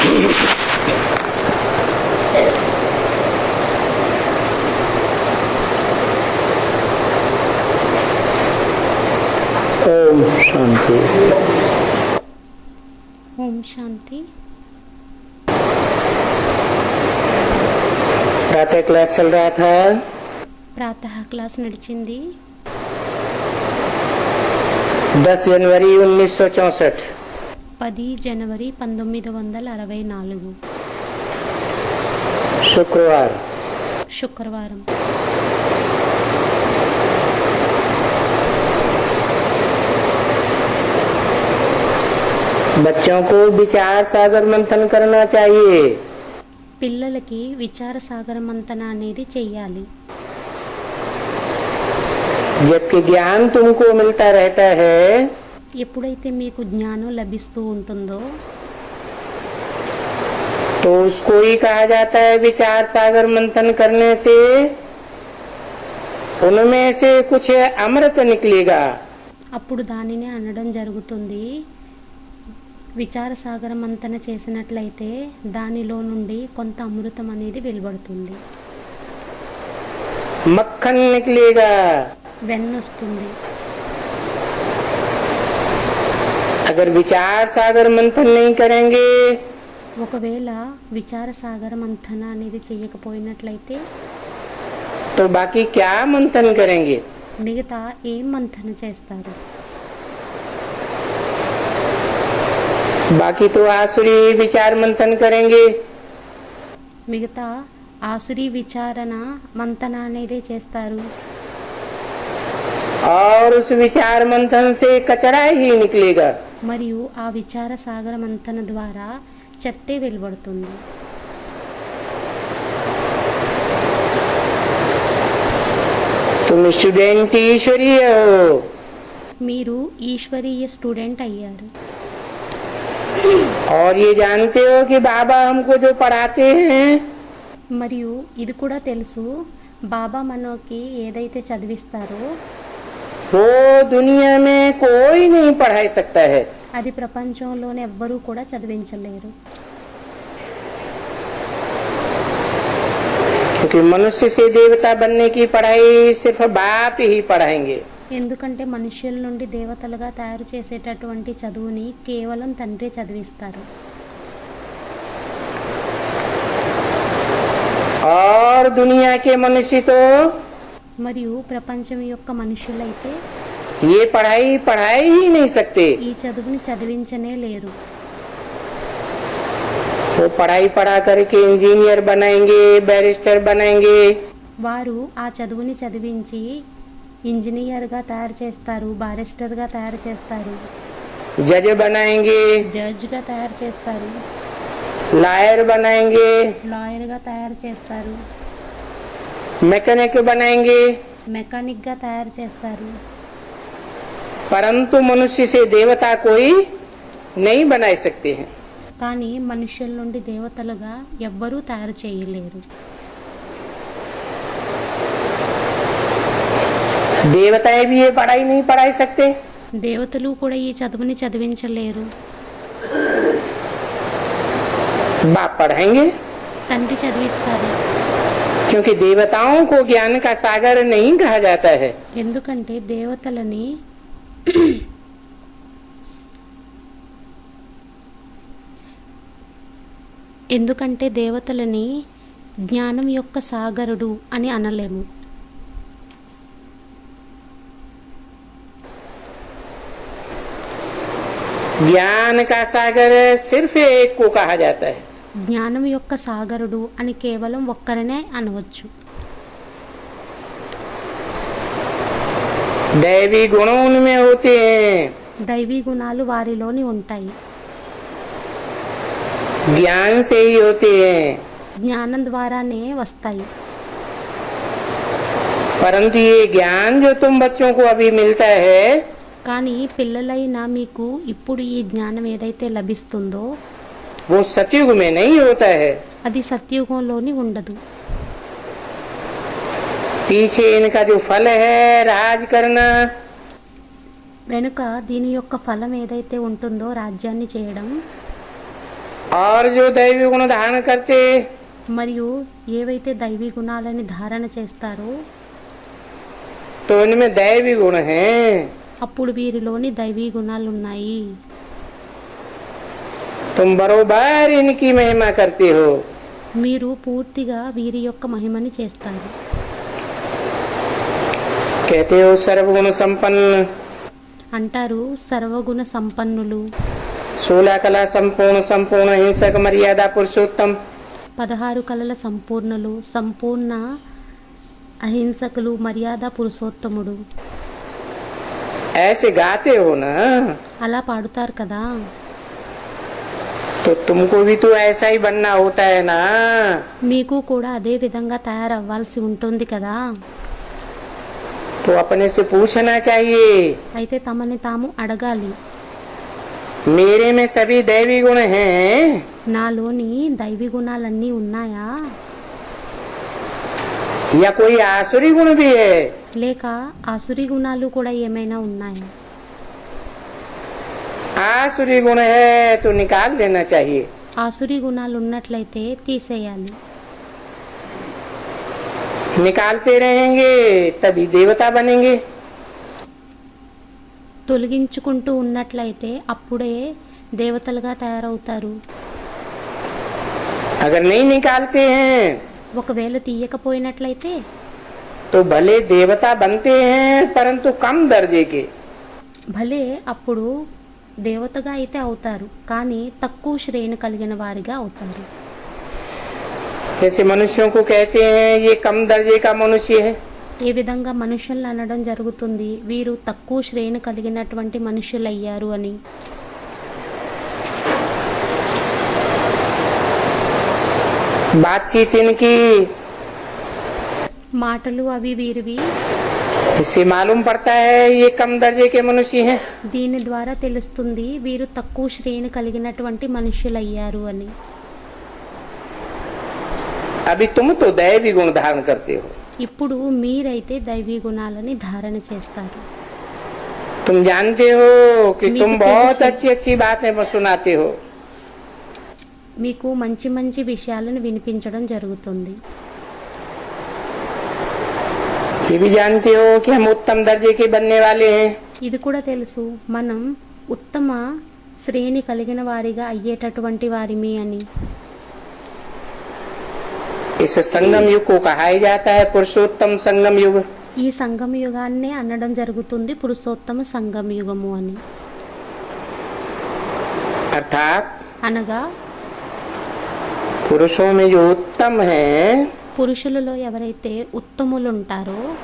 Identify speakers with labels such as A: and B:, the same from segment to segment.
A: ओम शांति।
B: ओम शांति।
A: प्रातः क्लास चल रहा था।
B: प्रातः क्लास नడిచింది
A: 10 जनवरी 1964।
B: 10 జనవరి 1964
A: शुक्रवार।
B: శుక్రవారం।
A: बच्चों को विचार सागर मंथन करना चाहिए।
B: పిల్లలకి విచార సాగర మంతన అనేది చెయ్యాలి।
A: जबकि ज्ञान तुमको मिलता रहता है,
B: ఎప్పుడైతే మీకు జ్ఞానం లభిస్తూ ఉంటుందో
A: तो उसको ही कहा जाता है विचार सागर मंथन करने से उनमें से कुछ अमृत निकलेगा।
B: అప్పుడు దానినే అనడం జరుగుతుంది। విచార సాగర మంతన చేసినట్లయితే దానిలో నుండి కొంత అమృతం అనేది వెలువడుతుంది।
A: मक्खन निकलेगा।
B: వెన్న వస్తుంది।
A: अगर विचार सागर मंथन नहीं करेंगे
B: ఒకవేళ విచార సాగర మంతన అనేది చేయకపోయినట్లయితే
A: तो बाकी क्या मंथन करेंगे।
B: మిగతా ఏం మంతన చేస్తారు।
A: बाकी तो आसुरी विचार मंथन करेंगे।
B: మిగతా ఆసురీ విచారణ మంతన అనేది చేస్తారు।
A: और उस विचार मंथन से कचरा ही निकलेगा।
B: మరియు ఆ విచార సాగర మంతన ద్వారా చెత్తే వెలువడుతుంది।
A: तुम स्टूडेंट ईश्वरीय हो।
B: మీరు ఈశ్వరీయ స్టూడెంట్ అయ్యారు।
A: और ये जानते हो कि बाबा हमको जो पढ़ाते हैं
B: మరియు ఇది కూడా తెలుసు, బాబా మనకి ఏదైతే చదివిస్తారో
A: वो दुनिया में कोई नहीं पढ़ा सकता है।
B: అది ప్రపంచంలోనే ఎవ్వరూ కూడా చదివించలేరు।
A: क्योंकि मनुष्य से देवता बनने की पढ़ाई सिर्फ बाप ही पढ़ाएंगे।
B: ఎందుకంటే మనుష్యుల నుండి దేవతలుగా తయారు చేసేటటువంటి చదువుని కేవలం తండ్రి చదివిస్తారు।
A: और दुनिया के मनुष्य तो
B: మరియు ప్రపంచం యొక్క మనుషులైతే
A: ये पढ़ाई पढ़ाई ही नहीं सकते।
B: ఈ చదువుని చదివించనే లేరు।
A: वो पढ़ाई पढ़ा करके इंजीनियर बनाएंगे, बैरिस्टर बनाएंगे,
B: వారు ఆ చదువుని చదివించి ఇంజనీర్గా తయారు చేస్తారు, బారిస్టర్గా తయారు చేస్తారు,
A: जज बनाएंगे,
B: జడ్జ్గా తయారు చేస్తారు,
A: लॉयर बनाएंगे,
B: లాయర్గా తయారు చేస్తారు,
A: मैकेनिक बनाएंगे,
B: మెకానిక్గా తయారు చేస్తారు।
A: परंतु मनुष्य से देवता कोई नहीं बना सकते हैं।
B: కానీ మనుష్యుల నుండి దేవతలుగా ఎవ్వరూ తయారు చేయలేరు।
A: देवताएं भी ये पढ़ाई नहीं पढ़ा सकते।
B: దేవతలు కూడా ఈ చదువుని చదివించలేరు।
A: बाप पढ़ाएंगे
B: తండ్రి చదివిస్తారు।
A: क्योंकि देवताओं को ज्ञान का सागर नहीं कहा जाता है।
B: ఎందుకంటే దేవతలని జ్ఞానం యొక్క సాగరుడు అని అనలేము।
A: ज्ञान का सागर सिर्फ एक को कहा जाता है।
B: జ్ఞానం యొక్క సాగరుడు అని కేవలం ఒక్కరనే అనవచ్చు।
A: दैवी गुणों उनमें होते हैं,
B: దైవీ గుణాలు వారిలోని ఉంటాయి,
A: ज्ञान से ही होते हैं।
B: జ్ఞానం ద్వారానే వస్తాయి।
A: परंतु ये ज्ञान जो तुम बच्चों को अभी मिलता है
B: కానీ పిల్లలైన మీకు ఇప్పుడు ఈ జ్ఞానం ఏదైతే లభిస్తుందో
A: वो सतयुग में नहीं होता है।
B: అది సత్యుగంలోని ఉండదు।
A: पीछे इनका जो फल है राज करना,
B: వెనుక దీని యొక్క ఫలం ఏదైతే ఉంటుందో రాజ్యాన్ని చేయడం,
A: और जो दैवी गुण धारण करते
B: మరియు ఏవైతే దైవీ గుణాలని ధారణ చేస్తారో
A: तो इनमें दैवी गुण हैं।
B: అప్పుడు వీరిలోని దైవీ గుణాలు ఉన్నాయి.
A: तुम बरोबर इनकी महिमा करते हो।
B: మీరు పూర్తిగా వీరి యొక్క మహిమని చేస్తారు.
A: कहते हो सर्वगुण संपन्न,
B: అంటారు సర్వగుణ సంపన్నులు,
A: 16 कला संपूर्ण, संपूर्ण हिंसक, मर्यादा पुरुषोत्तम।
B: 16 కళల సంపూర్ణులు, సంపూర్ణ అహింసకులు, మర్యాద పురుషోత్తముడు.
A: ऐसे गाते हो ना,
B: అలా పాడుతారు కదా.
A: तो तुमको भी तो ऐसा ही बनना होता है ना।
B: మీకు కూడా అదే విధంగా తయారవ్వాల్సి ఉంటుంది కదా.
A: तो अपने से पूछना चाहिए,
B: అయితే తమని తాము అడగాలి,
A: मेरे में सभी दैवी गुण हैं
B: నాలోని దైవీ గుణాలన్నీ ఉన్నాయా,
A: या कोई आसुरी गुण भी है।
B: లేక ఆసురి గుణాలు కూడా ఏమైనా ఉన్నాయా.
A: आसुरी गुण है तो निकाल देना चाहिए।
B: ఆసురి గుణాలు ఉన్నట్లయితే తీసేయాలి.
A: निकालते रहेंगे तभी देवता बनेंगे।
B: తొలగించుకుంటూ ఉన్నట్లయితే అప్పుడే దేవతలుగా తయారవుతారు.
A: अगर नहीं निकालते हैं
B: ఒకవేళ తీయకపోయినట్లయితే
A: तो भले देवता बनते हैं परंतु कम दर्जे के।
B: భలే అప్పుడు దేవతగా అయితే అవుతారు, కానీ తక్కువ శ్రేణి కలిగిన వారిగా అవుతారు.
A: जैसे मनुष्यों को कहते हैं ये कम दर्जे का मनुष्य है,
B: ఏ విధంగా మనుషులను అనడం జరుగుతుంది, వీరు తక్కువ శ్రేణి కలిగినటువంటి మనుషులయ్యారు అని.
A: बातचीत इनकी,
B: మాటలు అవి వీరివి.
A: इससे मालूम पड़ता है ये कम दर्जे के मनुष्य हैं।
B: దీని ద్వారా తెలుస్తుంది వీరు తక్కువ శ్రేణి కలిగినటువంటి మనుషులయ్యారు అని.
A: अभी तुम तो दैवी गुण धारण करते हो,
B: ఇప్పుడు మీరైతే దైవీ గుణాలని ధారణ చేస్తారు.
A: तुम जानते हो कि
B: मेरे
A: तुम
B: को
A: बहुत
B: तेरे से-
A: अच्छी अच्छी बातें सुनाते हो।
B: మీకు మంచి మంచి విషయాలను వినిపించడం జరుగుతుంది.
A: ये भी जानते हो कि हम उत्तम दर्जे के बनने वाले हैं।
B: ఇది కూడా తెలుసు మనం ఉత్తమ శ్రేణి కలిగిన వారిగా అయ్యేటటువంటి వారిమి అని.
A: इस संगम युग को कहा ही जाता है पुरुषोत्तम संगम युग।
B: ఈ సంగమ యుగాన్నే అనడం జరుగుతుంది పురుషోత్తమ సంగమ యుగము అని.
A: अर्थात
B: అనగా
A: पुरुषों में जो उत्तम है
B: పురుషులలో ఎవరైతే ఉత్తములు ఉంటారో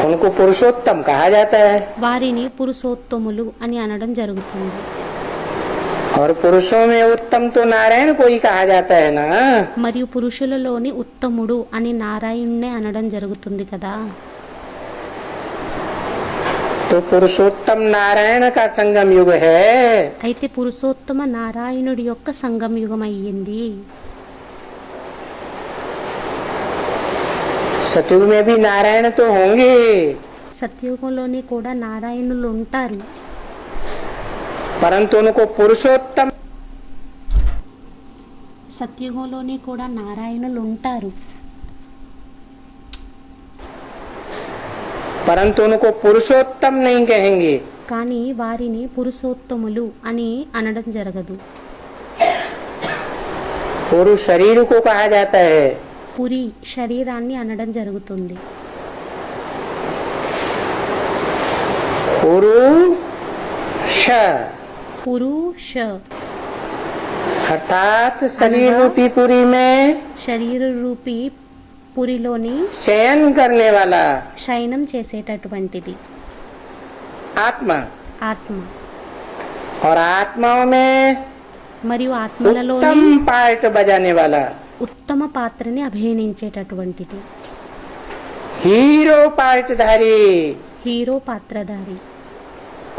A: उनको पुरुषोत्तम कहा जाता है।
B: వారిని పురుషోత్తములు అని అనడం జరుగుతుంది.
A: और पुरुषों में उत्तम तो नारायण को ही कहा जाता है ना।
B: మరియు పురుషులలోని ఉత్తముడు అని నారాయణ్ణే అనడం జరుగుతుంది కదా.
A: तो पुरुषोत्तम नारायण का संगम युग है।
B: అయితే పురుషోత్తమ నారాయణుడి యొక్క సంగమ యుగం అయ్యింది.
A: सतयुग में भी नारायण तो होंगे,
B: సత్యుగంలోని కూడా నారాయణులు ఉంటారు,
A: परंतु उनको पुरुषोत्तम
B: సత్యుగంలోని కూడా నారాయణులు ఉంటారు,
A: परंतु उनको पुरुषोत्तम नहीं कहेंगे।
B: కానీ వారిని పురుషోత్తములు అని అనడం జరగదు.
A: पुरुष शरीर को कहा जाता है।
B: పురి శరీరాన్ని అనడం జరుగుతుంది.
A: पुरुष
B: పురుష
A: अर्थात शरीर रूपी पुरी में
B: శరీర రూపీ పురిలోని
A: शयन करने वाला
B: శయనం చేసేటటువంటిది
A: आत्मा,
B: ఆత్మ.
A: और आत्माओं में
B: మరియు ఆత్మలలోని
A: उत्तम पार्ट बजाने वाला
B: ఉత్తమ పాత్రని అభినయించేటటువంటిది
A: हीरो पार्टधारी,
B: హీరో పాత్రధారి.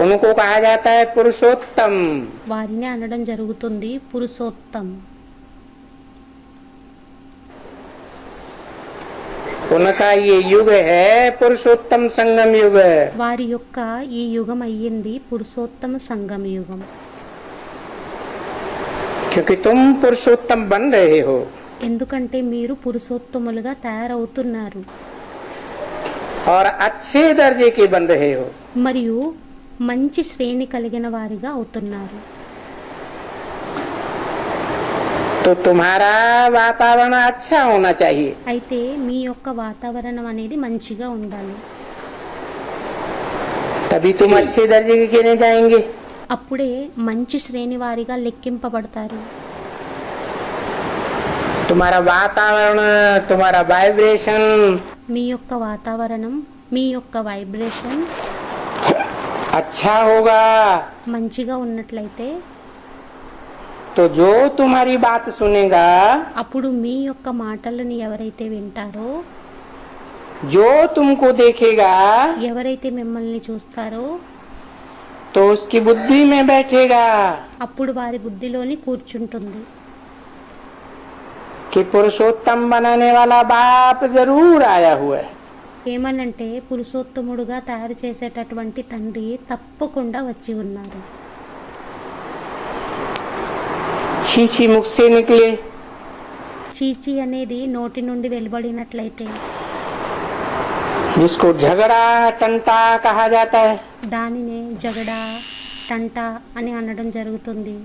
A: उनको कहा जाता है पुरुषोत्तम।
B: వారిని అనడం జరుగుతుంది పురుషోత్తం.
A: उनका ये युग है पुरुषोत्तम संगम युग।
B: వారి యొక్క ఈ యుగం అయ్యింది పురుషోత్తమ సంగమ యుగం.
A: क्योंकि तुम पुरुषोत्तम बन रहे हो
B: ఎందుకంటే మీరు పురుషోత్తములుగా తయారవుతున్నారు
A: और अच्छे दर्जे के बन रहे हो।
B: మరియు మంచి శ్రేణి కలిగిన వారిగా అవుతున్నారు
A: तो तुम्हारा वातावरण अच्छा होना चाहिए।
B: అయితే మీ యొక్క వాతావరణం అనేది మంచిగా ఉండాలి
A: तभी तुम अच्छे दर्जे के गिने जाएंगे।
B: అప్పుడే మంచి శ్రేణి వారిగా లెక్కింపబడతారు
A: तुम्हारा वातावरण, तुम्हारा वाइब्रेशन
B: మీ యొక్క వాతావరణం మీ యొక్క వైబ్రేషన్
A: अच्छा होगा
B: మంచిగా ఉన్నట్లయితే
A: तो जो तुम्हारी बात सुनेगा,
B: అప్పుడు మీ యొక్క మాటలను ఎవరైతే వింటారో
A: जो तुमको देखेगा,
B: ఎవరైతే మిమ్మల్ని చూస్తారో
A: तो उसकी बुद्धि में बैठेगा
B: అప్పుడు వారి బుద్ధిలోని కూర్చుంటుంది
A: कि पुरुषोत्तम बनाने वाला बाप जरूर आया हुआ है।
B: ఏమనంటే పురుషోత్తముడుగా తయారు చేసేటటువంటి తండ్రి తప్పకుండా వచ్చి ఉన్నారు
A: छीछी मुख से निकले
B: చీచి అనేది నోటి నుండి వెలువడినట్లయితే
A: जिसको झगड़ा टंटा कहा जाता है,
B: దానినే జగడా టంట అని అనడం జరుగుతుంది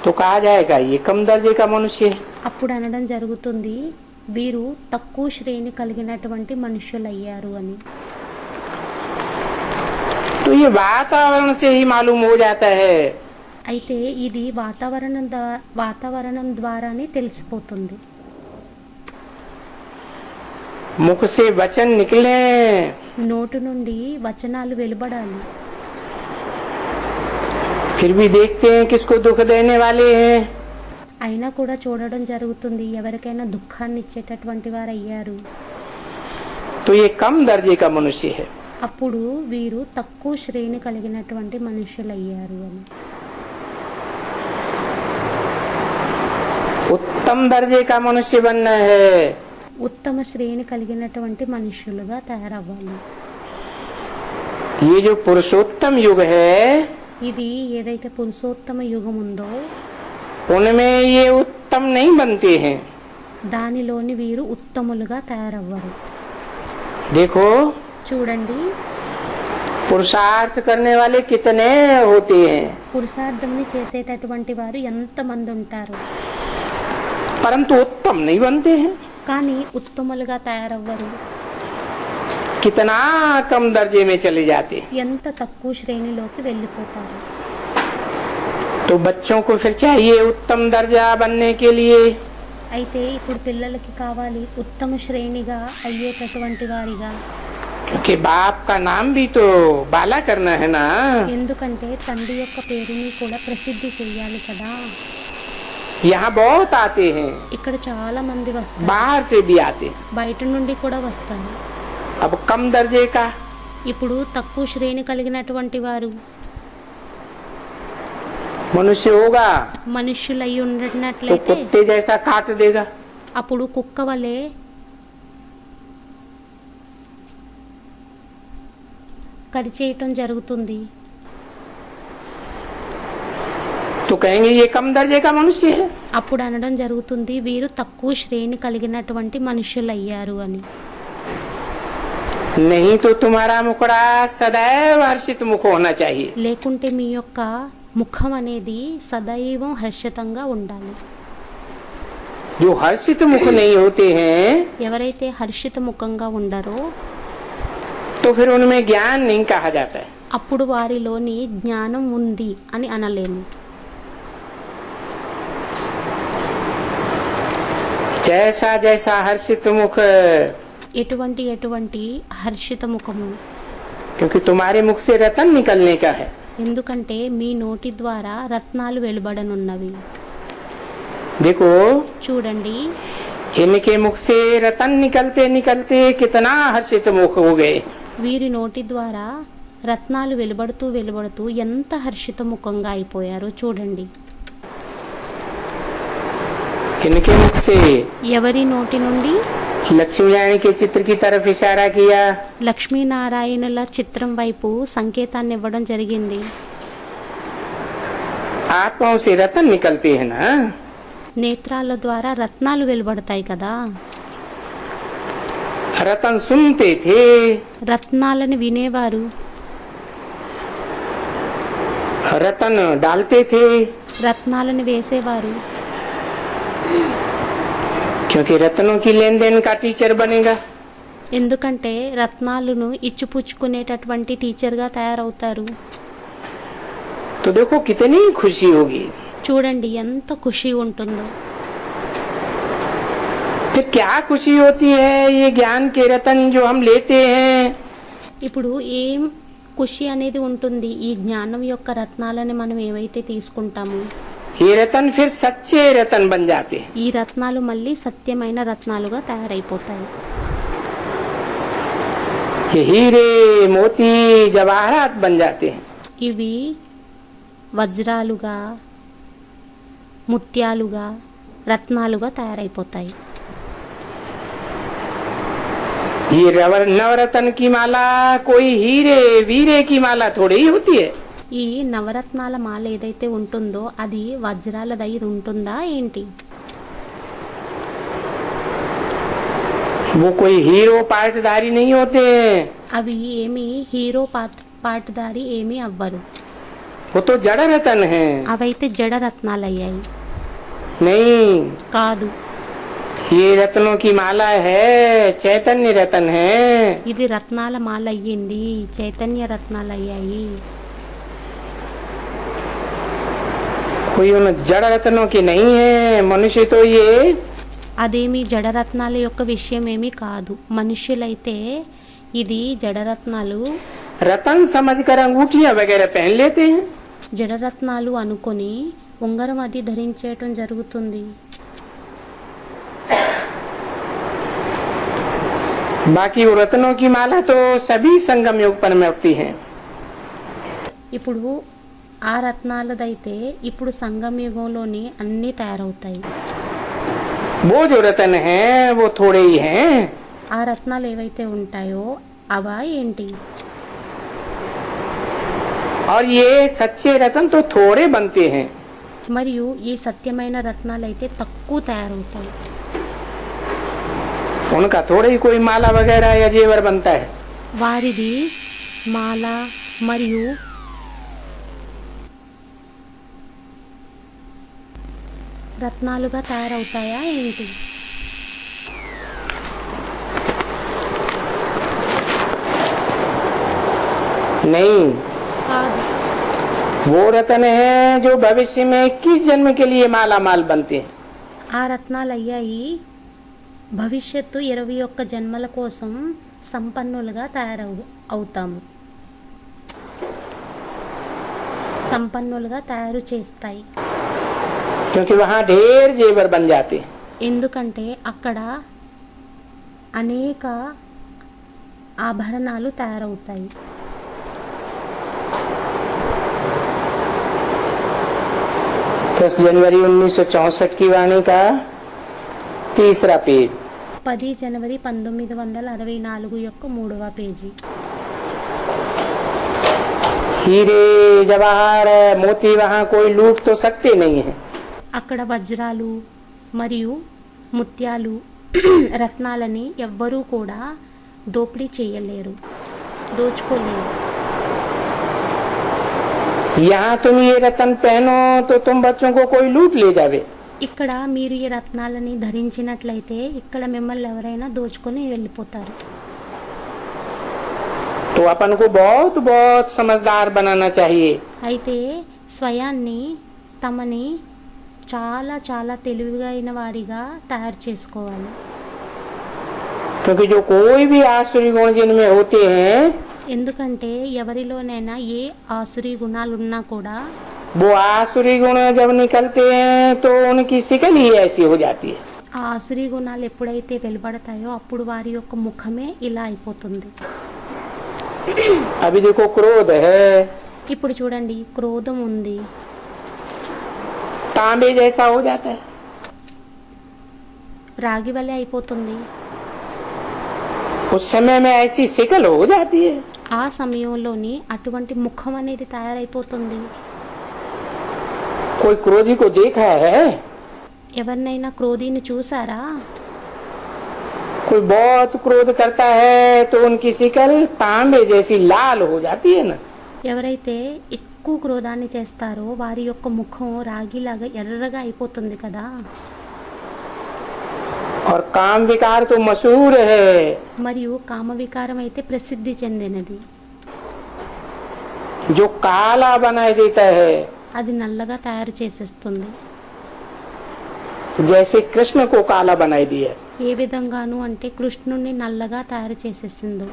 A: तो कहा जाएगा ये कम दर्जे का मनुष्य है।
B: అప్పుడు అనడం జరుగుతుంది వీరు తక్కువ శ్రేణి కలిగినటువంటి మనుషులయ్యారు అని
A: तो ये वातावरण से ही मालूम हो जाता है।
B: అయితే ఇది వాతావరణం ద్వారానే తెలిసిపోతుంది
A: मुख से वचन निकले
B: నోటు నుండి వచనాలు వెలువడాలి
A: फिर भी देखते हैं किसको दुख देने वाले हैं।
B: అయినా కూడా చూడడం జరుగుతుంది ఎవరికైనా దుఃఖాన్ని ఇచ్చేటటువంటి వారు అయ్యారు
A: तो ये कम दर्जे का मनुष्य है।
B: అప్పుడు వీరు తక్కువ శ్రేణి కలిగినటువంటి మనుషులయ్యారు అని
A: उत्तम दर्जे का मनुष्य बनना है।
B: ఉత్తమ శ్రేణి కలిగినటువంటి మనుషులుగా తయారవ్వాలి
A: ये जो पुरुषोत्तम युग है
B: ఇది ఏదైతే పురుషోత్తమ యుగం ఉందో
A: उनमें ये उत्तम नहीं बनते हैं।
B: దానిలోని వీరు ఉత్తములుగా తయారవ్వరు
A: देखो
B: చూడండి
A: पुरुषार्थ करने वाले कितने होते हैं,
B: పురుషార్థంని చేసేటటువంటి వారు ఎంతమంది ఉంటారు
A: परंतु उत्तम नहीं बनते हैं।
B: కానీ ఉత్తములుగా తయారవ్వరు
A: कितना कम दर्जे में चले जाते हैं।
B: ఎంత తక్కువ శ్రేణిలోకి వెళ్ళిపోతారు
A: तो बच्चों को फिर चाहिए उत्तम दर्जा बनने के लिए
B: అయితే ఇప్పుడు పిల్లలకి కావాలి ఉత్తమ శ్రేణిగా అయ్యేటటువంటి వారిగా
A: क्योंकि बाप का नाम भी तो बाला करना है ना।
B: ఎందుకంటే తండ్రి యొక్క పేరుని కూడా ప్రసిద్ధి చేయాలి కదా
A: यहाँ बहुत आते हैं,
B: ఇక్కడ చాలా మంది వస్తారు
A: बाहर से भी आते हैं।
B: బయట నుండి కూడా వస్తారు
A: अब कम दर्जे का
B: ఇప్పుడు తక్కువ శ్రేణి కలిగినటువంటి వారు
A: मनुष्य होगा
B: మనుష్యులై
A: तो
B: ఉన్నట్లయితే
A: कुत्ते जैसा काट देगा।
B: అప్పుడు కుక్క వలె కరిచేయటం జరుగుతుంది
A: तो कहेंगे ये कम दर्जे का मनुष्य है।
B: అప్పుడు అనడం జరుగుతుంది వీరు తక్కువ శ్రేణి కలిగినటువంటి మనుషులయ్యారు అని
A: नहीं तो तुम्हारा मुखड़ा सदैव हर्षित मुख होना चाहिए।
B: లేకుంటే మీ యొక్క ముఖం అనేది సదైవం హర్షితంగా ఉండాలి
A: जो हर्षित मुख नहीं होते हैं
B: ఎవరైతే హర్షిత ముఖంగా ఉండరో
A: तो फिर उनमें ज्ञान नहीं कहा जाता है।
B: అప్పుడు వారిలోని జ్ఞానం ఉంది అని అనలేము
A: जैसा जैसा हर्षित मुख,
B: ఎటువంటి హర్షిత ముఖము
A: क्योंकि तुम्हारे मुख से रतन निकलने का है।
B: ఎందుకంటే మీ నోటి ద్వారా రత్నాలు వెలువడనున్నవి
A: देखो
B: చూడండి
A: इनके मुख से रतन निकलते निकलते कितना हर्षित मुख हो गए।
B: వీరి నోటి ద్వారా రత్నాలు వెలువడుతూ ఎంత హర్షిత ముఖంగా అయిపోయారో చూడండి
A: इनके मुख से
B: ఎవరి నోటి నుండి
A: लक्ष्मी नारायण के चित्र की तरफ इशारा किया।
B: లక్ష్మీనారాయణుల చిత్రం వైపు సంకేతాన్ని ఇవ్వడం జరిగింది
A: आत्माओं से रतन निकलते हैं ना,
B: నేత్రాల ద్వారా రత్నాలు వెలువడతాయి కదా.
A: रतन सुनते थे,
B: రత్నాలను వినేవారు,
A: रतन डालते थे,
B: రత్నాలను వేసేవారు.
A: क्योंकि रत्नों की लेन देन का टीचर बनेगा.
B: ఎందుకంటే రత్నాలను ఇచ్చిపుచ్చుకునేటటువంటి టీచర్గా తయారవుతారు.
A: तो देखो कितनी खुशी होगी.
B: చూడండి ఎంత ఖుషి ఉంటుందో.
A: फिर क्या खुशी होती है ये ज्ञान के रतन जो हम लेते हैं.
B: ఇప్పుడు ఏం ఖుషి అనేది ఉంటుంది ఈ జ్ఞానం యొక్క రత్నాలను మనం ఏవైతే తీసుకుంటామో
A: ये रतन फिर सच्चे रतन बन जाते हैं.
B: ఈ రత్నాలు మళ్ళీ సత్యమైన రత్నాలుగా తయారైపోతాయి.
A: ये हीरे मोती जवाहरात बन जाते हैं.
B: ఇవి వజ్రాలుగా, ముత్యాలుగా, రత్నాలుగా తయారైపోతాయి.
A: ये नवरत्न की माला कोई हीरे वीरे की माला थोड़ी ही होती है.
B: ఈ నవరత్నాల మాల ఏదైతే ఉంటుందో అది వజ్రాలదై ఉంటుందా ఏంటి?
A: वो कोई हीरो पाटधारी नहीं होते हैं.
B: అవి ఏమి హీరో పాటుదారి ఏమీ అవ్వరు.
A: वो तो जड़ रतन है.
B: అవైతే జడ రత్నాలయ్యాయి.
A: नहीं,
B: కాదు,
A: ये रत्नों की माला है, चैतन्य रतन है.
B: ఇది రత్నాల మాల అయ్యింది, చైతన్య రత్నాలు అయ్యాయి.
A: कोई उन जड़ रत्नों की नहीं है. मनुष्य तो ये
B: అదేమి జడరత్నాల యొక్క విషయం ఏమీ కాదు. మనుష్యులైతే ఇది జడరత్నాలు
A: रतन समझकर अंगूठियां वगैरह पहन लेते हैं.
B: జడరత్నాలు అనుకొని ఉంగరం అది ధరించేయటం జరుగుతుంది.
A: बाकी वो रत्नों की माला तो सभी संगम योग पर मिलती है.
B: ఇప్పుడు ఆ రత్నాలదైతే ఇప్పుడు సంగమ యుగంలోని అన్నీ తయారవుతాయి.
A: वो जो रतन है वो थोड़े ही हैं.
B: ఆ రత్నాలు ఏవైతే ఉంటాయో అవా ఏంటి?
A: और ये सच्चे रतन तो थोड़े बनते हैं.
B: మరియు ఈ సత్యమైన రత్నాలు అయితే తక్కువ తయారవుతాయి.
A: उनका थोड़े ही कोई माला वगैरह या जेवर बनता है.
B: వారిది మాల మరియు రత్నాలుగా తయారవుతాయా ఏంటి?
A: नहीं,
B: కాదు,
A: वो रतन है जो भविष्य में 21 जन्म के लिए माला माल बनते हैं.
B: ఆ రత్నాలు అయ్యాయి భవిష్యత్తు 21 జన్మల కోసం సంపన్నులుగా అవుతాము. సంపన్నులుగా తయారు చేస్తాయి.
A: क्योंकि वहाँ ढेर जेवर बन जाते हैं.
B: ఎందుకంటే అక్కడ అనేక ఆభరణాలు తయారవుతాయి.
A: 10 जनवरी 1964 की वाणी का 3रा पेज.
B: 10 జనవరి 1964 యొక్క 3వ పేజీ.
A: हीरे जवाहर मोती वहाँ कोई लूट तो सकते नहीं है.
B: అక్కడ వజ్రాలు మరియు ముత్యాలు రత్నాలని ఎవ్వరూ కూడా దోపిడీ చేయలేరు, దోచుకోలేరు.
A: यहाँ तुम ये रतन पहनो तो तुम बच्चों को कोई लूट ले जावे.
B: ఇక్కడ మీరు ఈ రత్నాలని ధరించినట్లయితే ఇక్కడ మిమ్మల్ని ఎవరైనా దోచుకొని వెళ్ళిపోతారు.
A: तो अपन को बहुत बहुत समझदार बनाना चाहिए.
B: అయితే స్వయాన్ని తమని చాలా చాలా తెలివిగైన వారిగా తయారు చేసుకోవాలి.
A: क्योंकि जो कोई भी आसुरी गुण जिनमें होते हैं
B: ఎందుకంటే ఎవరిలోనైనా ఏ ఆసురీ గుణాలు ఉన్నా కూడా
A: वो आसुरी गुण जब निकलते हैं तो उनकी शिकल ही ऐसी हो जाती है.
B: ఆ ఆసురీ గుణాలు ఎప్పుడైతే వెలువడతాయో అప్పుడు వారి యొక్క ముఖమే ఇలా అయిపోతుంది.
A: अभी देखो क्रोध है,
B: ఇప్పుడు చూడండి క్రోధం ఉంది,
A: तांबे जैसा हो जाता है.
B: రాగి వలె అయిపోతుంది.
A: उस समय में ऐसी शिकल हो जाती है.
B: ఆ సమయంలోని అటువంటి ముఖం అనేది తయారైపోతుంది.
A: कोई क्रोधी को देखा है?
B: ఎవరినైనా క్రోధీని చూసారా?
A: कोई बहुत क्रोध करता है तो उनकी शिकल तांबे जैसी लाल हो जाती है ना।
B: ఎవరైతే ఎక్కువ క్రోధాన్ని చేస్తారో వారి యొక్క ముఖం రాగిలాగా ఎర్రగా అయిపోతుంది కదా.
A: और काम विकार तो मशहूर है।
B: మరియు కామ వికారం అయితే ప్రసిద్ధి చెందినది.
A: जो काला बना देता है,
B: అది నల్లగా తయారు చేసేస్తుంది.
A: जैसे कृष्ण को काला बनाई दिया।
B: ఏ విధంగాను అంటే కృష్ణుణ్ణి నల్లగా తయారు చేసేసింది.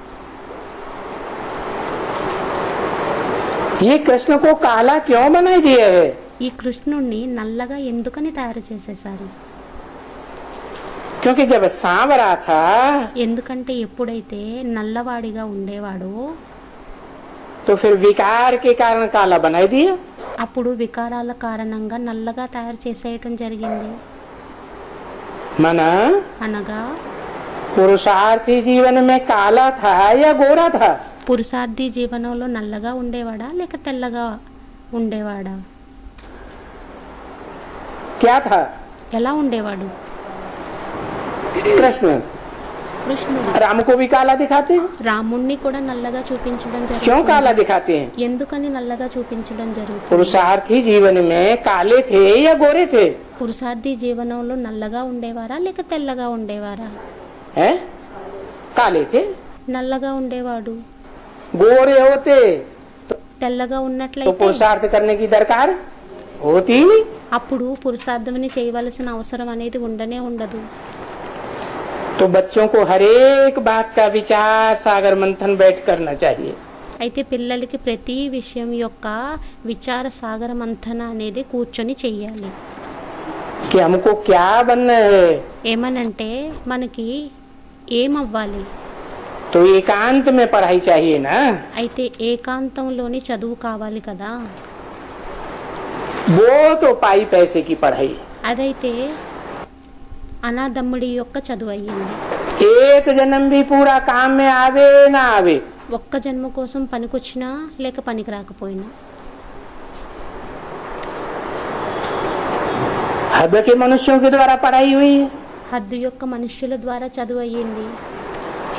A: ये कृष्ण को काला क्यों बनाई दिया है?
B: ఈ కృష్ణుణ్ణి నల్లగా ఎందుకని తయారు చేసేసారు?
A: क्योंकि जब सांवरा था
B: ఎందుకంటే ఎప్పుడైతే నల్లవాడిగా ఉండేవాడో
A: तो फिर विकार के कारण काला बनाई दिया।
B: అప్పుడు వికారాల కారణంగా నల్లగా తయారు చేసేయటం జరిగింది.
A: मना
B: అనగా
A: पुरुषार्थी जीवन में काला था या गोरा था?
B: పురుషార్థి జీవనంలో నల్లగా ఉండేవాడా లేక తెల్లగా ఉండేవాడా?
A: क्या था?
B: ఎలా ఉండేవాడు?
A: कृष्ण
B: కృష్ణుడు.
A: राम को भी काला दिखाते हैं।
B: రాముణ్ణి కూడా నల్లగా చూపించడం
A: क्यों
B: జరుగుతుంది.
A: काला दिखाते हैं?
B: ఎందుకని నల్లగా చూపించడం జరుగుతుంది?
A: पुरुषार्थी जीवन में काले थे या गोरे थे?
B: పురుషార్థి జీవనంలో నల్లగా ఉండేవారా లేక తెల్లగా ఉండేవారా?
A: हैं? काले थे।
B: నల్లగా ఉండేవాడు.
A: गोरे होते
B: తెల్లగా
A: तो
B: ఉన్నట్లయితే
A: पुरुषार्थ करने की दरकार होती ही नहीं।
B: అప్పుడు పురుషార్థమని చేయవలసిన అవసరం అనేది ఉండనే ఉండదు.
A: तो बच्चों को हर एक बात का विचार सागर मंथन बैठ करना चाहिए।
B: అయితే పిల్లలకి ప్రతి విషయం యొక్క విచార సాగర మంథన అనేది కూర్చొని చెయ్యాలి.
A: कि हमको क्या बनना है।
B: ఏమనంటే మనకి ఏమవ్వాలి?
A: तो एकांत में पढ़ाई चाहिए ना।
B: అయితే ఏకాంతంలోని చదువు కావాలి కదా.
A: वो तो पाई पैसे की पढ़ाई।
B: అదైతే అనాథమ్ముడి యొక్క చదువు అయ్యింది.
A: एक जन्म भी पूरा काम में आवे ना आवे,
B: ఒక్క జన్మ కోసం పనికొచ్చినా లేక పనికి రాకపోయినా
A: हद के मनुष्यों के द्वारा पढ़ाई हुई है।
B: హద్దు యొక్క మనుష్యుల ద్వారా చదువు అయ్యింది.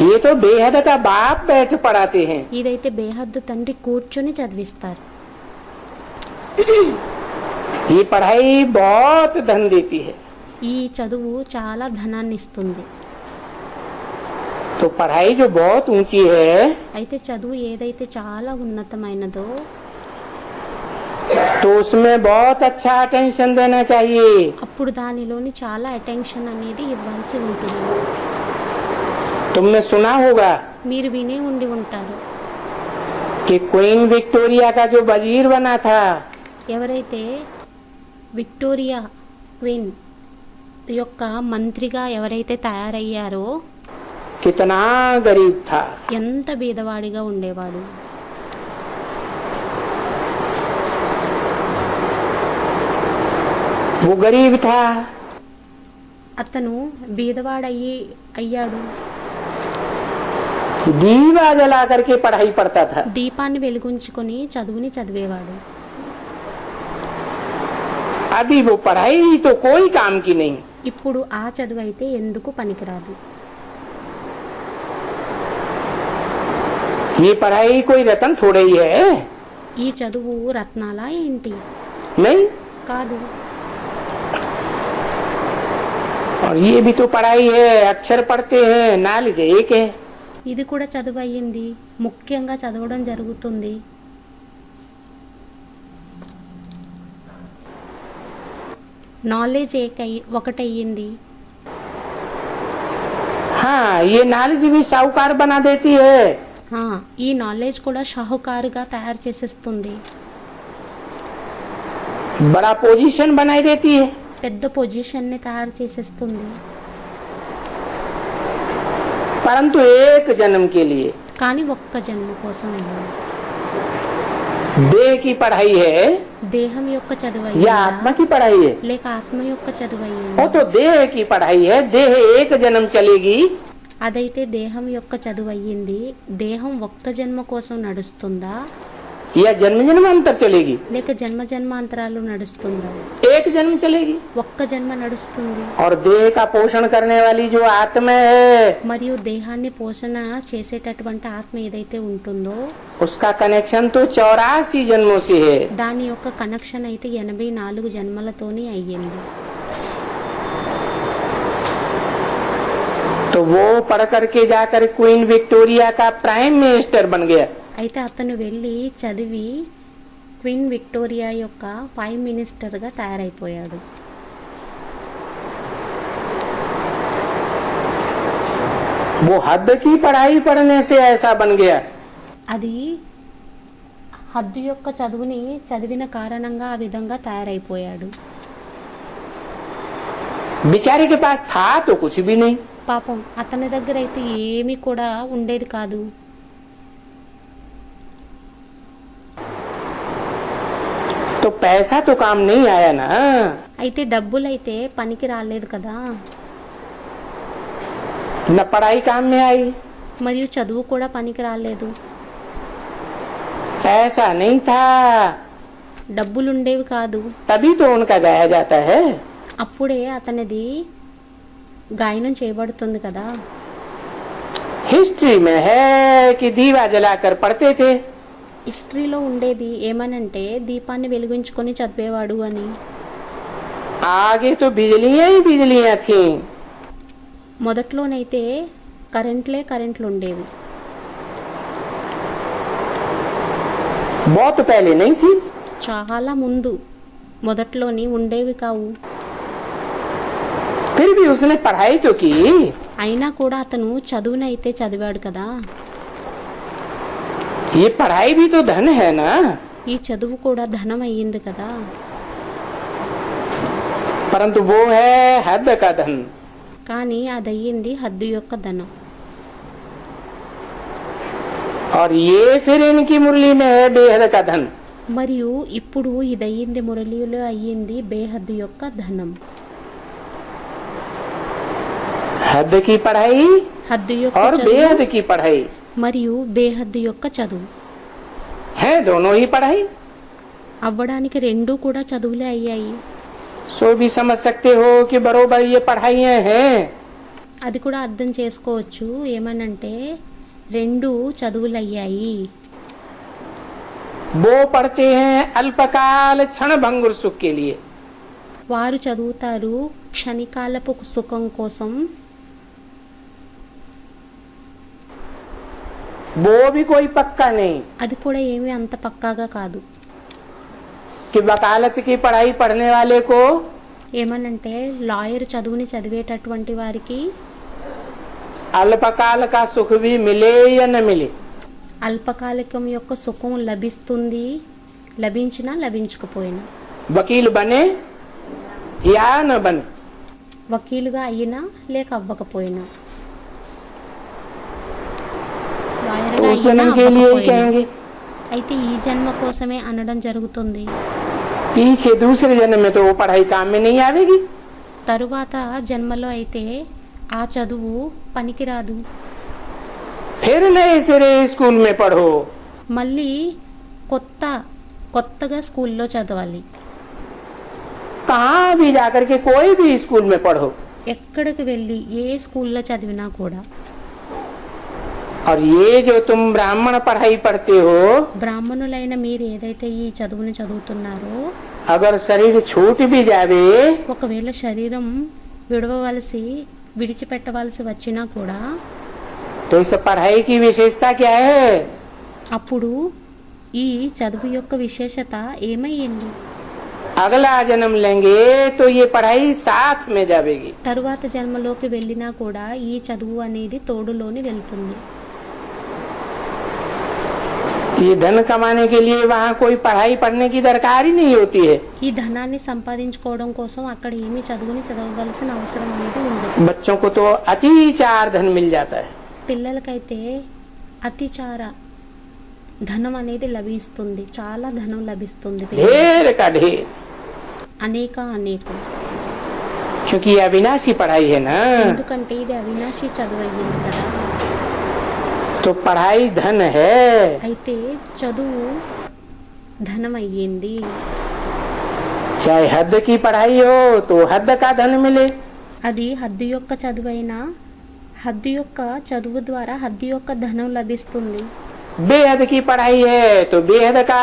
A: ये तो बेहद का बाप बैठ पढ़ाते हैं।
B: ఇదైతే బేహద్దు తండ్రి కూర్చొని చదివిస్తారు.
A: ये पढ़ाई बहुत धन देती है।
B: ఈ చదువు చాలా ధనాన్ని ఇస్తుంది.
A: तो पढ़ाई जो बहुत ऊंची है
B: అయితే చదువు ఏదైతే చాలా ఉన్నతమైనదో
A: तो उसमें बहुत अच्छा अटेंशन देना चाहिए।
B: అప్పుడు దానిలోని చాలా అటెన్షన్ అనేది ఇవ్వాల్సి ఉంటుంది.
A: तुमने सुना होगा
B: మీరు వినే ఉండి ఉంటారు.
A: कि क्वीन विक्टोरिया का जो वजीर बना था
B: ఎవరైతే విక్టోరియా క్వీన్ యొక్క మంత్రిగా ఎవరైతే తయారయ్యారో
A: कितना गरीब था।
B: ఎంత బీదవాడిగా ఉండేవాడు.
A: वो गरीब था,
B: అతను అయ్యాడు.
A: दीवा जला करके पढ़ाई पढ़ता था।
B: దీపాన్ని వెలిగించుకొని చదువుని చదివేవాడు.
A: अभी वो पढ़ाई तो कोई काम की नहीं।
B: ఇప్పుడు ఆ చదువు అయితే ఎందుకు పనికిరాదు.
A: ये पढ़ाई कोई रतन थोड़े ही है।
B: ఈ చదువు రత్నాలా ఏంటి?
A: नहीं।
B: కాదు.
A: और ये भी तो पढ़ाई है, अक्षर पढ़ते हैं, नॉलेज एक है।
B: ఇది కూడా చదువు అయ్యింది. ముఖ్యంగా చదవడం జరుగుతుంది. నాలెడ్జ్ ఒకటయ్యింది.
A: हाँ, ये नॉलेज भी साहूकार बना देती है।
B: ఈ నాలెడ్జ్ కూడా షాహుకారుగా తయారు చేసేస్తుంది.
A: बड़ा पोजीशन बनाई देती है।
B: పెద్ద పొజిషన్ ని తయారు చేసేస్తుంది.
A: परंतु एक जन्म के लिए
B: కానీ ఒక్క జన్మ కోసం అయ్యింది.
A: देह की पढ़ाई है
B: దేహం యొక్క చదువు
A: या आत्मा की पढ़ाई है?
B: లేక ఆత్మ యొక్క చదువు
A: वो
B: అయ్యింది.
A: तो देह की पढ़ाई है। देह एक जन्म चलेगी
B: అదైతే దేహం యొక్క చదువు అయ్యింది. దేహం ఒక్క జన్మ కోసం నడుస్తుందా
A: या जन्म जन्मांतर चलेगी?
B: లేక జన్మ జన్మాంతరాలు నడుస్తుందా?
A: एक जन्म चलेगी।
B: ఒక్క జన్మ నడుస్తుంది.
A: और देह का पोषण करने वाली जो आत्मा है,
B: మరియు దేహాన్ని పోషణ చేసేటటువంటి ఆత్మ ఏదైతే ఉంటుందో
A: उसका कनेक्शन तो 84 जन्मों से है।
B: దాని యొక్క కనెక్షన్ అయితే 84 జన్మలతోనే అయ్యింది.
A: तो वो पढ़ करके जाकर क्वीन विक्टोरिया का प्राइम मिनिस्टर बन गया।
B: అయితే అతను వెళ్ళి చదివి క్వీన్ విక్టోరియా యొక్క ప్రైమ్ మినిస్టర్గా తయారైపోయాడు.
A: वो हद की पढ़ाई पढ़ने से ऐसा बन गया।
B: అది హద్దు యొక్క చదువుని చదివిన కారణంగా ఆ విధంగా తయారైపోయాడు.
A: बेचारे के पास था तो कुछ भी नहीं।
B: పాపం అతని దగ్గర అయితే ఏమీ కూడా ఉండేది కాదు.
A: तो पैसा तो काम नहीं आया ना।
B: అయితే డబ్బులైతే పనికి రాలేదు కదా,
A: न पढ़ाई काम में आई।
B: మరియు చదువు కూడా పనికి రాలేదు.
A: पैसा नहीं था,
B: డబ్బులుండేవి కాదు.
A: तभी तो उनका गाया जाता है।
B: అప్పుడే అతనిది గాయనం చేయబడుతుంది కదా.
A: हिस्ट्री में है कि दीवा जलाकर पढ़ते थे।
B: హిస్టరీలో ఉండేది ఏమనంటే దీపాన్ని వెలిగించుకొని చదివేవాడు అని.
A: आगे तो बिजलियां ही बिजलियां थी।
B: మొదట్లోనైతే కరెంట్లు ఉండేవి.
A: बहुत पहले नहीं थी।
B: చాలా ముందు మొదట్లోని ఉండేవి కావు.
A: फिर भी उसने पढ़ाई तो की।
B: అయినా కూడా అతను చదువునైతే చదివాడు కదా.
A: ये पढ़ाई भी तो धन है ना।
B: ఈ చదువు కూడా ధనం అయ్యింది కదా.
A: परंतु वो है हद का धन।
B: కానీ అదయ్యింది హద్దు యొక్క ధనం.
A: और ये फिर इनकी मुरली में है बेहद का धन।
B: మరియు ఇప్పుడు ఇదయ్యింది మురళిలో అయ్యింది బేహద్దు యొక్క ధనం.
A: हद की पढ़ाई
B: హద్దు యొక్క
A: और
B: చదువు
A: बेहद की पढ़ाई
B: మరియు బేహద్దు యొక్క చదువు
A: है, दोनों ही पढ़ाई।
B: అవ్వడానికి రెండూ కూడా చదువులే అయ్యాయి.
A: सो भी समझ सकते हो कि बरोबर ये पढ़ाइयाँ हैं।
B: అది కూడా అర్థం చేసుకోవచ్చు ఏమనంటే రెండు చదువులు అయ్యాయి.
A: वो पढ़ते हैं अल्पकाल क्षण भंगुर सुख के लिए।
B: వారు చదువుతారు క్షణికాలపు సుఖం కోసం.
A: वो भी कोई पक्का नहीं
B: అది కూడా ఏమీ అంత పక్కాగా కాదు.
A: कि वकालत की पढ़ाई पढ़ने वाले को
B: ఏమనంటే లాయర్ చదువుని చదివేటటువంటి వారికి
A: अल्पकाल का सुख भी मिले या न मिले,
B: అల్పకాలికం యొక్క సుఖం లభిస్తుంది, లభించినా లభించకపోయినా.
A: वकील बने या न बने,
B: వకీలుగా అయినా లేక అవ్వకపోయినా, లాయర్గా
A: उस
B: అయినా
A: जन्म के लिए ही
B: అవ్వకపోయినా.
A: कहेंगे।
B: అయితే ఈ జన్మ కోసమే అనడం జరుగుతుంది.
A: पीछे दूसरे जन्म में तो वो पढ़ाई काम में नहीं आवेगी।
B: తరువాత జన్మలో అయితే ఆ చదువు పనికిరాదు.
A: फिर नए सिरे स्कूल में पढ़ो।
B: మళ్ళీ కొత్తగా స్కూల్లో చదవాలి.
A: कहाँ भी जाकर के कोई भी स्कूल में पढ़ो।
B: ఎక్కడికి వెళ్ళి ఏ స్కూల్లో చదివినా కూడా
A: और ये जो तुम ब्राह्मण पढ़ाई पढ़ते हो,
B: బ్రాహ్మణులైన మీరు ఏదైతే ఈ చదువుని చదువుతున్నారో
A: अगर शरीर छूट भी जावे
B: ఒకవేళ శరీరం విడిచిపెట్టవలసి వచ్చినా కూడా
A: तो इस पढ़ाई की विशेषता क्या है?
B: అప్పుడు ఈ చదువు యొక్క విశేషత ఏమయ్యింది?
A: अगला जन्म लेंगे तो ये पढ़ाई साथ में जाएगी।
B: తరువాత జన్మలోకి వెళ్ళినా కూడా ఈ చదువు అనేది తోడులోని వెళ్తుంది.
A: ये धन कमाने के लिए वहाँ कोई पढ़ाई पढ़ने की दरकार ही नहीं होती है।
B: ఈ ధనాన్ని సంపాదించుకోవడం కోసం అక్కడ ఏమీ చదువుని చదవవలసిన అవసరం అనేది ఉండదు.
A: बच्चों को तो अतिचार धन मिल जाता है।
B: పిల్లలకైతే అతిచార ధనం అనేది లభిస్తుంది, చాలా ధనం లభిస్తుంది.
A: ढेर का ढेर,
B: అనేక
A: क्योंकि ये अविनाशी पढ़ाई है ना।
B: ఎందుకంటే ఇది అవినాశి చదువు అయ్యింది కదా.
A: तो पढ़ाई धन है।
B: అయితే చదువు ధనం అయ్యింది.
A: चाहे हद की पढ़ाई हो तो हद का धन मिले,
B: అది హద్దు యొక్క చదువైనా హద్దు యొక్క చదువు ద్వారా హద్దు యొక్క ధనం లభిస్తుంది.
A: बेहद की पढ़ाई है तो बेहद का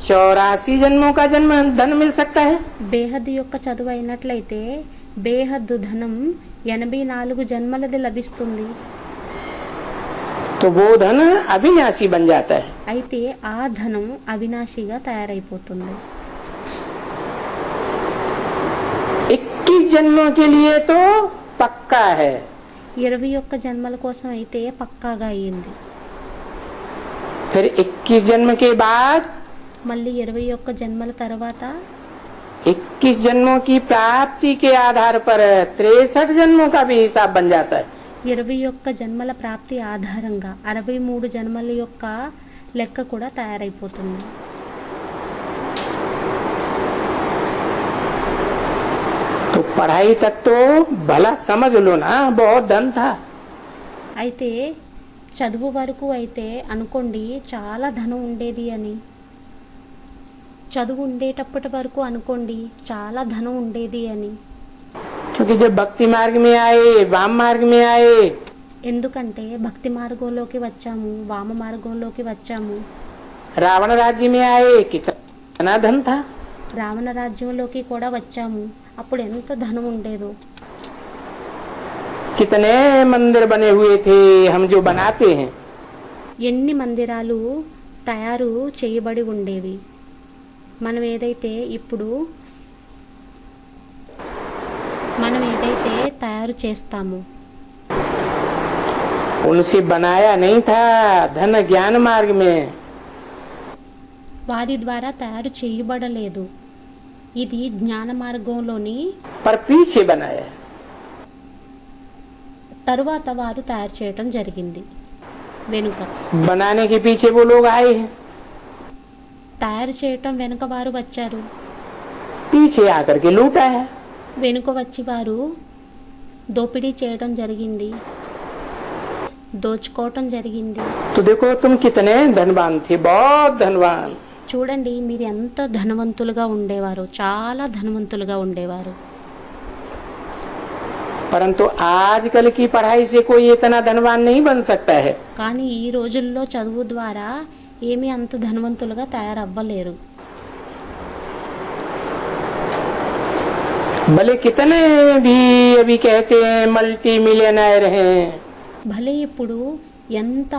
A: 84 जन्मों का जन्म धन मिल सकता है।
B: బేహద్దు యొక్క చదువు అయినట్లయితే బేహద్దు ధనం 84 జన్మలది లభిస్తుంది.
A: तो वो धन अविनाशी बन जाता है।
B: అయితే ఆ ధనం అవినాశిగా తయారైపోతుంది.
A: 21 जन्मों के लिए तो पक्का है,
B: 21 జన్మల కోసం అయితే పక్కాగా అయ్యింది.
A: फिर 21 जन्म के बाद
B: మళ్ళీ 21 జన్మల తర్వాత
A: 21 जन्मों की प्राप्ति के आधार पर 63 जन्मों का भी हिसाब बन जाता है।
B: 21 జన్మల ప్రాప్తి ఆధారంగా 63 జన్మల యొక్క లెక్క కూడా తయారైపోతుంది.
A: तो पढ़ाई तक तो भला समझ लो ना, बहुत धन था।
B: అయితే చదువు వరకు అయితే అనుకోండి చాలా ధనం ఉండేది అని. చదువు ఉండేటప్పటి వరకు అనుకోండి చాలా ధనం ఉండేది అని.
A: क्योंकि जब भक्ति मार्ग में आए, वाम मार्ग में आए,
B: ఎందుకంటే భక్తి మార్గంలోకి వచ్చాము, వామ మార్గంలోకి వచ్చాము,
A: रावण राज्य में आए, कितना धन था।
B: రావణ రాజ్యంలోకి కూడా వచ్చాము. అప్పుడు ఎంత ధనం ఉండేదో.
A: कितने मंदिर बने हुए थे हम जो बनाते हैं।
B: ఎన్ని మందిరాలు తయారు చేయబడి ఉండేవి. మనం ఏదైతే తయారు చేస్తామో
A: उनसे बनाया नहीं था, धन ज्ञान मार्ग में।
B: వారి ద్వారా తయారు చేయబడలేదు. ఇది జ్ఞాన మార్గంలోని
A: पर पीछे बनाया।
B: తరువాత వారు తయారు చేయటం జరిగింది. వెనుక
A: बनाने के पीछे वो लोग आए हैं,
B: తయారు చేయటం వెనుక వారు వచ్చారు.
A: पीछे आकर के लूटा है।
B: వెనుక వచ్చి వారు దోపిడీ చేయడం జరిగింది, దోచుకోవటం జరిగింది.
A: तो देखो तुम कितने धनवान थे, बहुत धनवान।
B: చూడండి మీరు ఎంత ధనవంతులుగా ఉండేవారు, చాలా ధనవంతులుగా ఉండేవారు.
A: परंतु आजकल की पढ़ाई से कोई इतना धनवान नहीं बन सकता है।
B: కానీ ఈ రోజుల్లో చదువు ద్వారా ఏమీ అంత ధనవంతులుగా తయారవ్వలేరు.
A: भले कितने भी अभी कहते हैं मल्टी मिलियनर हैं,
B: భలే ఇప్పుడు ఎంత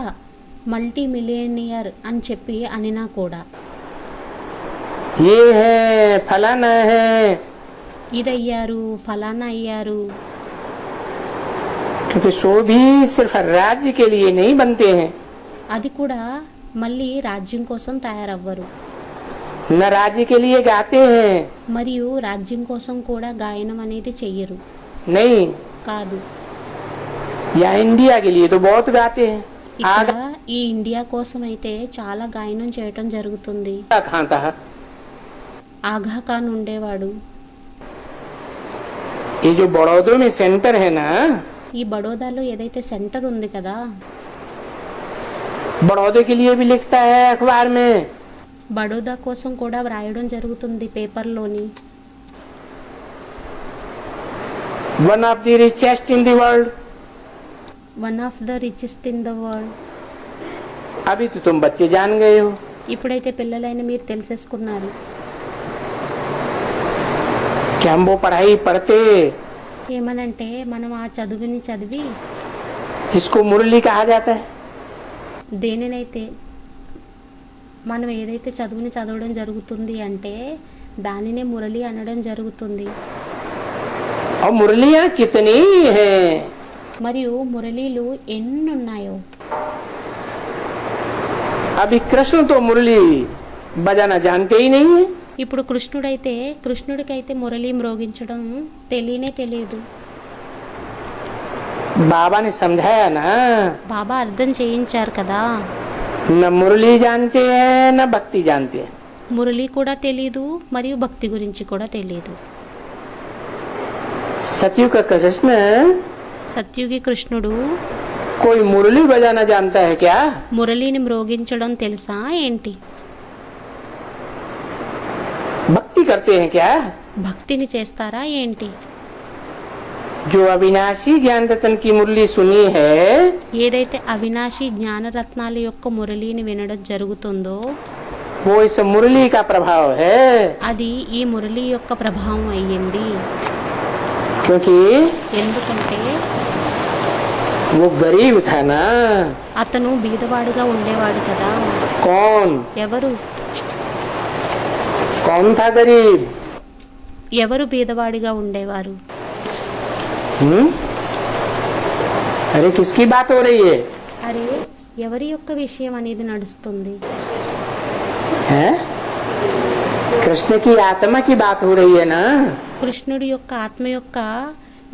B: మల్టీ మిలియనియర్ అని చెప్పి అనినా కూడా
A: ये है फलाना है,
B: ఇదయ్యారు ఫలానా అయ్యారు.
A: क्योंकि सो भी सिर्फ राज्य के लिए नहीं बनते हैं,
B: అది కూడా మళ్ళీ రాజ్యం కోసం తయారవ్వరు.
A: न राज्य के लिए गाते हैं,
B: మరియు రాజ్యం కోసం కూడా గాయనం అనేది చెయ్యరు.
A: नहीं,
B: కాదు,
A: या इंडिया के लिए तो बहुत गाते हैं।
B: ఇక్కడ ఈ ఇండియా కోసం అయితే చాలా గాయనం చేయటం జరుగుతుంది.
A: आगा खाता है।
B: ఆగా ఖాన్ ఉండేవాడు.
A: ये जो बड़ौदे में सेंटर है ना,
B: ఈ బడోదాలో ఏదైతే సెంటర్ ఉంది కదా,
A: बड़ौदे के लिए भी लिखता है अखबार में।
B: బడోదా కోసం కూడా వ్రాయడం జరుగుతుంది పేపర్లోని.
A: One of the richest in the world.
B: One of the richest in the world.
A: अभी तो तुम बच्चे जान गए हो।
B: ఇప్పుడైతే పిల్లలైన మీరు తెలిసేసుకున్నారు.
A: कि हम वो पढ़ाई पढ़ते,
B: ఏమనంటే మనం ఆ చదువుని చదివి
A: इसको मुरली कहा जाता है।
B: దేనినైతే మనం ఏదైతే చదువుని చదవడం జరుగుతుంది అంటే దానినే మురళి అనడం జరుగుతుంది.
A: और मुरलियाँ कितनी हैं,
B: మరియు మురళీలు ఎన్నున్నాయో.
A: अभी कृष्ण तो मुरली बजाना जानते ही नहीं है।
B: ఇప్పుడు కృష్ణుడికైతే మురళి మ్రోగించడం తెలియనే తెలియదు.
A: बाबा ने समझाया ना,
B: బాబా అర్థం చేయించారు కదా.
A: न मुरली जानते हैं न भक्ति जानते हैं।
B: మురళి కూడా తెలియదు మరియు భక్తి గురించి కూడా తెలియదు.
A: सतयुग का कृष्ण
B: సత్యుగి కృష్ణుడు
A: कोई मुरली बजाना जानता है क्या?
B: మురళిని మ్రోగించడం తెలుసా ఏంటి?
A: भक्ति करते हैं क्या?
B: భక్తిని చేస్తారా ఏంటి?
A: जो अविनाशी ज्ञान रतन की मुरली सुनी है,
B: ఏదైతే అవినాశి జ్ఞానరత్నాల యొక్క మురళిని వినడం జరుగుతుందో
A: वो इस मुरली का प्रभाव है।
B: అది ఈ మురళి యొక్క ప్రభావం అయ్యింది.
A: क्योंकि
B: ఎందుకంటే
A: वो गरीब था ना।
B: అతను బీదవాడిగా ఉండేవాడు కదా.
A: कौन
B: ఎవరు
A: कौन था गरीब?
B: ఎవరు బీదవాడిగా ఉండేవారు?
A: अरे किसकी बात हो रही है?
B: అరే ఎవరి యొక్క విషయం అనేది నడుస్తుంది?
A: हैं? कृष्ण की आत्मा की बात हो रही है ना।
B: కృష్ణుడి యొక్క ఆత్మ యొక్క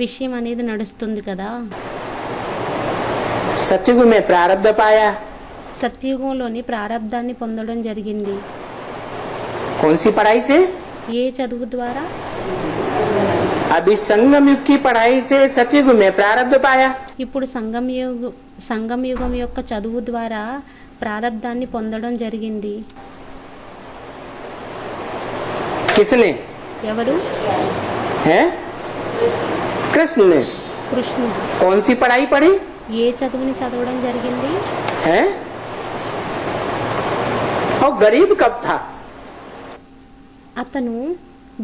B: విషయం అనేది నడుస్తుంది కదా.
A: सतयुग में प्रारब्ध पाया।
B: సత్యుగంలోని ప్రారబ్ధాన్ని పొందడం జరిగింది.
A: कौन सी पढ़ाई से?
B: ఏ చదువు ద్వారా?
A: अभी संगम युग की पढ़ाई से सतयुग में प्रारब्ध पाया।
B: ఇప్పుడు సంగమయుగం యొక్క చదువు ద్వారా ప్రారబ్ధాన్ని పొందడం జరిగింది.
A: किसने?
B: ఎవరు?
A: है कृष्ण ने।
B: కృష్ణుడు.
A: कौन सी पढ़ाई पढ़ी
B: ఏ చదువుని చదవడం జరిగింది?
A: है? और गरीब कब था?
B: అతను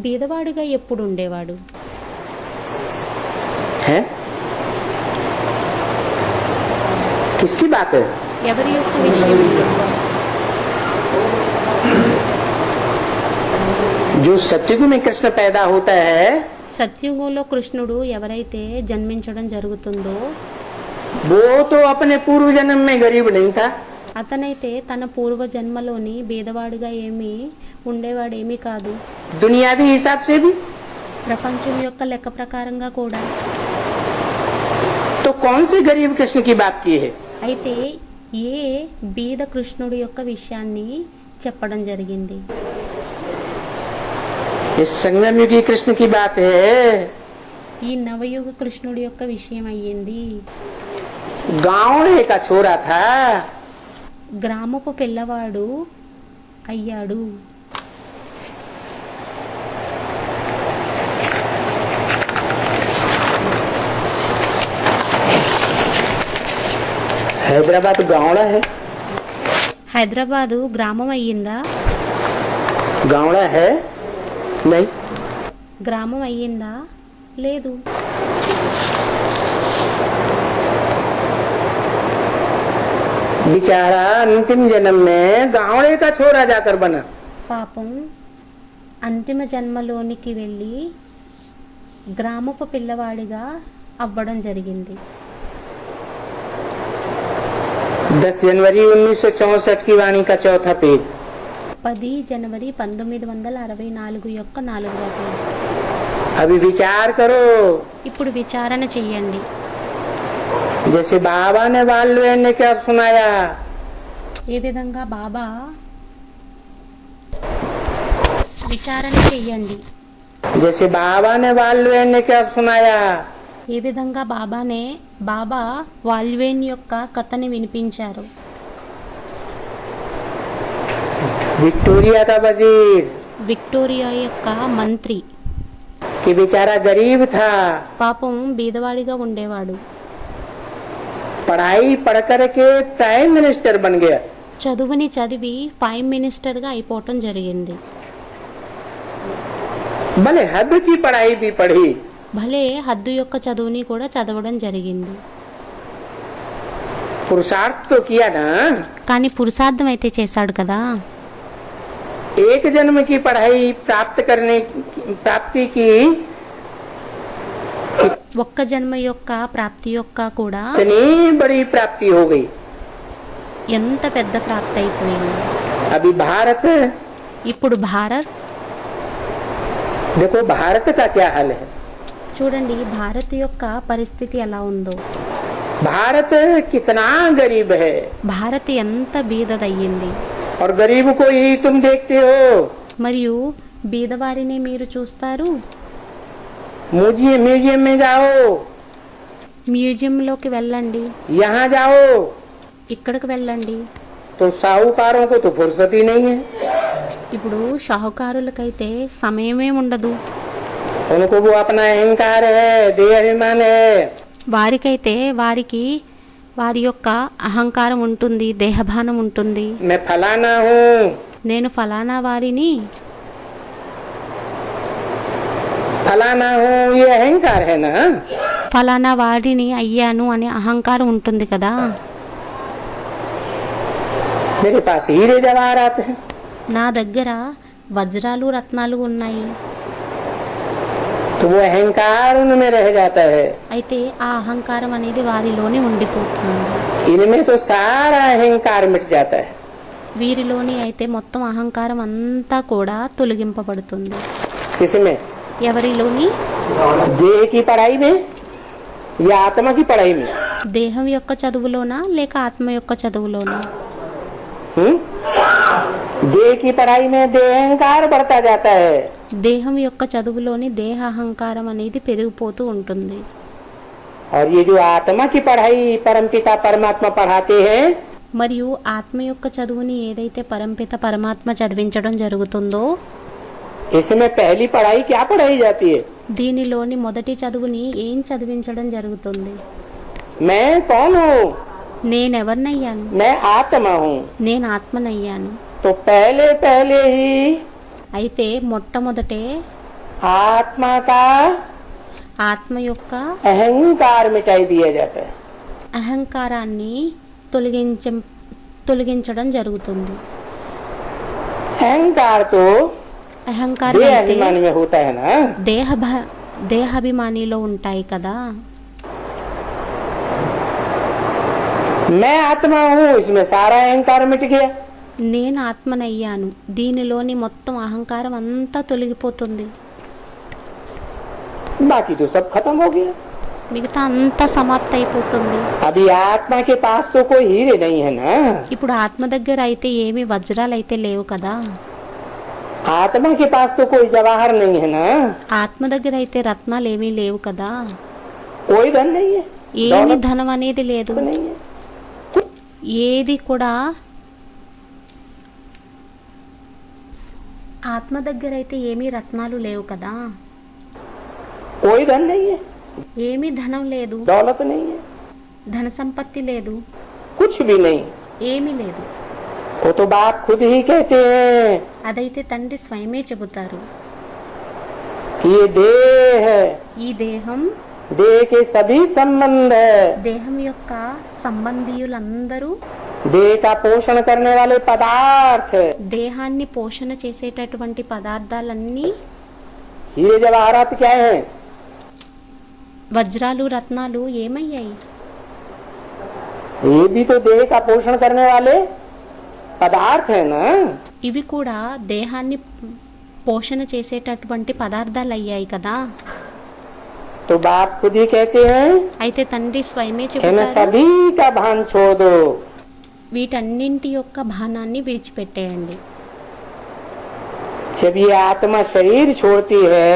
B: బీదవాడిగా ఎప్పుడు ఉండేవాడు?
A: है? किसकी बात है?
B: ఎవరి యొక్క విషయం?
A: जो सतयुग में कृष्ण पैदा होता है,
B: సత్యుగంలో కృష్ణుడు ఎవరైతే జన్మించడం జరుగుతుందో
A: वो तो अपने पूर्व जन्म में गरीब नहीं था।
B: అతనైతే తన పూర్వ జన్మలోని బీదవాడిగా ఏమీ ఉండేవాడేమీ కాదు.
A: दुनियावी हिसाब से भी
B: ప్రపంచం యొక్క లెక్క ప్రకారంగా కూడా.
A: तो कौन से गरीब कृष्ण की बात की है?
B: అయితే ఏ బీద కృష్ణుడి యొక్క విషయాన్ని చెప్పడం జరిగింది?
A: इस संगम युगी कृष्ण की बात है।
B: ఈ నవయుగ కృష్ణుడి యొక్క విషయం అయ్యింది.
A: गाँव का छोरा था,
B: గ్రామపు పిల్లవాడు అయ్యాడు.
A: हैदराबाद गावड़ा है।
B: హైదరాబాదు గ్రామం అయ్యిందా?
A: गावड़ा है नहीं।
B: గ్రామం అయ్యిందా? లేదు.
A: बेचारा अंतिम जन्म में गावड़े का छोरा जाकर बना।
B: పాపం అంతిమ జన్మలోనికి వెళ్ళి గ్రామపు పిల్లవాడిగా అవ్వడం జరిగింది.
A: 10 जनवरी 1964 की वाणी का चौथा पेज।
B: 10 జనవరి 1964 యొక్క 4వ పేజీ.
A: अभी विचार करो।
B: ఇప్పుడు విచారణ చెయ్యండి.
A: जैसे बाबा ने बालवेन ने क्या सुनाया,
B: ఏ విధంగా బాబా విచారణ చెయ్యండి.
A: जैसे बाबा ने बालवेन ने क्या सुनाया,
B: ఏ విధంగా బాబా వాల్వేన్ యొక్క కథని వినిపించారు.
A: विक्टोरिया का वजीर
B: విక్టోరియా యొక్క మంత్రి
A: कि बेचारा गरीब था,
B: పాపం బీదవాడిగా ఉండేవాడు.
A: पढ़ाई पढ़ करके प्राइम मिनिस्टर बन गया।
B: చదువుని చదివి ప్రైమ్ మినిస్టర్గా అయిపోవటం జరిగింది.
A: भले हद की पढ़ाई भी पढ़ी,
B: భలే హద్దు యొక్క చదువుని కూడా చదవడం జరిగింది.
A: पुरुषार्थ तो किया ना।
B: కానీ పురుషార్థం అయితే చేశాడు కదా.
A: एक जन्म की पढ़ाई प्राप्ति की
B: ఒక్క జన్మ యొక్క ప్రాప్తి యొక్క కూడా
A: इतनी बड़ी प्राप्ति हो गई।
B: ఎంత పెద్ద ప్రాప్తి అయిపోయింది.
A: अभी भारत
B: ఇప్పుడు భారత్
A: देखो, भारत का क्या हाल है।
B: చూడండి భారత్ యొక్క పరిస్థితి ఎలా ఉందో.
A: भारत कितना गरीब है,
B: భారత్ ఎంత బీదదయ్యింది.
A: और गरीब को ही तुम देखते हो।
B: మరియు బీదవారిని మీరు చూస్తారు.
A: म्यूजियम में जाओ,
B: మ్యూజియంలోకి వెళ్ళండి,
A: यहाँ जाओ,
B: ఇక్కడికి వెళ్ళండి.
A: तो साहूकारों को तो फुर्सत ही नहीं है।
B: ఇప్పుడు షాహుకారులకైతే సమయమే ఉండదు.
A: उनको वो अपना अहंकार है, देह अभिमान है।
B: వారికైతే వారి యొక్క అహంకారం ఉంటుంది, దేహభానం ఉంటుంది.
A: मैं फलाना हूँ,
B: నేను ఫలానా వారిని,
A: फलाना हूँ, ये अहंकार है ना।
B: ఫలానా వారిని అయ్యాను అనే అహంకారం ఉంటుంది కదా.
A: मेरे पास हीरे जवाहरात हैं,
B: నా దగ్గర వజ్రాలు రత్నాలు ఉన్నాయి.
A: तो वो अहंकार उनमें रह जाता है।
B: అయితే ఆ అహంకారం అనేది వారిలోనే ఉండిపోతుంది.
A: इनमें तो सारा अहंकार मिट जाता है।
B: వీరిలోని అయితే మొత్తం అహంకారం అంతా కూడా తొలగింపబడుతుంది.
A: किसमें?
B: ఎవరిలోని?
A: देह की पढ़ाई में या आत्मा की पढ़ाई में?
B: దేహం యొక్క చదువులోనా లేక ఆత్మ యొక్క చదువులోనా?
A: देह की पढ़ाई में देह अहंकार बढ़ता जाता है।
B: దేహం యొక్క చదువులోని దేహ అహంకారం అనేది పెరిగిపోతూ ఉంటుంది.
A: और ये जो आत्मा की पढ़ाई परमपिता परमात्मा पढ़ाते हैं,
B: మరియు ఆత్మ యొక్క చదువుని ఏదైతే పరంపిత పరమాత్మ చదివించడం జరుగుతుందో
A: इसमें पहली पढ़ाई क्या पढ़ाई जाती है?
B: దీనిలోని మొదటి చదువుని ఏం చదివించడం జరుగుతుంది?
A: मैं कौन हूँ?
B: నేనెవరినయ్యాను?
A: मैं आत्मा हूँ।
B: నేను ఆత్మనయ్యాను.
A: तो पहले ही
B: అయితే మొట్టమొదటే
A: आत्मा का
B: ఆత్మ యొక్క
A: अहंकार मिटाई दिया जाता है।
B: అహంకారాన్ని తొలగించడం జరుగుతుంది.
A: अहंकार तो
B: అహంకారం
A: देह
B: అయితే
A: अभिमान में होता है ना।
B: దేహాభిమానిలో ఉంటాయి కదా.
A: मैं आत्मा हूँ, इसमें सारा अहंकार मिट गया।
B: నేను ఆత్మనయ్యాను, దీనిలోని మొత్తం అహంకారం అంతా తొలగిపోతుంది.
A: बाकी तो सब खत्म हो गया।
B: మిగతా అంతా సమాప్తి అయిపోతుంది.
A: अभी आत्मा के पास तो कोई हीरे नहीं है ना।
B: ఇప్పుడు ఆత్మ దగ్గర అయితే ఏమి వజ్రాలు అయితే లేవు కదా.
A: आत्मा के पास तो कोई जवाहर नहीं है ना।
B: ఆత్మ దగ్గర అయితే రత్నాలు ఏమీ లేవు కదా.
A: कोई धन नहीं है,
B: ఏమి
A: दौलत
B: ధనం అనేది లేదు.
A: नहीं है।
B: ఏది కూడా ఆత్మ దగ్గర అయితే ఏమీ రత్నాలు లేవు కదా.
A: कोई धन नहीं है,
B: ఏమీ ధనం లేదు,
A: दौलत नहीं है,
B: ధన సంపత్తి లేదు,
A: कुछ भी नहीं।
B: ఏమీ లేదు.
A: वो तो बाप खुद ही कहते हैं
B: అదైతే తండ్రి స్వయమే చెబుతారు.
A: ये देह है,
B: ఈ దేహం,
A: देह के सभी संबंध है,
B: దేహం యొక్క సంబంధీయులందరూ
A: देह का पोषण करने वाले पदार्थ है।
B: దేహాన్ని పోషణ చేసేటటువంటి పదార్థాలన్నీ
A: हीरे जवाहरात क्या है?
B: వజ్రాలు రత్నాలు ఏమయ్యాయి?
A: ये भी तो देह का पोषण करने वाले पदार्थ है ना।
B: ఇవి కూడా దేహాన్ని పోషణ చేసేటటువంటి పదార్థాలు అయ్యాయి కదా.
A: तो बाप खुद ही कहते हैं
B: అయితే తండ్రి స్వయమే
A: इन
B: చెబుతారు,
A: सभी का भान छोड़ दो।
B: వీటన్నింటి యొక్క భానాన్ని విడిచిపెట్టేయండి.
A: जब ये आत्मा शरीर छोड़ती है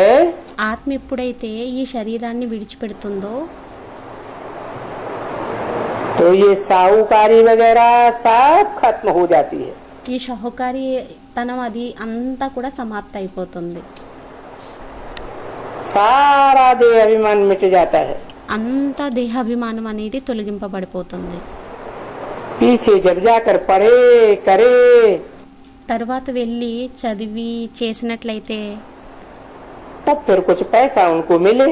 B: ఆత్మ ఎప్పుడైతే ఈ శరీరాన్ని విడిచిపెడుతుందో
A: तो ये साहूकारी वगैरह सब खत्म हो जाती है।
B: ఈ షహుకారితనం అది అంతా కూడా సమాప్తి అయిపోతుంది.
A: सारा देह अभिमान मिट जाता है।
B: అంతా దేహాభిమానం అనేది తొలగింపబడిపోతుంది.
A: पीछे जब जाकर पढ़े करे
B: తర్వాత వెళ్ళి చదివి చేసినట్లయితే
A: तब फिर कुछ पैसा उनको मिले,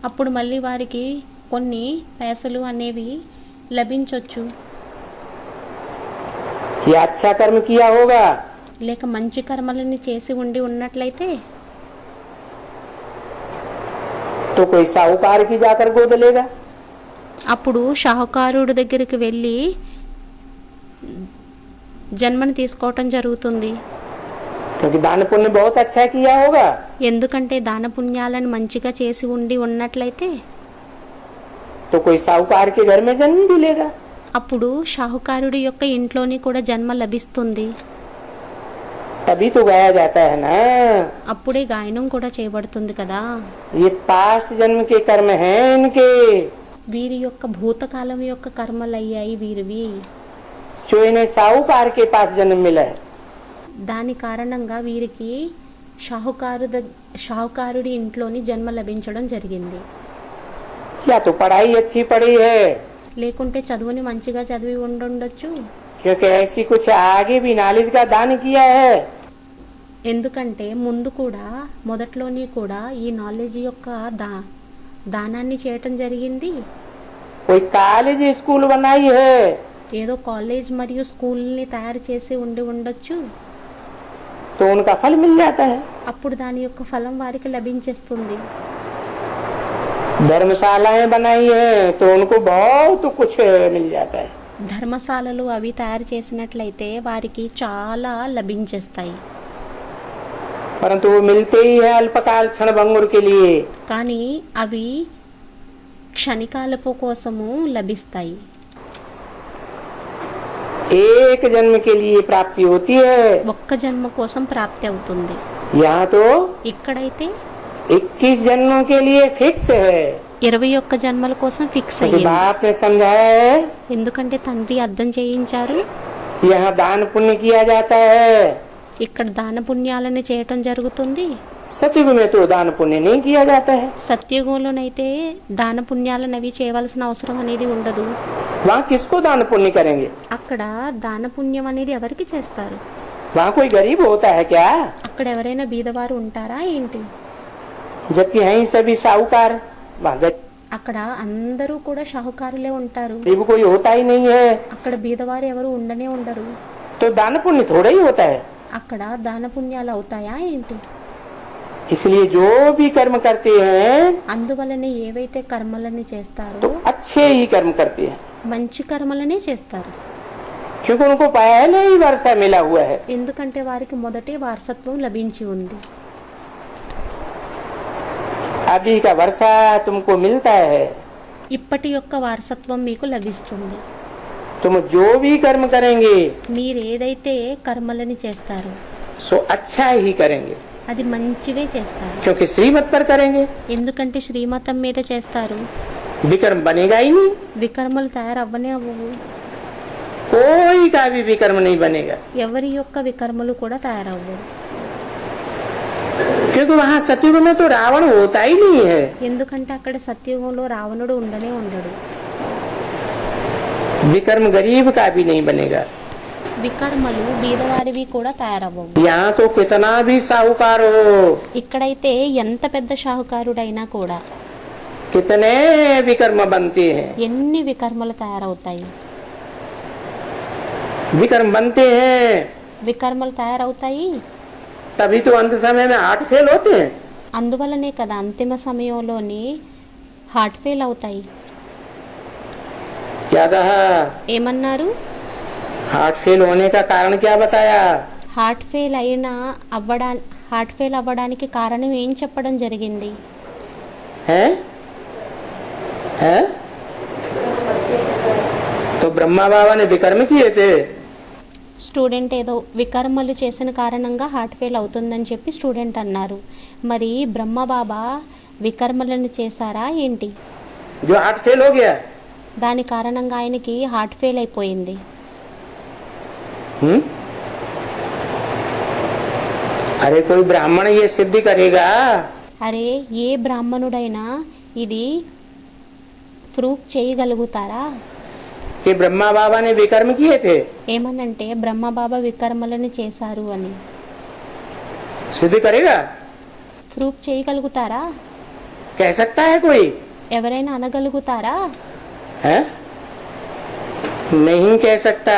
B: అప్పుడు మళ్ళీ వారికి కొన్ని పైసలు అనేవి లభించవచ్చు.
A: या अच्छा कर्म किया होगा
B: లేక మంచి కర్మలని చేసి ఉన్నట్లయితే
A: तो कोई साहूकार की जाकर गोद लेगा।
B: అప్పుడు షాహుకారుడి దగ్గరికి వెళ్ళి జన్మను తీసుకోవటం జరుగుతుంది.
A: क्योंकि दान पुण्य बहुत अच्छा किया होगा।
B: ఎందుకంటే దాన పుణ్యాలను మంచిగా చేసి ఉన్నట్లయితే
A: तो कोई साहूकार के घर में जन्म भी लेगा।
B: అప్పుడు షాహుకారుడి యొక్క ఇంట్లోని కూడా జన్మ లభిస్తుంది.
A: तभी तो गाया जाता है ना।
B: అప్పుడే గాయనం కూడా చేయబడుతుంది కదా.
A: ये पास्ट जन्म के कर्म हैं इनके,
B: వీరి యొక్క భూతకాలం యొక్క కర్మలు అయ్యాయి వీరివి.
A: जो इन्हें साहूकार के पास जन्म मिला है।
B: దాని కారణంగా వీరికి షాహుకారుడి ఇంట్లోని జన్మ లభించడం జరిగింది.
A: या तो पढ़ाई अच्छी पढ़ी है,
B: లేకుంటే చదువుని మంచిగా చదివి ఉండుండొచ్చు.
A: क्योंकि ऐसी कुछ आगे भी नॉलेज का दान किया है.
B: ఎందుకంటే ముందు కూడా మొదట్లోని కూడా ఈ నాలెడ్జ్ యొక్క దానాన్ని చేయటం జరిగింది.
A: कोई कॉलेज स्कूल बनाई है,
B: ఏదో కాలేజ్ మరియు స్కూల్ని తయారు చేసి ఉండొచ్చు.
A: तो उनका फल मिल जाता है.
B: అప్పుడు దాని యొక్క ఫలం వారికి లభించేస్తుంది.
A: धर्मशालाएं बनाई है, तो उनको बहुत कुछ मिल जाता है.
B: ధర్మశాలలు అవి తయారు చేసినట్లయితే వారికి చాలా లభించేస్తాయి.
A: परंतु वो मिलते ही है अल्पकाल क्षण भंगुर के लिए.
B: కానీ అవి క్షణికాలపు కోసము లభిస్తాయి.
A: एक जन्म के लिए प्राप्ति होती है.
B: ఒక్క జన్మ కోసం ప్రాప్తి అవుతుంది.
A: यहाँ तो
B: ఇక్కడైతే
A: 21 जन्मों के लिए फिक्स है.
B: 21 జన్మల కోసం ఫిక్స్
A: क्योंकि
B: అయ్యింది.
A: बाप ने समझाया है,
B: ఎందుకంటే తండ్రి అర్థం చేయించారు.
A: यहाँ दान पुण्य किया जाता है.
B: ఇక్కడ దాన పుణ్యాలని చేయటం జరుగుతుంది.
A: सतयुग में तो दान पुण्य नहीं किया जाता है.
B: సత్యయుగంలోనైతే దాన పుణ్యాలను అవి చేయవలసిన అవసరం అనేది ఉండదు.
A: वहाँ किसको दान पुण्य करेंगे?
B: అక్కడ దాన పుణ్యం అనేది ఎవరికి చేస్తారు?
A: वहाँ कोई गरीब होता है क्या?
B: అక్కడ ఎవరైనా బీదవారు ఉంటారా ఏంటి?
A: जबकि हैं ही सभी साहूकार. वहाँ
B: అక్కడ అందరూ కూడా షాహుకారులే ఉంటారు.
A: गरीब कोई होता ही नहीं है.
B: అక్కడ బీదవారు ఎవరు ఉండనే ఉండరు.
A: तो दान पुण्य थोड़ा ही होता है.
B: అక్కడ దాన పుణ్యాలు అవుతాయా ఏంటి?
A: इसलिए जो भी कर्म करते हैं
B: అందువలనే ఏవైతే కర్మలని చేస్తారో
A: तो अच्छे ही कर्म करते हैं,
B: మంచి కర్మలనే చేస్తారు.
A: क्योंकि उनको पहले ही वर्षा मिला हुआ है.
B: ఎందుకంటే వారికి మొదటి వారసత్వం లభించి ఉంది.
A: अभी का वर्षा तुमको मिलता है.
B: ఇప్పటి యొక్క వారసత్వం మీకు లభిస్తుంది.
A: तुम जो भी कर्म करेंगे
B: మీరు ఏదైతే కర్మలని చేస్తారో
A: सो अच्छा ही करेंगे,
B: అది మంచివే చేస్తారు.
A: क्योंकि श्रीमत पर करेंगे.
B: ఎందుకంటే శ్రీమతం మీద చేస్తారు.
A: विकर्म बनेगा ही नहीं.
B: వికర్మలు తయారవ్వనే అవ్వవు.
A: कोई का भी विकर्म नहीं बनेगा,
B: ఎవరి యొక్క వికర్మలు కూడా తయారవ్వవు.
A: क्योंकि वहाँ सतयुग में तो रावण होता ही नहीं है.
B: ఎందుకంటే అక్కడ సత్యయుగంలో రావణుడు ఉండనే ఉండడు.
A: विकर्म गरीब का भी नहीं बनेगा.
B: వికర్మలు బీదవారివి కూడా తయారవ్వవు.
A: यहाँ तो कितना भी साहूकार हो,
B: ఇక్కడైతే ఎంత పెద్ద షాహుకారుడైనా కూడా
A: कितने विकर्म बनते हैं.
B: ఎన్ని వికర్మలు తయారవుతాయి.
A: विकर्म बनते हैं
B: వికర్మలు తయారవుతాయి.
A: तभी तो अंत समय में हार्ट फेल होते हैं.
B: అందువలనే కదా అంతిమ సమయంలోని హార్ట్ ఫెయిల్ అవుతాయి.
A: क्या कहा?
B: ఏమన్నారు?
A: हार्ट फेल होने का कारण क्या बताया?
B: హార్ట్ ఫెయిల్ అవ్వడానికి కారణం ఏం చెప్పడం జరిగింది?
A: है? है? तो ब्रह्मा बाबा ने विकर्म किए थे.
B: స్టూడెంట్ ఏదో వికర్మలు చేసిన కారణంగా హార్ట్ ఫెయిల్ అవుతుందని చెప్పి స్టూడెంట్ అన్నారు. మరి బ్రహ్మబాబా వికర్మలను చేశారా ఏంటి?
A: जो हार्ट फेल हो गया.
B: దాని కారణంగా ఆయనకి హార్ట్ ఫెయిల్ అయిపోయింది.
A: अरे कोई ब्राह्मण ये सिद्ध करेगा
B: అరే ఏ బ్రాహ్మణుడైనా ఇది ప్రూఫ్ చేయగలుగుతారా?
A: कि ब्रह्मा बाबा ने विकर्म किए थे.
B: ఏమనంటే బ్రహ్మబాబా వికర్మలను చేశారు అని
A: सिद्ध करेगा?
B: ప్రూఫ్ చేయగలుగుతారా?
A: कह सकता है कोई?
B: ఎవరైనా అనగలుగుతారా?
A: है? नहीं कह सकता.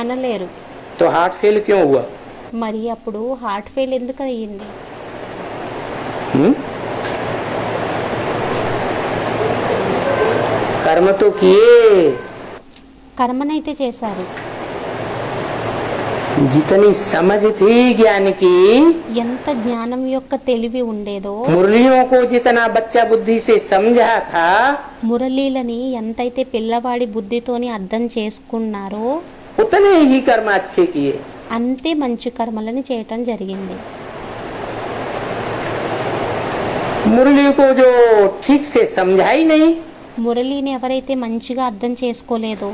B: అనలేరు.
A: तो हार्ट फेल क्यों हुआ?
B: మరి అప్పుడు హార్ట్ ఫెయిల్ ఎందుకు అయ్యింది?
A: कर्म तो किए,
B: కర్మనైతే చేశారు.
A: जितनी समझ थी ज्ञान की,
B: ఎంత జ్ఞానం యొక్క తెలివి ఉండేదో,
A: मुरलियों को जितना बच्चा बुद्धि से समझा था,
B: మురళీలని ఎంతైతే పిల్లవాడి బుద్ధితోని అర్థం చేసుకున్నారో
A: उतने ही कर्म अच्छे किए.
B: అంతే మంచి కర్మలని చేయటం జరిగింది.
A: मुरली को जो ठीक से समझा ही नहीं,
B: మురళిని ఎవరైతే మంచిగా అర్థం చేసుకోలేదో,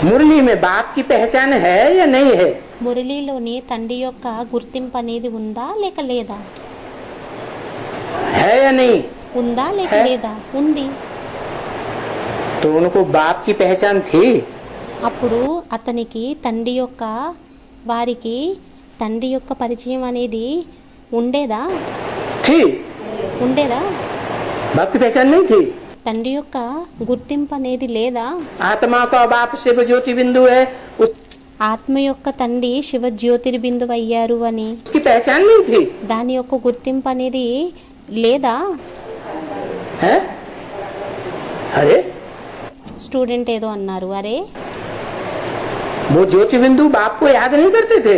A: मुरली में बाप की पहचान है या नहीं है?
B: మురళిలోని తండ్రి యొక్క గుర్తింపు అనేది ఉందా లేక లేదా?
A: है या नहीं?
B: ఉందా లేక
A: है?
B: లేదా? ఉంది.
A: तो उनको बाप की पहचान थी।
B: అప్పుడు అతనికి వారికి తండ్రి యొక్క పరిచయం అనేది ఉండేదా?
A: थी।
B: ఉండేదా?
A: बाप की पहचान नहीं थी।
B: తండ్రి యొక్క గుర్తింపు అనేది లేదా?
A: आत्मा का बाप शिव ज्योति बिंदु है,
B: ఆత్మ యొక్క తండ్రి శివ జ్యోతిర్బిందువు అయ్యారు అని
A: उसकी पहचान नहीं थी।
B: దాని యొక్క గుర్తింపు అనేది లేదా?
A: है? अरे
B: స్టూడెంట్ ఏదో అన్నారు. అరే
A: वो ज्योति बिंदु बाप को याद नहीं करते थे।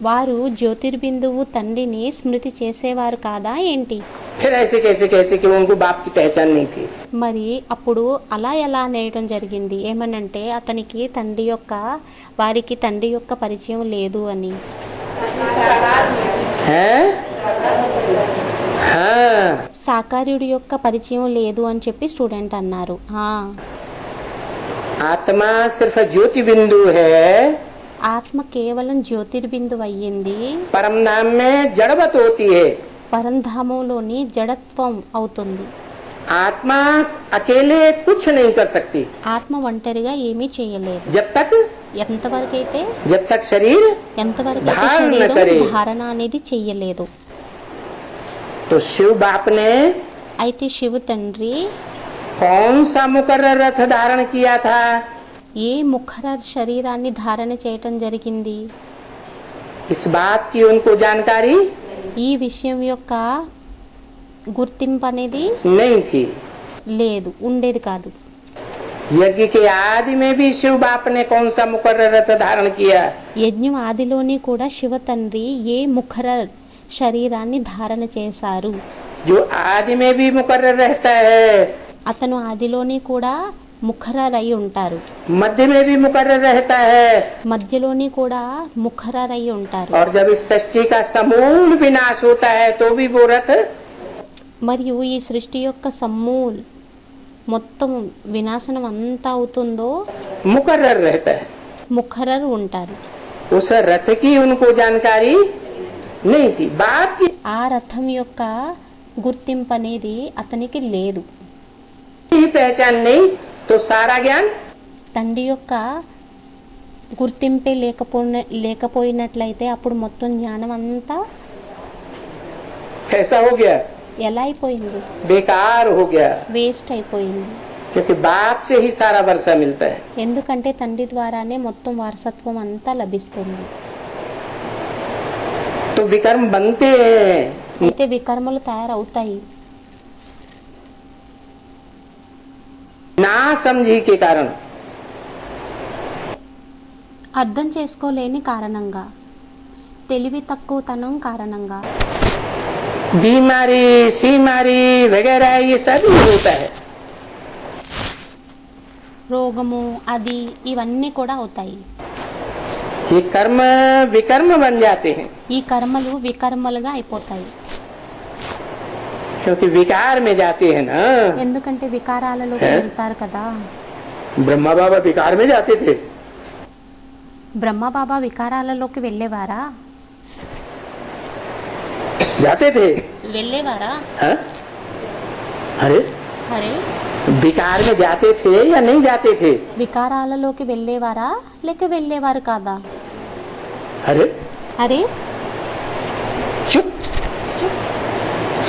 B: వారు జ్యోతిర్బిందువు తండ్రిని స్మృతి చేసేవారు కాదా ఏంటి?
A: फिर ऐसे कैसे कहते कि उनको बाप की पहचान नहीं थी?
B: మరి అప్పుడు అలా ఎలా అనేయటం జరిగింది? ఏమనంటే వారికి తండ్రి యొక్క పరిచయం లేదు అని.
A: हैं? हाँ।
B: సాకార్యుడి యొక్క పరిచయం లేదు అని చెప్పి స్టూడెంట్ అన్నారు.
A: आत्मा सिर्फ ज्योति बिंदु है,
B: ఆత్మ కేవలం జ్యోతిర్బిందువు అయ్యింది.
A: परम नाम में जड़वत होती है।
B: పరంధామంలోని జడత్వం అవుతుంది.
A: आत्मा अकेले कुछ नहीं कर सकती
B: ఆత్మ ఒంటరిగా ఏమీ చేయలేదు.
A: जब तक शरीर
B: ఎంతవరకైతే
A: धारण न
B: శరీరం
A: करे।
B: ధారణ అనేది చెయ్యలేదు.
A: तो शिव बाप ने
B: అయితే శివ తండ్రి
A: कौन सा मुकर्रर रथ धारण किया था?
B: ఏ ముఖరర్ శరీరాన్ని ధారణ చేయటం జరిగింది?
A: इस बात की उनको जानकारी
B: ఈ విషయం యొక్క గుర్తింపు అనేది
A: नहीं थी।
B: లేదు, ఉండేది కాదు.
A: यज्ञ के आदि में भी शिव बाप ने कौन सा मुकर्रर रथ धारण किया?
B: యజ్ఞం ఆదిలోని కూడా శివ తండ్రి ఏ ముఖరర్ శరీరాన్ని ధారణ చేశారు?
A: जो आदि में भी मुकर्रर रहता है,
B: అతను ఆదిలోని కూడా ముఖరర్ అయి ఉంటారు.
A: मध्य में भी मुकर्रर रहता है,
B: మధ్యలోని కూడా ముఖరర్ అయి ఉంటారు.
A: और जब इस सृष्टि का समूल विनाश होता है तो भी वो रथ
B: మరియు ఈ సృష్టి యొక్క మొత్తం వినాశనం అంతా అవుతుందో
A: मुकर्रर रहता है।
B: ముఖరర్ ఉంటారు.
A: उस रथ की उनको जानकारी नहीं थी। बाप की
B: ఆ రథం యొక్క గుర్తింపు అనేది అతనికి లేదు.
A: ही पहचान नहीं तो सारा ज्ञान
B: తండ్రి యొక్క గుర్తింపే లేకపోయినట్లయితే అప్పుడు మొత్తం జ్ఞానం అంతా
A: ऐसा हो गया,
B: ఎలా అయిపోయింది?
A: बेकार हो गया।
B: వేస్ట్ అయిపోయింది.
A: क्योंकि बाप से ही सारा वर्षा मिलता है।
B: ఎందుకంటే తండ్రి ద్వారానే మొత్తం వారసత్వం అంతా లభిస్తుంది.
A: तो विकर्म बनते हैं
B: అయితే వికర్మలు తయారవుతాయి.
A: ना समझी के कारण।
B: అర్థం చేసుకోలేని కారణంగా, తెలివి తక్కువతనం కారణంగా,
A: बीमारी सीमारी वगैरह ये सब होता है।
B: రోగము అది ఇవన్నీ కూడా అవుతాయి.
A: ये कर्म विकर्म बन जाते हैं
B: ఈ కర్మలు వికర్మలుగా అయిపోతాయి.
A: क्योंकि विकार में जाते हैं ना।
B: ఎందుకంటే వికారాలలోకి
A: है?
B: వెళ్తారు కదా.
A: ब्रह्मा बाबा विकार में जाते थे।
B: బ్రహ్మబాబా వికారాలలోకి వెళ్ళేవారా?
A: जाते थे।
B: వెళ్ళేవారా?
A: हाँ? अरे
B: అరే
A: विकार में जाते थे या नहीं जाते थे?
B: వికారాలలోకి వెళ్ళేవారా లేక వెళ్ళేవారు కాదా?
A: अरे
B: అరే
A: चुप।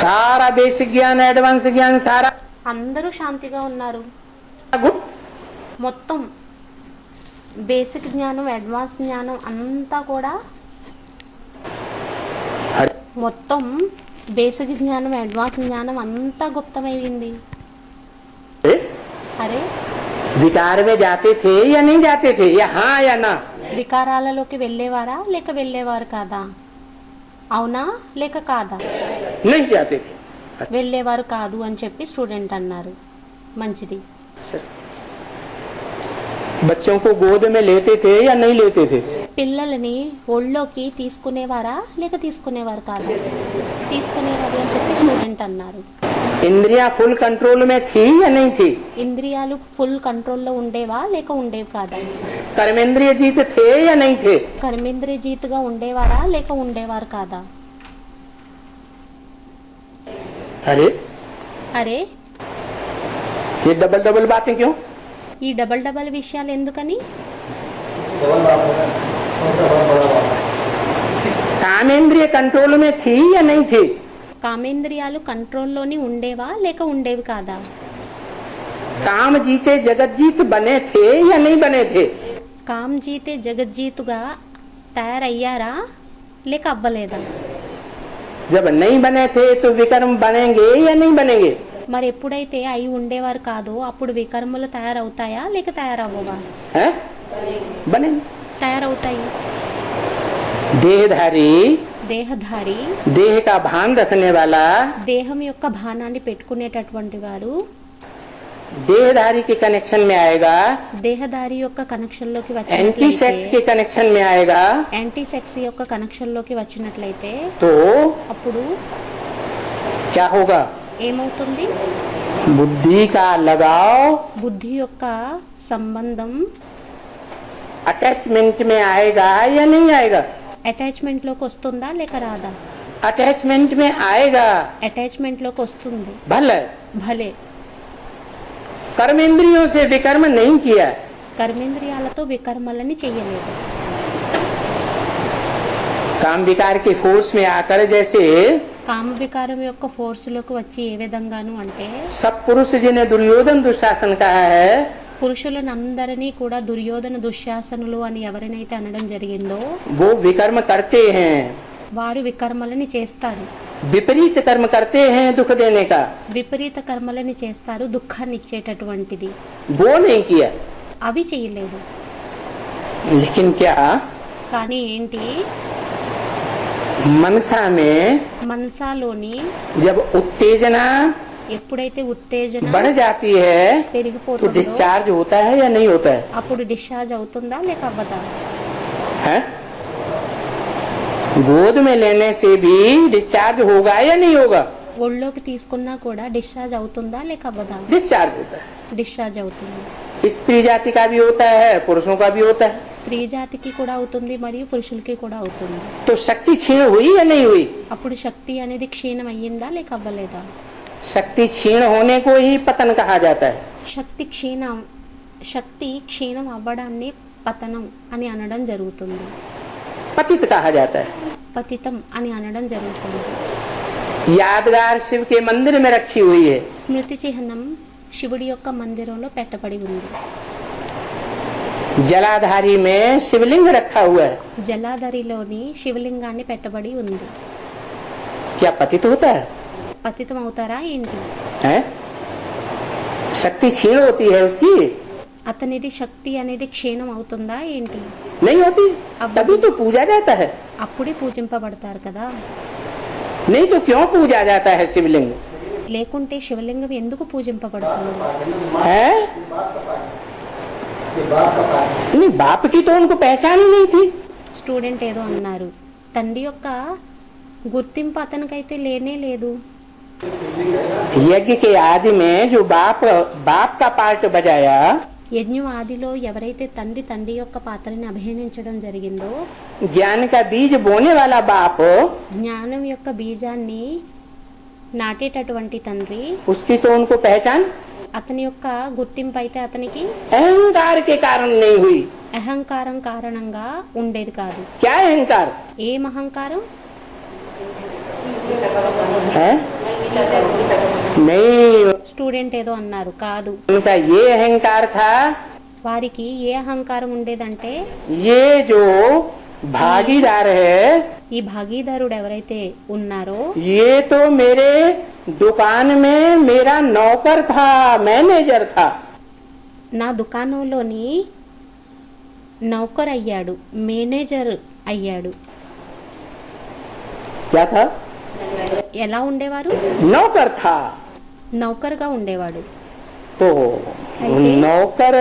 A: सारा बेसिक ज्ञान एडवांस ज्ञान सारा
B: అందరూ శాంతిగా ఉన్నారు.
A: गुड।
B: మొత్తం బేసిక్ జ్ఞానం అడ్వాన్స్ జ్ఞానం అంతా కూడా
A: अरे
B: మొత్తం బేసిక్ జ్ఞానం అడ్వాన్స్ జ్ఞానం అంతా గుప్తమైంది. అరే
A: विकार में जाते थे या नहीं जाते थे, या हाँ या ना?
B: వికారాలలోకి వెళ్ళేవారా లేక వెళ్ళేవారు కాదా? అవునా లేక కాదా?
A: नहीं जाते थे।
B: వెళ్ళేవారు కాదు అని చెప్పి స్టూడెంట్ అన్నారు. మంచిది.
A: बच्चों को गोद में लेते थे या नहीं लेते थे?
B: పిల్లలని ఒళ్ళోకి తీసుకునేవారా లేక తీసుకునేవారు కాదా? తీసుకునేవారు అని చెప్పి స్టూడెంట్ అన్నారు.
A: इंद्रियां फुल कंट्रोल में थी या नहीं थी?
B: ఇంద్రియాలు ఫుల్ కంట్రోల్లో ఉండేవా లేక ఉండేవి కాదా?
A: कर्मेंद्रिय जीत थे या नहीं थे?
B: కర్మేంద్రియ జీతుగా ఉండేవారా లేక ఉండేవారు కాదా?
A: अरे
B: అరే,
A: ये डबल डबल बातें क्यों?
B: ఈ డబల్ డబల్ విషయాలు ఎందుకని?
A: कामेंद्रिय कंट्रोल में थी या नहीं थी?
B: కామేంద్రియాలు కంట్రోల్లోని ఉండేవా లేక ఉండేవి కాదా?
A: काम जीते जगत जीत बने थे या नहीं बने थे?
B: కామ్ జీతే జగజ్జీతుగా తయారయ్యారా లేక అవ్వలేదా?
A: जब नहीं बने थे तो विकर्म बनेंगे या नहीं बनेंगे?
B: మరి ఎప్పుడైతే అయి ఉండేవారు కాదో అప్పుడు వికర్మలు తయారవుతాయా లేక తయారవ్వవా?
A: हैं? बनेंगे।
B: తయారవుతాయి.
A: देहधारी,
B: దేహధారి,
A: देह का भान रखने वाला,
B: దేహం యొక్క భానాన్ని పెట్టుకునేటటువంటి వారు
A: देहधारी के कनेक्शन में आएगा,
B: దేహధారి యొక్క కనెక్షన్ లోకి
A: एंटी सेक्स के
B: వచ్చినట్లయితే,
A: कनेक्शन में आएगा,
B: యాంటీ సెక్స్ యొక్క కనెక్షన్ లోకి వచ్చినట్లయితే
A: तो
B: అప్పుడు
A: क्या होगा?
B: ఏమవుతుంది?
A: बुद्धि का लगाव
B: బుద్ధి యొక్క సంబంధం
A: अटैचमेंट में आएगा या नहीं आएगा?
B: అటాచ్మెంట్ లోకి వస్తుందా లేక రాదా?
A: अटैचमेंट में आएगा।
B: అటాచ్మెంట్ లోకి వస్తుంది.
A: भले
B: భలే,
A: कर्मेंद्रियों से विकर्म नहीं किया,
B: కర్మేంద్రియాలతో వికర్మలని చెయ్యలేదు.
A: काम विकार के फोर्स में आकर जैसे
B: కామ వికారం యొక్క ఫోర్స్ లోకి వచ్చి ఏ విధంగాను అంటే
A: सब पुरुष जिन्हें दुर्योधन दुशासन कहा है,
B: పురుషులనందరినీ కూడా దుర్యోధన దుశ్శాసనులు అని ఎవరినైతే అనడం జరిగిందో
A: वो विकर्म करते हैं,
B: వారు వికర్మలని చేస్తారు.
A: विपरीत कर्म करते हैं दुख देने का,
B: విపరీత కర్మలని చేస్తారు, దుఃఖాన్ని ఇచ్చేటటువంటిది.
A: वो नहीं किया।
B: అవి చేయలేదు.
A: लेकिन क्या
B: కానీ ఏంటి?
A: मनसा में
B: మనసాలోని
A: जब उत्तेजना
B: ఎప్పుడైతే ఉత్తేజన
A: बढ़ जाती है तो
B: పెరిగిపోతుందో
A: डिस्चार्ज होता है या नहीं होता है?
B: అప్పుడు డిశ్చార్జ్ అవుతుందా లేక అవ్వదా?
A: हैं? गोद में लेने से भी डिस्चार्ज होगा या नहीं होगा?
B: ఒళ్ళోకి తీసుకున్నా కూడా డిశ్చార్జ్ అవుతుందా లేక అవ్వదా?
A: डिस्चार्ज होता है।
B: డిశ్చార్జ్ అవుతుంది.
A: स्त्री जाति का भी होता है, पुरुषों का भी होता है।
B: స్త్రీ జాతికి కూడా అవుతుంది మరియు పురుషులకి కూడా అవుతుంది.
A: तो शक्ति क्षीण हुई या नहीं हुई?
B: అప్పుడు శక్తి అనేది క్షీణం అయ్యిందా లేక అవ్వలేదా?
A: शक्ति क्षीण होने को ही पतन कहा जाता है।
B: శక్తి క్షీణం అవ్వడాన్ని పతనం అని అనడం జరుగుతుంది.
A: पतित कहा जाता है।
B: పతితం అని అనడం జరుగుతుంది.
A: यादगार शिव के मंदिर में रखी हुई है।
B: స్మృతి చిహ్నం శివుడి యొక్క మందిరంలో పెట్టబడి ఉంది.
A: जलाधारी में शिवलिंग रखा हुआ है।
B: జలాధరిలోని శివలింగాన్ని పెట్టబడి ఉంది.
A: क्या पतित होता है?
B: పతితం అవుతారా ఏంటి?
A: हैं? शक्ति क्षीण होती है उसकी?
B: అతనిది శక్తి అనేది క్షీణం అవుతుందా ఏంటి?
A: नहीं होती। तभी तो पूजा जाता है।
B: అప్పుడే పూజింపబడతారు కదా.
A: नहीं तो क्यों पूजा जाता है शिवलिंग?
B: లేకుంటే శివలింగం ఎందుకు పూజింపబడుతుంది?
A: है? नहीं, बाप की तो उनको पहचान ही नहीं थी।
B: స్టూడెంట్ ఏదో అన్నారు, తండ్రి యొక్క గుర్తింపు అతనికైతే లేనే లేదు.
A: यज्ञ के आदि में जो बाप का पार्ट बजाया,
B: యజ్ఞం ఆదిలో ఎవరైతే తండ్రి యొక్క పాత్రని అభినయించడం జరిగిందో,
A: ज्ञान का बीज बोने वाला बाप,
B: జ్ఞానం యొక్క బీజాన్ని నాటేటటువంటి తండ్రి,
A: उसकी तो उनको पहचान
B: అతని యొక్క గుర్తింపు అయితే అతనికి
A: अहंकार के कारण नहीं हुई।
B: అహంకారం కారణంగా ఉండేది కాదు.
A: क्या अहंकार
B: ఏం అహంకారం?
A: है? नहीं,
B: స్టూడెంట్ ఏదో అన్నారు, కాదు.
A: उनका ये अहंकार था,
B: వారికి ఏ అహంకారం ఉండేదంటే
A: ये जो भागीदार है,
B: ఈ భాగీదారుడు ఎవరైతే ఉన్నారో
A: ये तो मेरे दुकान में मेरा नौकर था, मैनेजर था।
B: నా దుకాణంలోని నౌకర్ అయ్యాడు, మేనేజర్ అయ్యాడు.
A: क्या था?
B: ఎలా ఉండేవారు?
A: नौकर था।
B: నౌకర్గా ఉండేవాడు.
A: तो
B: అయితే
A: नौकर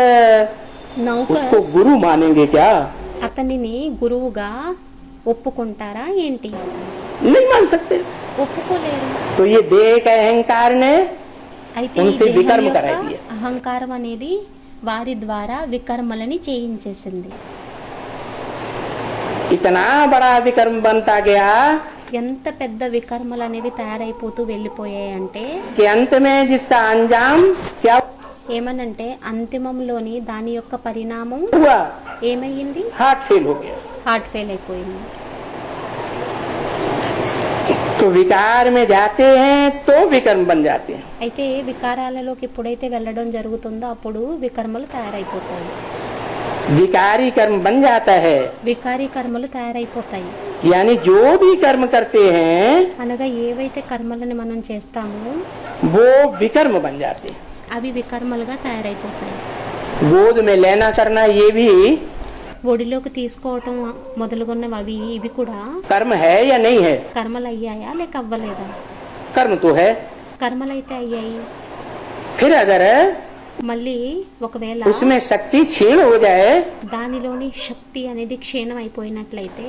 B: నౌకర్
A: उसको गुरु मानेंगे क्या?
B: అతనిని గురువుగా ఒప్పుకుంటారా ఏంటి?
A: नहीं मान सकते।
B: ఒప్పుకోలేరు.
A: तो ये देह का अहंकार ने
B: అయితే ఈ
A: उनसे
B: దేహం
A: विकर्म
B: యొక్క
A: कराई दिया।
B: అహంకారం అనేది వారి ద్వారా వికర్మలని చేయించేసింది.
A: इतना बड़ा विकर्म बनता गया
B: ఎంత పెద్ద వికర్మలు అనేవి తయారైపోతూ వెళ్ళిపోయాయి అంటే
A: कि अंत में जिसका अंजाम क्या
B: ఏమనంటే అంతిమంలోని దాని యొక్క పరిణామం
A: हुआ,
B: ఏమయ్యింది?
A: हार्ट फेल हो गया।
B: హార్ట్ ఫెయిల్ అయిపోయింది.
A: तो विकार में जाते हैं तो विकर्म बन जाते हैं।
B: అయితే వికారాలలోకి ఎప్పుడైతే వెళ్ళడం జరుగుతుందో అప్పుడు వికర్మలు తయారైపోతాయి.
A: विकारी कर्म बन जाता है,
B: వికారీ కర్మలు తయారైపోతాయి.
A: यानी जो भी कर्म करते हैं
B: అనగా ఏవైతే కర్మలని మనం చేస్తామో
A: वो विकर्म बन जाते हैं।
B: అవి వికర్మలుగా తయారైపోతాయి.
A: गोद में लेना करना ये भी
B: ఒడిలోకి తీసుకోవటం మొదలుగున్నవి అవి ఇవి కూడా
A: कर्म है या नहीं है?
B: కర్మలు అయ్యాయా లేక అవ్వలేదా?
A: कर्म तो है।
B: కర్మలైతే అయ్యాయి.
A: फिर अगर
B: మళ్ళీ ఒకవేళ
A: उसमें शक्ति क्षीण हो जाए
B: దానిలోని శక్తి అనేది క్షీణం అయిపోయినట్లయితే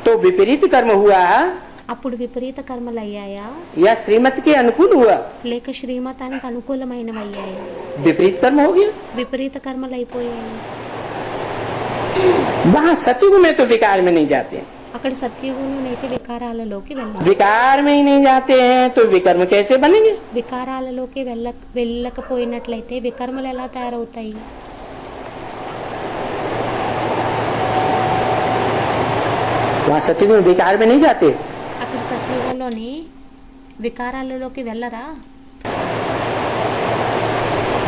A: तो विपरीत कर्म हुआ
B: అప్పుడు విపరీత కర్మలు అయ్యాయా
A: या श्रीमत के अनुकूल हुआ,
B: లేక శ్రీమతానికి అనుకూలమైనవి అయ్యాయా?
A: विपरीत कर्म हो गया।
B: విపరీత కర్మలు అయిపోయాయి.
A: वहाँ सतयुग में तो विकार में नहीं जाते हैं।
B: అక్కడ సత్యుగుణునైతే వికారాలలోకి వెళ్ళాలి.
A: विकार में ही नहीं जाते हैं तो विकर्म कैसे बनेंगे?
B: వికారాలలోకి వెళ్ళకపోయినట్లయితే వికర్మలు ఎలా తయారవుతాయి?
A: वहाँ सतयुग में विकार में नहीं जाते।
B: అక్కడ సత్యుగంలోని వికారాలలోకి వెళ్ళరా?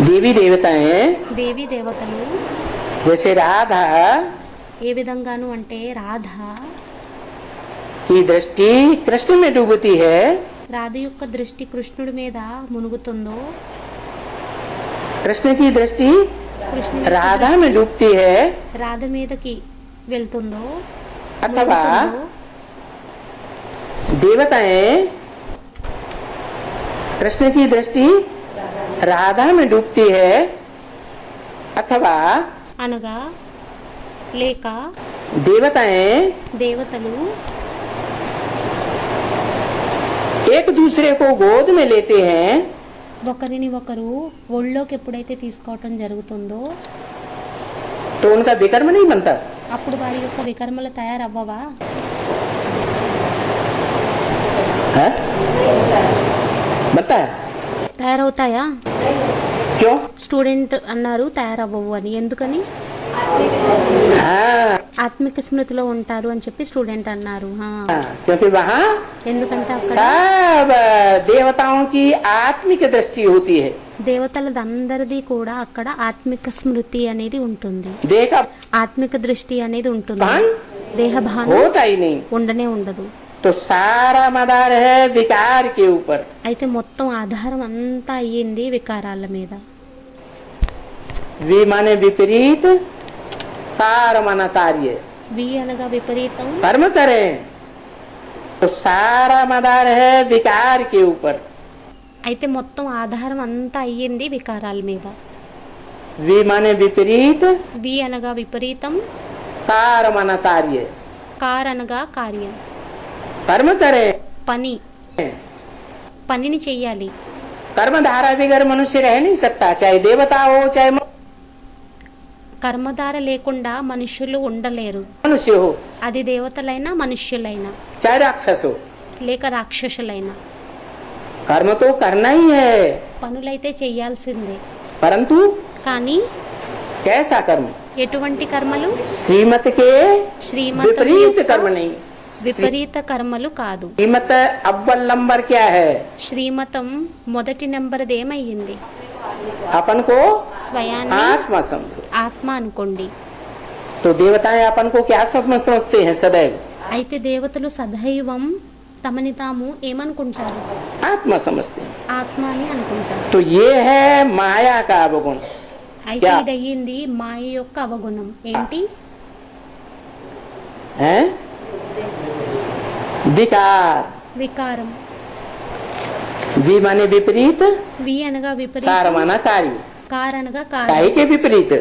A: देवी देवताएं
B: దేవీ దేవతలు
A: जैसे राधा
B: ఏ విధంగాను అంటే రాధ
A: की दृष्टि कृष्ण में डूबती है,
B: రాధ యొక్క దృష్టి కృష్ణుడి మీద మునుగుతుందో,
A: कृष्ण की दृष्टि
B: కృష్ణుడి యొక్క
A: राधा
B: దృష్టి
A: में डूबती है,
B: రాధ మీదకి వెళ్తుందో,
A: अथवा
B: మునుగుతుందో,
A: देवताएं कृष्ण की दृष्टि राधा में डूबती है, अथवा
B: అనగా లేక
A: देवताएं
B: దేవతలు
A: एक दूसरे को गोद में लेते हैं
B: ఒకరిని ఒకరు ఒళ్ళోకి ఎప్పుడైతే తీసుకోవటం జరుగుతుందో
A: तो उनका विकर्म नहीं बनता।
B: అప్పుడు వారి యొక్క వికర్మలు తయారవ్వవా?
A: है? बनता है।
B: తయారవుతాయా?
A: क्यों?
B: స్టూడెంట్ అన్నారు తయారవ్వవు అని. ఎందుకని?
A: हाँ,
B: ఆత్మిక స్మృతిలో ఉంటారు అని చెప్పి స్టూడెంట్ అన్నారు.
A: क्योंकि वहाँ
B: ఎందుకంటే అక్కడ
A: सब देवताओं की आत्मिक दृष्टि होती है।
B: దేవతలదందరిది కూడా అక్కడ ఆత్మిక స్మృతి అనేది ఉంటుంది.
A: देखा
B: ఆత్మిక దృష్టి అనేది ఉంటుంది.
A: भान
B: దేహభానం
A: होता ही नहीं।
B: ఉండనే ఉండదు.
A: तो सारा मदार है विकार के ऊपर।
B: అయితే మొత్తం ఆధారం అంతా అయ్యింది వికారాల మీద.
A: वी माने विपरीत, कार माना कार्य।
B: వి అనగా విపరీతం,
A: कर्म करें तो सारा मदार है विकार के ऊपर।
B: అయితే మొత్తం ఆధారం అంతా అయ్యింది వికారాల మీద.
A: वी माने विपरीत,
B: వి అనగా విపరీతం,
A: कार माना कार्य।
B: కార్ అనగా కార్యం.
A: कर्म करें,
B: పని, పనిని చెయ్యాలి.
A: कर्म धारा बगैर मनुष्य रह नहीं सकता, चाहे देवता हो चाहे
B: కర్మధార లేకుండా మనుష్యులు ఉండలేరు.
A: मनुष्य हो,
B: అది దేవతలైనా మనుష్యులైనా
A: चाहे राक्षस हो।
B: లేక రాక్షసులైనా
A: कर्म तो करना ही है,
B: పనులైతే చెయ్యాల్సిందే.
A: परंतु
B: కానీ
A: कैसा कर्म?
B: ఎటువంటి కర్మలు?
A: श्रीमत के
B: శ్రీమతం
A: विपरीत
B: యొక్క
A: कर्म नहीं।
B: విపరీత కర్మలు కాదు.
A: श्रीमत अव्वल नंबर क्या है?
B: శ్రీమతం మొదటి నెంబర్ది ఏమయ్యింది?
A: अपन को
B: స్వయాన్ని
A: आत्मा समझो।
B: ఆత్మ అనుకోండి.
A: तो देवताएं अपन को क्या समझते हैं सदैव?
B: అయితే దేవతలు సదైవం తమని తాము ఏమనుకుంటారు?
A: आत्मा समझते हैं।
B: ఆత్మ అని అనుకుంటారు.
A: तो ये है माया का अवगुण।
B: అయితే
A: क्या?
B: ఇది అయ్యింది మాయ యొక్క అవగుణం. ఏంటి?
A: है विकार।
B: వికారం.
A: वी माने विपरीत,
B: వి అనగా
A: कार
B: విపరీతం,
A: माना कार्य।
B: కార్ అనగా
A: काहे
B: కార్యం.
A: के विपरीत?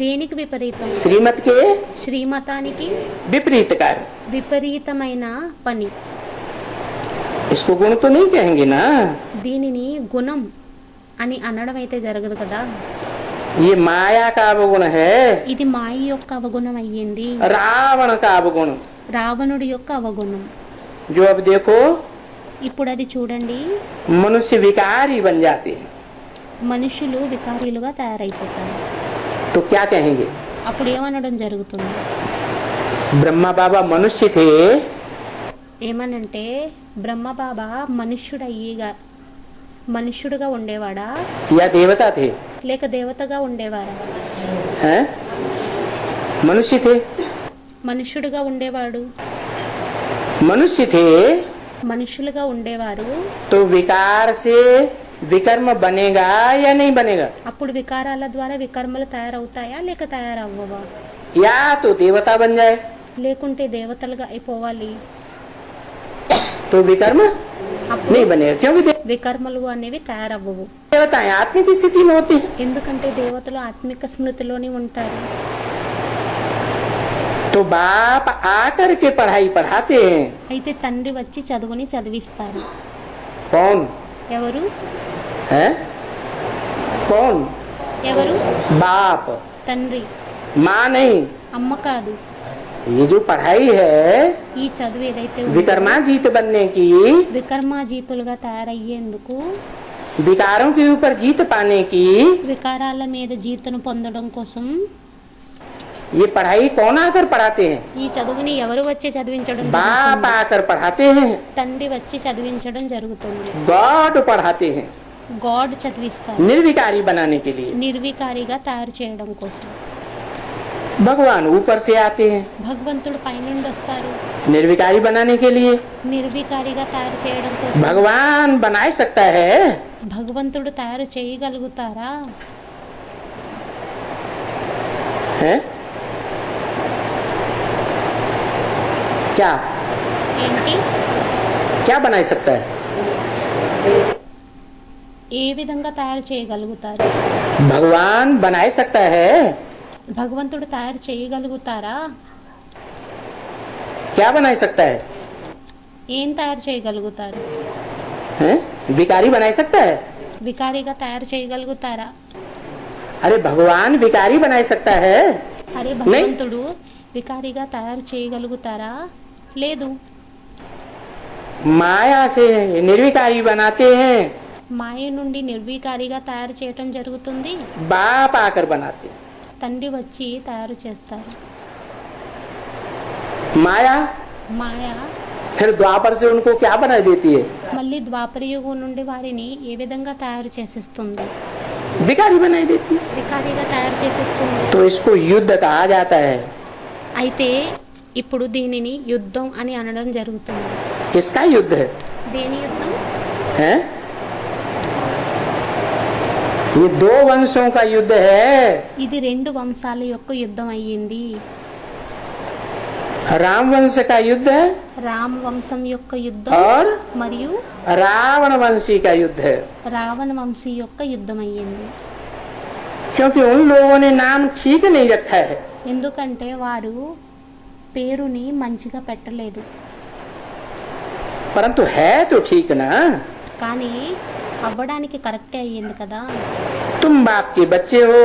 B: దేనికి విపరీతం?
A: श्रीमत के
B: శ్రీమతానికి
A: विपरीत कार्य।
B: విపరీతమైన పని.
A: इसको गुण तो नहीं कहेंगे ना।
B: దీనిని గుణం అని అనడం అయితే జరగదు కదా.
A: ये माया का अवगुण है,
B: ఇది మాయ యొక్క అవగుణం అయ్యింది,
A: रावण का अवगुण।
B: రావణుడి యొక్క అవగుణం.
A: जो अब देखो
B: ఇప్పుడు అది చూడండి,
A: मनुष्य विकारी बन जाते हैं,
B: మనుషులు వికారీలుగా తయారైపోతారు.
A: तो क्या कहेंगे?
B: అప్పుడు ఏమనడం జరుగుతుంది?
A: ब्रह्मा बाबा मनुष्य थे,
B: ఏమనంటే బ్రహ్మబాబా మనుష్యుడుగా ఉండేవాడా
A: या देवता थे?
B: లేక దేవతగా ఉండేవారా?
A: हैं? मनुष्य थे,
B: మనుష్యుడుగా ఉండేవాడు,
A: मनुष्य थे,
B: మనుషులుగా ఉండేవారు.
A: तो विकार से विकर्म बनेगा या नहीं बनेगा?
B: అప్పుడు వికారాల ద్వారా వికర్మలు తయారవుతాయా లేక తయారవ్వవా?
A: या तो देवता बन जाए
B: లేకుంటే దేవతలుగా అయిపోవాలి.
A: तो विकर्म
B: అప్పుడు
A: नहीं बनेगा, क्योंकि
B: వికర్మలు అనేవి తయారవ్వవు.
A: देवताएं आत्मिक स्थिति में होती है,
B: ఎందుకంటే దేవతలు ఆత్మిక స్మృతిలోని ఉంటారు.
A: तो बाप आकर के पढ़ाई पढ़ाते हैं।
B: అయితే తండ్రి వచ్చి చదువుని చదివిస్తారు.
A: कौन
B: ఎవరు?
A: है? कौन?
B: ఎవరు?
A: बाप,
B: తండ్రి,
A: माँ नहीं।
B: అమ్మ కాదు.
A: ये जो पढ़ाई है
B: ఈ చదువు ఏదైతే ఉందో
A: विकर्माजीत बनने की,
B: వికర్మాజీతులుగా తయారయ్యేందుకు,
A: विकारों के ऊपर जीत पाने की,
B: వికారాల మీద జీతను పొందడం కోసం
A: ये पढ़ाई कौन आकर पढ़ाते हैं?
B: ఈ చదువుని ఎవరు వచ్చి చదివించడం
A: बाप
B: జరుగుతుంది?
A: आकर पढ़ाते हैं,
B: తండ్రి వచ్చి చదివించడం జరుగుతుంది.
A: गॉड पढ़ाते हैं,
B: గాడ్ చదివిస్తారు
A: निर्विकारी बनाने के लिए।
B: నిర్వికారిగా తయారు చేయడం కోసం.
A: भगवान ऊपर से आते हैं,
B: భగవంతుడు పైనుండి వస్తారు
A: निर्विकारी बनाने के लिए।
B: నిర్వికారిగా తయారు చేయడం కోసం.
A: भगवान बना सकता है,
B: భగవంతుడు తయారు చేయగలుగుతారా?
A: है? क्या
B: ఏంటి?
A: क्या बना सकता है?
B: ఏ విధంగా తయారు చేయగలుగుతారు?
A: भगवान बना सकता है,
B: భగవంతుడు తయారు చేయగలుగుతారా?
A: क्या बना सकता है?
B: ఏం తయారు చేయగలుగుతారు?
A: हैं? विकारी बना सकता है?
B: వికారిగా తయారు చేయగలుగుతారా?
A: अरे भगवान विकारी बना सकता है?
B: అరే భగవంతుడు వికారిగా తయారు చేయగలుగుతారా? లేదు.
A: माया से निर्विकारी बनाते हैं,
B: మాయ నుండి నిర్వికారిగా తయారు చేయటం జరుగుతుంది.
A: बाप आकर बनाते हैं।
B: తండ్రి వచ్చి తయారు చేస్తారు.
A: माया
B: మాయ
A: फिर द्वापर से उनको क्या बना देती है?
B: మళ్ళీ ద్వాపర యుగం నుండి వారిని ఏ విధంగా తయారు చేసేస్తుంది?
A: विकारी बना देती है।
B: వికారిగా తయారు చేసేస్తుంది.
A: तो इसको युद्ध कहा जाता है।
B: అయితే ఇప్పుడు దీనిని యుద్ధం అని అనడం జరుగుతుంది.
A: किसका युद्ध है?
B: దేని యుద్ధం?
A: है? ये दो वंशों का युद्ध है,
B: ఇది రెండు వంశాల యొక్క యుద్ధం అయ్యింది.
A: राम वंश का युद्ध है
B: రామ వంశం యొక్క యుద్ధం
A: और
B: మరియు
A: रावण वंशी का युद्ध है।
B: రావణ వంశీ యొక్క యుద్ధం అయ్యింది.
A: क्योंकि उन लोगों ने नाम ठीक नहीं रखा है,
B: ఎందుకంటే వారు పేరుని మంచిగా పెట్టలేదు.
A: परंतु है तो ठीक ना।
B: కానీ అవ్వడానికి కరెక్టే అయ్యింది కదా.
A: तुम बाप के बच्चे हो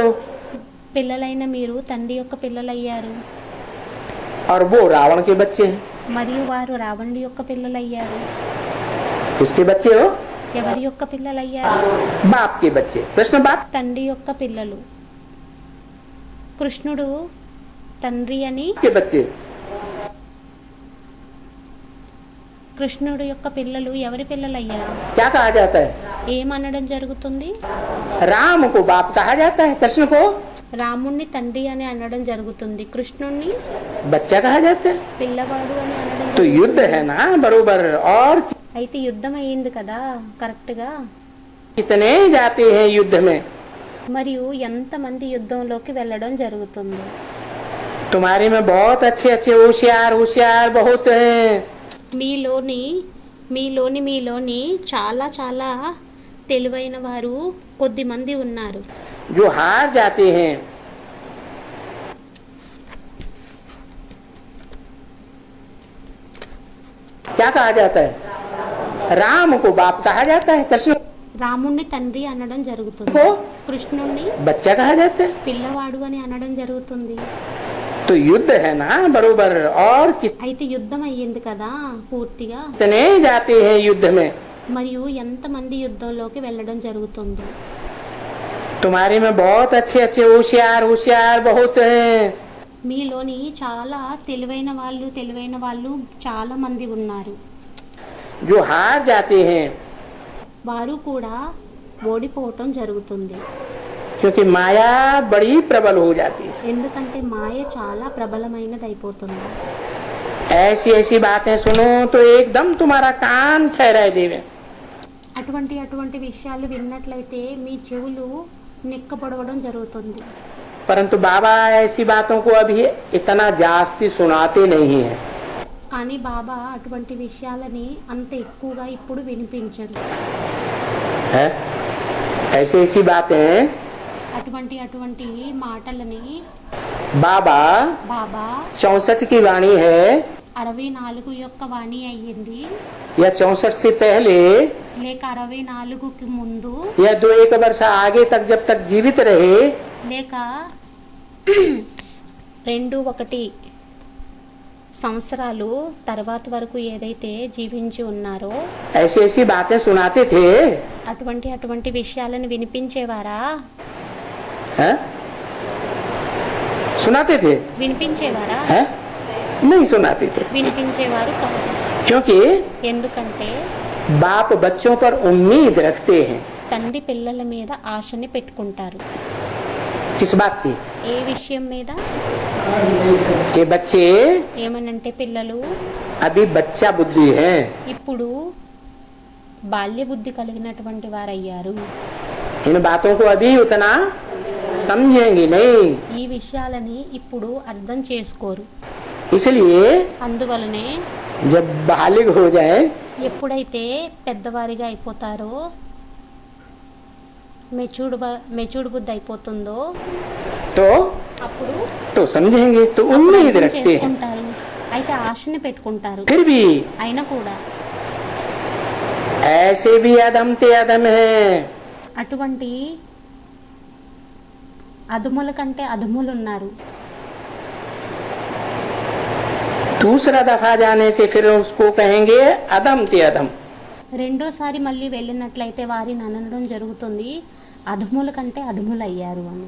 B: పిల్లలైన మీరు తండ్రి యొక్క పిల్లలయ్యారు,
A: और वो रावण के बच्चे हैं।
B: మరియు వారు రావణుడి యొక్క పిల్లలయ్యారు.
A: किसके बच्चे हो?
B: ఎవరి యొక్క పిల్లలయ్యారు?
A: बाप के बच्चे। कृष्ण बाप
B: తండ్రి యొక్క పిల్లలు. కృష్ణుడు తండ్రి అని,
A: के बच्चे।
B: కృష్ణుడు యొక్క పిల్లలు ఎవరి పిల్లలయ్యారు?
A: क्या कहा जाता है?
B: ఏమనడం జరుగుతుంది?
A: राम को बाप कहा जाता है, कृष्ण को
B: రాముణ్ణి తండ్రి అని అనడం జరుగుతుంది, కృష్ణుణ్ణి
A: बच्चा कहा जाता है।
B: పిల్లవాడు అని అనడం
A: तो
B: జరుగుతుంది.
A: युद्ध है ना बरोबर। और
B: అయితే యుద్ధం అయ్యింది కదా కరెక్ట్ గా.
A: कितने जाते हैं युद्ध में?
B: మరియు ఎంతమంది యుద్ధంలోకి వెళ్ళడం జరుగుతుంది?
A: तुम्हारे में बहुत अच्छे अच्छे होशियार होशियार बहुत हैं,
B: మీలోని చాలా చాలా తెలివైన వారు కొద్ది మంది ఉన్నారు.
A: जो हार जाते हैं। क्या कहा जाता है? राम को बाप कहा जाता है, कृष्ण
B: రాముణ్ణి తండ్రి అనడం జరుగుతుంది,
A: को
B: కృష్ణుణ్ణి
A: बच्चा कहा जाता है।
B: పిల్లవాడు అని అనడం జరుగుతుంది.
A: तो युद्ध है ना बरोबर, और
B: అయితే యుద్ధం అయ్యింది కదా పూర్తిగా,
A: कितने जाते हैं युद्ध में।
B: మరియు ఎంతమంది యుద్ధంలోకి వెళ్ళడం జరుగుతుంది.
A: तुम्हारे में बहुत अच्छे अच्छे होशियार होशियार बहुत हैं,
B: మీలోని చాలా తెలివైన వాళ్ళు చాలా మంది ఉన్నారు.
A: जो हार जाते हैं
B: వారు కూడా ఓడిపోవటం జరుగుతుంది.
A: क्योंकि माया बड़ी प्रबल हो जाती है।
B: ఎందుకంటే మాయ చాలా ప్రబలమైనది అయిపోతుంది.
A: ऐसी ऐसी बातें सुनो तो एकदम तुम्हारा कान ठहराए देवे।
B: అటువంటి విషయాలు విన్నట్లయితే మీ చెవులు నిక్కపొడవడం జరుగుతుంది.
A: परंतु बाबा ऐसी बातों को अभी इतना जास्ती सुनाते नहीं है।
B: కానీ బాబా అటువంటి విషయాలని అంత ఎక్కువగా ఇప్పుడు వినిపించరు.
A: है ऐसी ऐसी बातें
B: అటువంటి మాటలని
A: बाबा
B: బాబా
A: 64 की वाणी है
B: 64 యొక్క వాణి అయ్యింది,
A: या 64 से पहले
B: లేక 64కి ముందు,
A: या 2-1 वर्ष आगे तक जब तक जीवित रहे,
B: లేక 2-1 సంవత్సరాలు తర్వాత వరకు ఏదైతే జీవించి ఉన్నారో
A: ऐसी ऐसी बातें सुनाते थे।
B: అటువంటి విషయాలను వినిపించేవారా?
A: हैं? सुनाते थे?
B: వినిపించేవారా?
A: हैं? नहीं सुनाते थे,
B: వినిపించేవారు కాదు.
A: क्योंकि
B: ఎందుకంటే
A: बाप बच्चों पर उम्मीद रखते हैं।
B: తండ్రి పిల్లల మీద ఆశని పెట్టుకుంటారు.
A: किस बात की?
B: ఏ విషయం మీద?
A: कि बच्चे
B: ఏమనంటే పిల్లలు
A: अभी बच्चा बुद्धि है,
B: ఇప్పుడు బాల్య బుద్ధి కలిగినటువంటి వారయ్యారు.
A: इन बातों को अभी उतना समझेंगे नहीं,
B: ఈ విషయాలని ఇప్పుడు అర్థం చేసుకోరు.
A: इसलिए
B: అందువలనే
A: जब बालिग हो जाए
B: ఎప్పుడైతే పెద్దవారిగా అయిపోతారో, మెచ్యూర్డ్ బుద్ధి అయిపోతుందో
A: तो
B: అప్పుడు
A: समझेंगे, तो
B: అప్పుడు
A: उम्मीद
B: అర్థం
A: रखते हैं।
B: చేసుకుంటారు. అయితే ఆశని పెట్టుకుంటారు.
A: फिर भी
B: అయినా కూడా
A: ऐसे भी अधम ते अधम है,
B: అటువంటి అధముల కంటే అధములు ఉన్నారు.
A: दूसरा दफा जाने से फिर उसको कहेंगे अधम ते अधम।
B: రెండోసారి మళ్ళీ వెళ్ళినట్లయితే వారిని అనడం జరుగుతుంది అధముల కంటే అధములు అయ్యారు అని.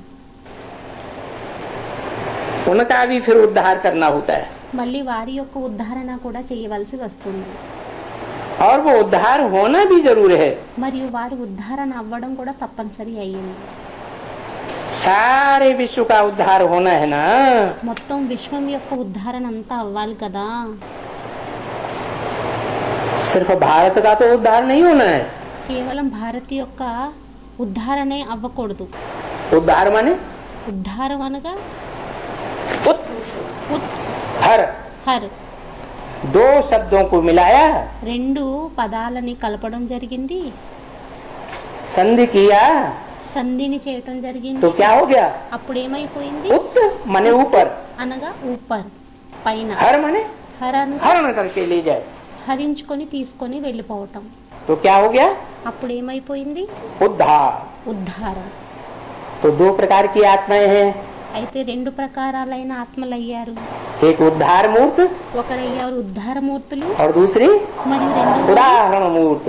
A: उनका भी फिर उद्धार करना होता है,
B: మళ్ళీ వారి యొక్క ఉద్ధారణ కూడా చేయవలసి వస్తుంది.
A: और वो उद्धार होना भी जरूर है।
B: మరియు వారి ఉద్ధారణ అవ్వడం కూడా తప్పనిసరి అయ్యింది.
A: सारे विश्व का उद्धार होना है ना,
B: మొత్తం విశ్వం యొక్క ఉద్ధారణ అంతా అవ్వాలి కదా.
A: सिर्फ भारत का तो उद्धार नहीं होना है।
B: కేవలం భారత్ యొక్క ఉద్ధారణే అవ్వకూడదు.
A: उद्धार माने
B: ఉద్ధారం అనగా
A: उत
B: ఉత్
A: हर
B: హర్
A: 2 शब्दों को मिलाया,
B: 2 పదాలని కలపడం జరిగింది,
A: संधि किया,
B: సంధిని చేయటం జరిగింది.
A: तो क्या हो गया?
B: అప్పుడు ఏమైపోయింది?
A: उत माने ऊपर,
B: అనగా ఊపర్ పైన,
A: हर माने
B: హర్ అనగా
A: हरण करके ले जाए,
B: హరించుకొని తీసుకొని వెళ్ళిపోవటం.
A: तो क्या हो गया?
B: అప్పుడు ఏమైపోయింది?
A: उद्धार।
B: ఉద్ధారం.
A: तो 2 प्रकार की आत्माएं हैं,
B: అయితే 2 ప్రకారాలైన ఆత్మలయ్యారు.
A: एक उद्धार मूर्त
B: ఒకరయ్యారు ఉద్ధారమూర్తులు,
A: और दूसरी
B: మరియు రెండవ
A: उदाहरण मूर्त।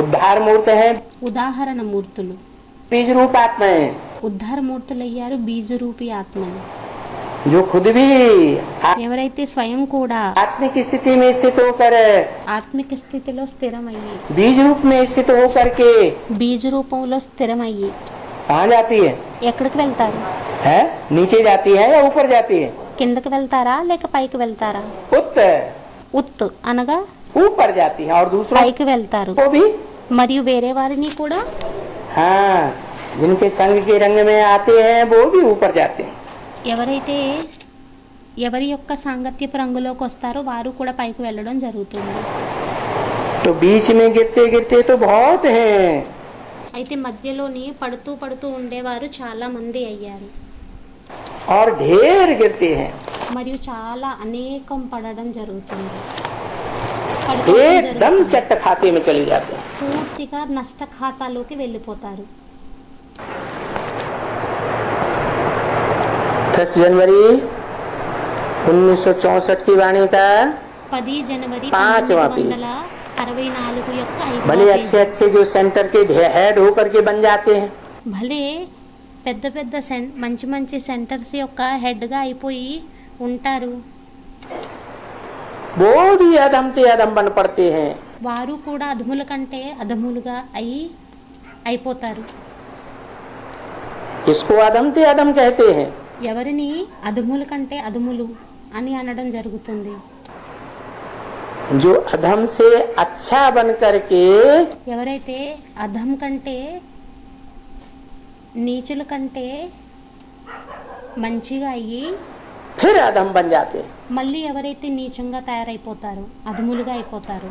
A: उद्धार मूर्त है
B: ఉదాహరణ మూర్తులు.
A: बीज रूप आत्माएं,
B: ఉద్ధారమూర్తులయ్యారు బీజరూపి ఆత్మలు.
A: जो खुद भी
B: ఎవరైతే స్వయం కూడా
A: आत्मिक स्थिति में स्थित होकर
B: ఆత్మిక స్థితిలో స్థిరమయ్యి,
A: बीज रूप में स्थित होकर के
B: బీజ రూపంలో స్థిరమయ్యి
A: कहाँ जाती है?
B: ఎక్కడికి వెళ్తారు?
A: है नीचे जाती है या ऊपर जाती है?
B: కిందకి వెళ్తారా లేక పైకి వెళ్తారా?
A: उत
B: ఉత్ అనగా
A: ऊपर जाती है, और दूसरों
B: పైకి వెళ్తారు.
A: को भी,
B: మరియు వేరే వారిని కూడా,
A: हाँ जिनके संग के रंग में आते हैं वो भी ऊपर जाते हैं।
B: ఎవరైతే ఎవరి యొక్క సాంగత్యపు రంగులోకి వస్తారో వారు కూడా పైకి వెళ్ళడం జరుగుతుంది.
A: तो बीच में गिरते गिरते तो बहुत हैं,
B: అయితే మధ్యలోని పడుతూ ఉండేవారు చాలా మంది అయ్యారు.
A: और ढेर गिरते हैं,
B: మరియు చాలా అనేకం పడడం జరుగుతుంది. పడిపోవడం
A: एकदम
B: జరుగుతుంది.
A: चट्ट खाते में चले जाते हैं।
B: పూర్తిగా నష్ట ఖాతాలోకి వెళ్ళిపోతారు.
A: 10 जनवरी 1964 की वाणी का
B: 10 జనవరి
A: पांचवा पेज।
B: 1964 యొక్క
A: भले
B: 5వ
A: अच्छे अच्छे जो सेंटर के हेड होकर के बन जाते हैं,
B: భలే పెద్ద పెద్ద మంచి మంచి సెంటర్స్ యొక్క హెడ్గా అయిపోయి ఉంటారు.
A: वो भी अधम से अधम बन पड़ते हैं।
B: వారు కూడా అధముల కంటే అధములుగా అయిపోతారు.
A: इसको अधम से अधम कहते हैं।
B: ఎవరిని అధముల కంటే అధములు అని అనడం జరుగుతుంది.
A: जो अधम से अच्छा बन करके
B: ఎవరైతే అధం కంటే నీచుల కంటే మంచిగా అయ్యి
A: फिर अधम बन जाते हैं।
B: మళ్ళీ ఎవరైతే నీచంగా తయారైపోతారో అధములుగా అయిపోతారు.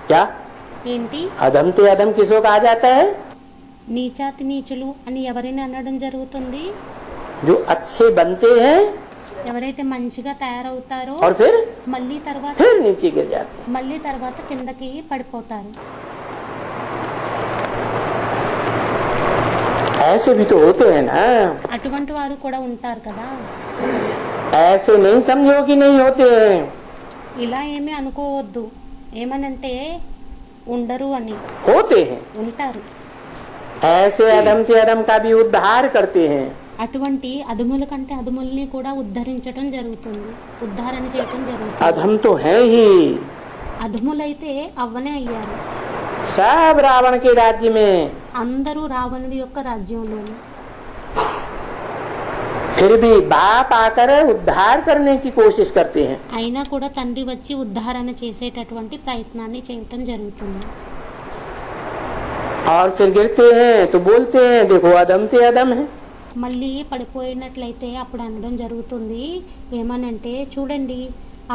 A: क्या
B: ఏంటి
A: अधम से अधम किसको कहा जाता है?
B: నీచాతి నీచులు అని ఎవరిని అనడం జరుగుతుంది?
A: जो अच्छे बनते हैं
B: ఎవరైతే మంచిగా తయారవుతారో
A: और फिर
B: మళ్ళీ
A: नीचे गिर जाते हैं।
B: తర్వాత కిందకి పడిపోతారు.
A: ऐसे भी तो होते हैं ना।
B: అటువంటి వారు కూడా ఉంటారు కదా.
A: ऐसे नहीं समझो कि नहीं होते हैं।
B: ఇలా ఏమీ అనుకోవద్దు, ఏమనంటే ఉండరు అని.
A: होते हैं।
B: ఉంటారు.
A: ऐसे अधम से अधम का भी उद्धार करते हैं।
B: అటువంటి అధముల కంటే అధముల్ని కూడా ఉద్ధరించడం జరుగుతుంది, ఉద్ధారణ చేయడం జరుగుతుంది.
A: अधम तो है ही,
B: అధములైతే అవ్వనే అయ్యారు.
A: सब रावण के राज्य में,
B: అందరూ రావణుడి యొక్క రాజ్యంలోని.
A: फिर भी बाप आकर उद्धार करने की कोशिश करते हैं।
B: అయినా కూడా తండ్రి వచ్చి ఉద్ధారణ చేసేటటువంటి ప్రయత్నాన్ని చేయటం జరుగుతుంది.
A: और फिर गिरते हैं तो बोलते हैं देखो अधम से अधम है।
B: మళ్ళీ పడిపోయినట్లయితే అప్పుడు అనడం జరుగుతుంది, ఏమనంటే చూడండి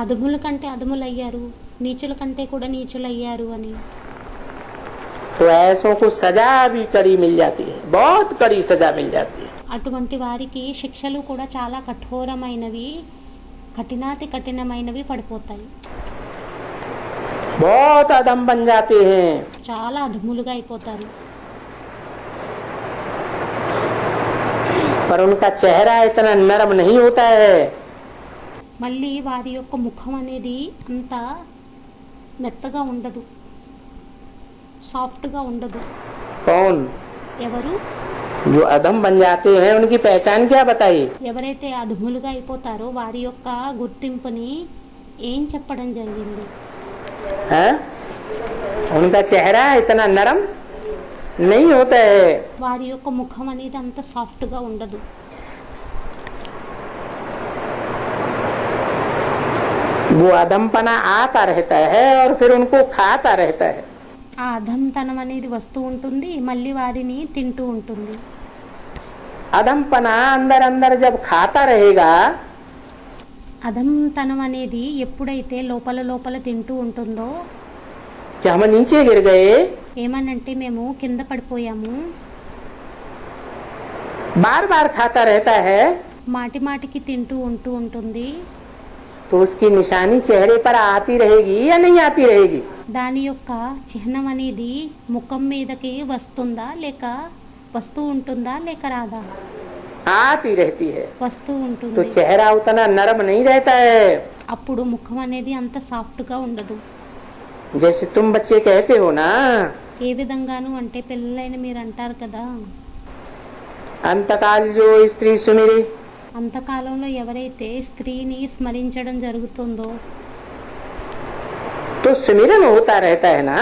B: అధముల కంటే అధములు అయ్యారు, నీచుల కంటే కూడా నీచులు అయ్యారు అని.
A: तो ऐसों को सजा भी कड़ी मिल जाती है, बहुत कड़ी सजा मिल जाती है।
B: అటువంటి వారికి శిక్షలు కూడా చాలా కఠోరమైనవి, కఠినమైనవి పడిపోతాయి.
A: बहुत अधम बन जाते हैं।
B: చాలా అధములుగా అయిపోతారు.
A: पर उनका चेहरा इतना नरम नहीं होता है।
B: మళ్ళీ వారి యొక్క ముఖం అనేది అంత మెత్తగా ఉండదు, సాఫ్ట్గా ఉండదు.
A: कौन?
B: ఎవరు?
A: जो अधम बन जाते हैं उनकी पहचान क्या बताइए?
B: ఎవరైతే అధములుగా అయిపోతారో వారి యొక్క గుర్తింపుని ఏం చెప్పడం జరిగింది?
A: है? उनका चेहरा इतना नरम नहीं होता है।
B: వారి యొక్క ముఖం అనేది అంత సాఫ్ట్గా ఉండదు.
A: वो अधमपना आता रहता है और फिर उनको खाता रहता है।
B: ఆ అధంతనం అనేది వస్తూ ఉంటుంది, మళ్ళీ వారిని తింటూ ఉంటుంది.
A: अधमपना अंदर अंदर जब खाता रहेगा
B: అధంతనం అనేది ఎప్పుడైతే లోపల లోపల తింటూ ఉంటుందో,
A: कि हम नीचे गिर गए,
B: ఏమనంటే మేము కింద పడిపోయాము,
A: बार बार खाता रहता है,
B: మాటి మాటికి తింటూ ఉంటుంది.
A: तो उसकी निशानी चेहरे पर आती रहेगी या नहीं आती रहेगी?
B: దాని యొక్క చిహ్నం అనేది ముఖం మీదకి వస్తూ ఉంటుందా లేక రాదా?
A: आती रहती है।
B: వస్తూ
A: तो
B: ఉంటుంది.
A: चेहरा उतना नरम नहीं रहता है।
B: అప్పుడు ముఖం అనేది అంత సాఫ్ట్గా ఉండదు.
A: जैसे तुम बच्चे कहते हो ना,
B: ఏ విధంగాను అంటే పిల్లలైన మీరు అంటారు కదా,
A: अंतकाल जो स्त्री सुमिरी,
B: అంతకాలంలో ఎవరైతే స్త్రీని స్మరించడం జరుగుతుందో,
A: तो सुमिरन होता रहता है ना।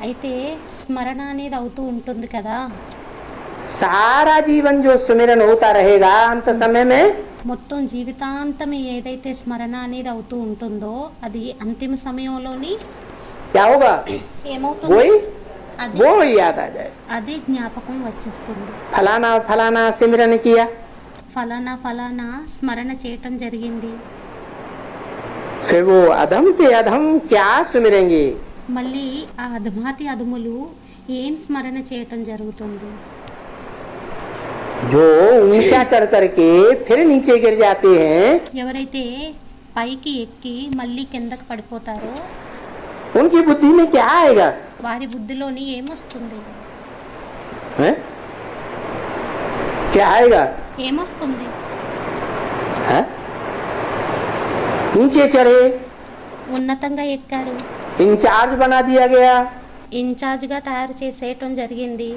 B: అయితే స్మరణ అనేది అవుతూ ఉంటుంది కదా.
A: सारा जीवन जो सुमिरन होता रहेगा अंत समय में
B: మొత్తం జీవితాంతం ఏదైతే స్మరణ అనేది అవుతూ ఉంటుందో అది అంతిమ సమయంలోని
A: क्या होगा?
B: ఏమవుతుంది?
A: वही
B: అది
A: वो ही याद आ जाए,
B: అదే జ్ఞాపకం వచ్చేస్తుంది.
A: फलाना फलाना सिमरन किया,
B: ఫలానా స్మరణ చేయటం జరిగింది.
A: फिर वो अधम से अधम क्या सुमिरेंगे?
B: మళ్ళీ ఆ అధమాతి అధములు ఏం స్మరణ చేయటం జరుగుతుంది?
A: जो ऊंचा चढ़ करके फिर नीचे गिर जाते हैं,
B: ఎవరైతే పైకి ఎక్కి మళ్ళీ కిందకి పడిపోతారో,
A: उनकी बुद्धि में क्या आएगा?
B: వారి బుద్ధిలోని ఏమొస్తుంది?
A: है? क्या आएगा?
B: ఏమొస్తుంది?
A: है? नीचे चढ़े,
B: ఉన్నతంగా ఎక్కారు,
A: इंचार्ज बना दिया गया,
B: ఇన్ఛార్జ్గా తయారు చేసేయటం జరిగింది,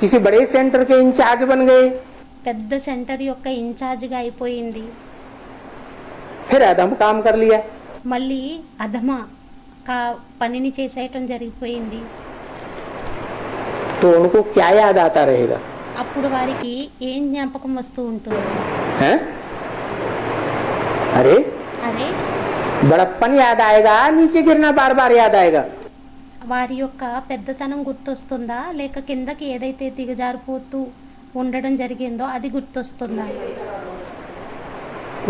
A: किसी बड़े सेंटर के इंचार्ज बन गए,
B: పెద్ద సెంటర్ యొక్క ఇన్ఛార్జ్గా అయిపోయింది,
A: फिर अधम काम कर लिया,
B: మళ్ళీ అధమ పనిని చేసేయటం జరిగిపోయింది.
A: तो उनको क्या याद आता रहेगा?
B: అప్పుడు వారికి ఏం జ్ఞాపకం వస్తూ ఉంటుంది?
A: है? अरे
B: అరే,
A: बड़प्पन याद आएगा, नीचे गिरना बार बार याद आएगा।
B: వారి యొక్క పెద్దతనం గుర్తొస్తుందా, లేక కిందకి ఏదైతే దిగజారిపోతూ ఉండడం జరిగిందో అది గుర్తొస్తుందా?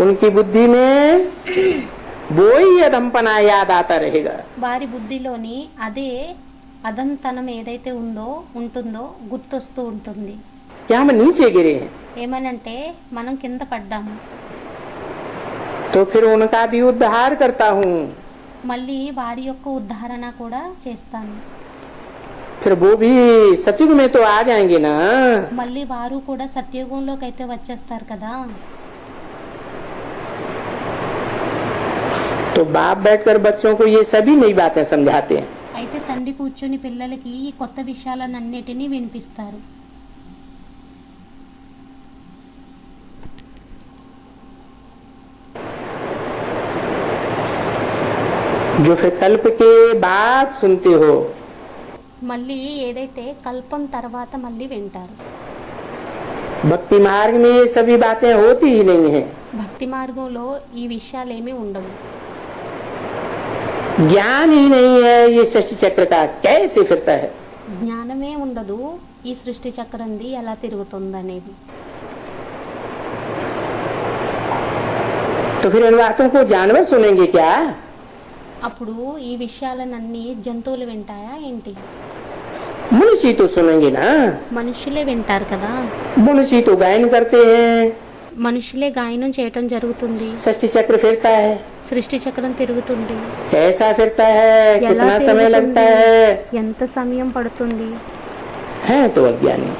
A: उनकी बुद्धि में वो ही अधमपना याद आता रहेगा।
B: వారి బుద్ధిలోని అదే అదంతనం ఏదైతే ఉంటుందో గుర్తొస్తూ ఉంటుంది.
A: क्या हम नीचे गिरे हैं?
B: ఏమనంటే మనం కింద పడ్డాము,
A: तो फिर उनका भी उद्धार करता हूँ,
B: మళ్ళీ వారి యొక్క ఉద్ధారణ కూడా చేస్తాను.
A: फिर वो भी सतयुग में तो आ जाएंगे ना।
B: మళ్ళీ వారు కూడా సత్యయుగంలోకి అయితే వచ్చేస్తారు కదా.
A: तो बाप बैठकर बच्चों को ये सभी नई बातें समझाते हैं।
B: అయితే తండ్రి కూర్చొని పిల్లలకి ఈ కొత్త విషయాలన్నిటినీ వినిపిస్తారు.
A: जो फिर कल्प के बाद सुनते हो,
B: మళ్ళీ ఏదైతే కల్పం తర్వాత మళ్ళీ వింటారు.
A: भक्ति मार्ग में ये सभी बातें होती ही नहीं है।
B: భక్తి మార్గంలో ఈ విషయాలేమీ ఉండవు.
A: ज्ञान ही नहीं है ये सृष्टि चक्र का कैसे फिरता है।
B: జ్ఞానమే ఉండదు ఈ సృష్టి చక్రంది ఎలా తిరుగుతుందనేది.
A: तो फिर इन बातों को जानवर सुनेंगे क्या?
B: అప్పుడు ఈ విషయాలన్నీ జంతువులు వింటాయా ఏంటి?
A: मनुष्य तो सुनेंगे ना।
B: మనుషులే వింటారు కదా.
A: मनुष्य तो गायन करते हैं,
B: మనుషులే గాయనం చేయటం జరుగుతుంది.
A: सृष्टि चक्र फिरता है,
B: సృష్టి చక్రం తిరుగుతుంది.
A: कैसा फिरता है,
B: ఎలా
A: कितना समय
B: తిరుగుతుంది?
A: लगता है,
B: ఎంత సమయం పడుతుంది?
A: है तो अज्ञानी।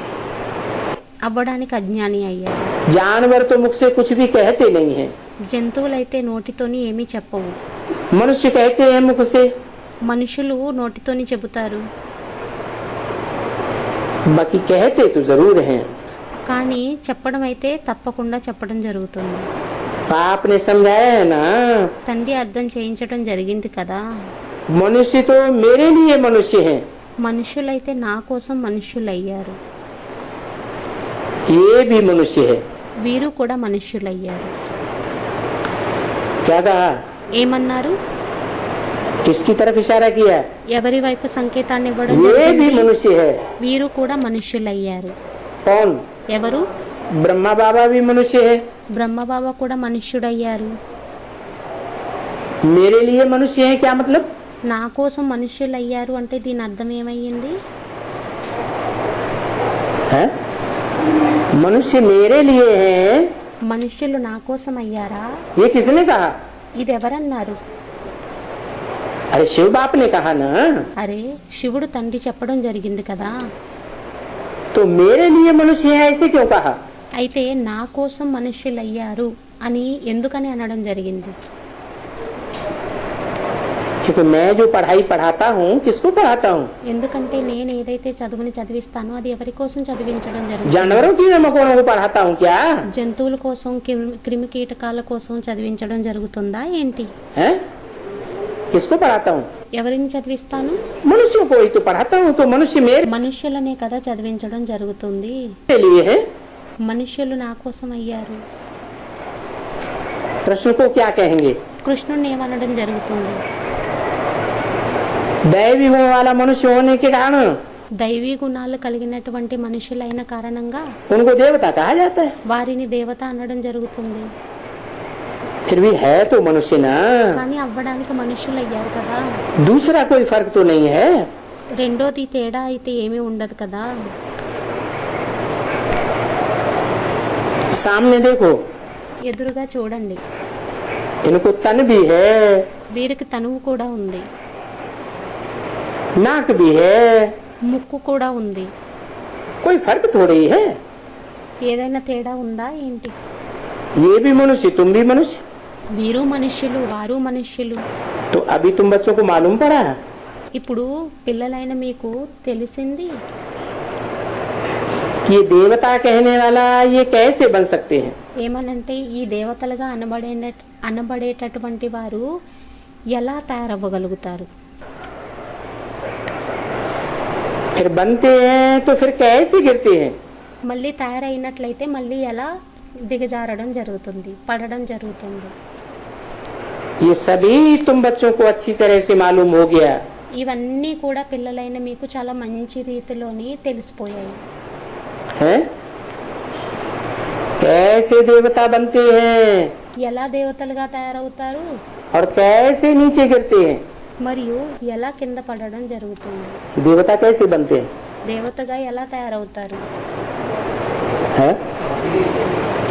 B: అవ్వడానికి అజ్ఞాని అయ్యారు.
A: जानवर तो मुख से कुछ भी कहते नहीं है,
B: జంతువులైతే నోటితోని ఏమీ చెప్పవు,
A: मनुष्य कहते हैं मुख से।
B: మనుషులు నోటితోని చెబుతారు,
A: बाकी कहते तो जरूर हैं।
B: కానీ చెప్పడం అయితే తప్పకుండా చెప్పడం జరుగుతుంది.
A: आपने समझाया है ना,
B: తండ్రి అర్థం చేయించడం జరిగింది కదా.
A: मनुष्य तो मेरे लिए मनुष्य हैं,
B: మనుషులైతే నా కోసం మనుష్యులయ్యారు,
A: ये भी मनुष्य है।
B: వీరు కూడా మనుష్యులయ్యారు.
A: क्या कहा?
B: ఏమన్నారు?
A: किसकी तरफ इशारा किया?
B: ఎవరి వైపు సంకేతాన్ని ఇవ్వడం
A: ये भी
B: జరిగింది?
A: मनुष्य है।
B: వీరు కూడా మనుష్యులయ్యారు.
A: कौन?
B: ఎవరు?
A: ब्रह्मा बाबा भी मनुष्य है,
B: బ్రహ్మబాబా కూడా మనుష్యుడయ్యారు.
A: मेरे लिए मनुष्य है क्या मतलब?
B: నా కోసం మనుష్యులయ్యారు అంటే దీని అర్థం ఏమయ్యింది?
A: है? मनुष्य मेरे लिए हैं,
B: మనుష్యులు నా కోసం అయ్యారా?
A: ये किसने कहा?
B: ఇది ఎవరన్నారు?
A: अरे शिव बाप ने कहा ना।
B: అరే, శివుడు తండ్రి చెప్పడం జరిగింది కదా.
A: तो मेरे लिए मनुष्य है ऐसे क्यों कहा?
B: అయితే నా కోసం మనుష్యులయ్యారు అని ఎందుకని అనడం జరిగింది?
A: क्योंकि मैं जो पढ़ाई पढ़ाता हूँ किसको पढ़ाता हूँ?
B: ఎందుకంటే నేను ఏదైతే చదువుని చదివిస్తానో అది ఎవరి కోసం చదివించడం జరుగుతుంది?
A: जानवरों की मकोड़ों को पढ़ाता हूँ क्या?
B: జంతువుల కోసం, క్రిమి కీటకాల కోసం చదివించడం జరుగుతుందా ఏంటి?
A: है? किसको पढ़ाता हूँ?
B: ఎవరిని చదివిస్తాను?
A: मनुष्यों को ही तो पढ़ाता हूँ। तो मनुष्य मेरे
B: మనుష్యులనే కదా చదివించడం జరుగుతుంది.
A: लिए है।
B: మనుష్యులు నా కోసం అయ్యారు.
A: कृष्ण को क्या कहेंगे?
B: కృష్ణుని ఏమనడం జరుగుతుంది?
A: दैवी गुण वाला मनुष्य होने के कारण
B: దైవీ గుణాలు కలిగినటువంటి మనుషులైన కారణంగా
A: उनको देवता कहा जाता है।
B: వారిని దేవత అనడం జరుగుతుంది.
A: फिर भी है तो मनुष्य ना,
B: కానీ అవ్వడానికి మనుషులయ్యారు కదా.
A: दूसरा कोई फर्क तो नहीं है।
B: రెండోది తేడా అయితే ఏమీ ఉండదు కదా.
A: सामने देखो,
B: ఎదురుగా చూడండి,
A: इनको तन भी है,
B: వీరికి తనువు కూడా ఉంది,
A: नाक भी है,
B: ముక్కు కూడా ఉంది.
A: कोई फर्क थोड़ी है।
B: ఏదైనా తేడా ఉందా ఏంటి?
A: ये भी मनुष्य, तुम भी मनुष्य।
B: వీరు మనుష్యులు, వారు మనుష్యులు.
A: तो अभी तुम बच्चों को मालूम पड़ा
B: ఇప్పుడు పిల్లలైన మీకు తెలిసింది
A: कि ये देवता कहने वाला ये कैसे बन सकते हैं।
B: ఏమనంటే ఈ దేవతలుగా అనబడేటటువంటి వారు ఎలా తయారవ్వగలుగుతారు?
A: फिर बनते हैं तो फिर कैसे गिरते हैं।
B: మళ్ళీ తయారైనట్లయితే మళ్ళీ ఎలా దిగజారడం జరుగుతుంది, పడడం జరుగుతుంది.
A: ये सभी तुम बच्चों को अच्छी तरह से मालूम हो गया
B: ఇవన్నీ కూడా పిల్లలైన మీకు చాలా మంచి రీతిలోని తెలిసిపోయాయి.
A: है। कैसे देवता बनते हैं
B: ఎలా దేవతలుగా తయారవుతారు
A: और कैसे नीचे गिरते हैं।
B: మరియు ఎలా కింద పడడం జరుగుతుంది.
A: देवता कैसे बनते हैं
B: దేవతగా ఎలా తయారవుతారు?
A: है?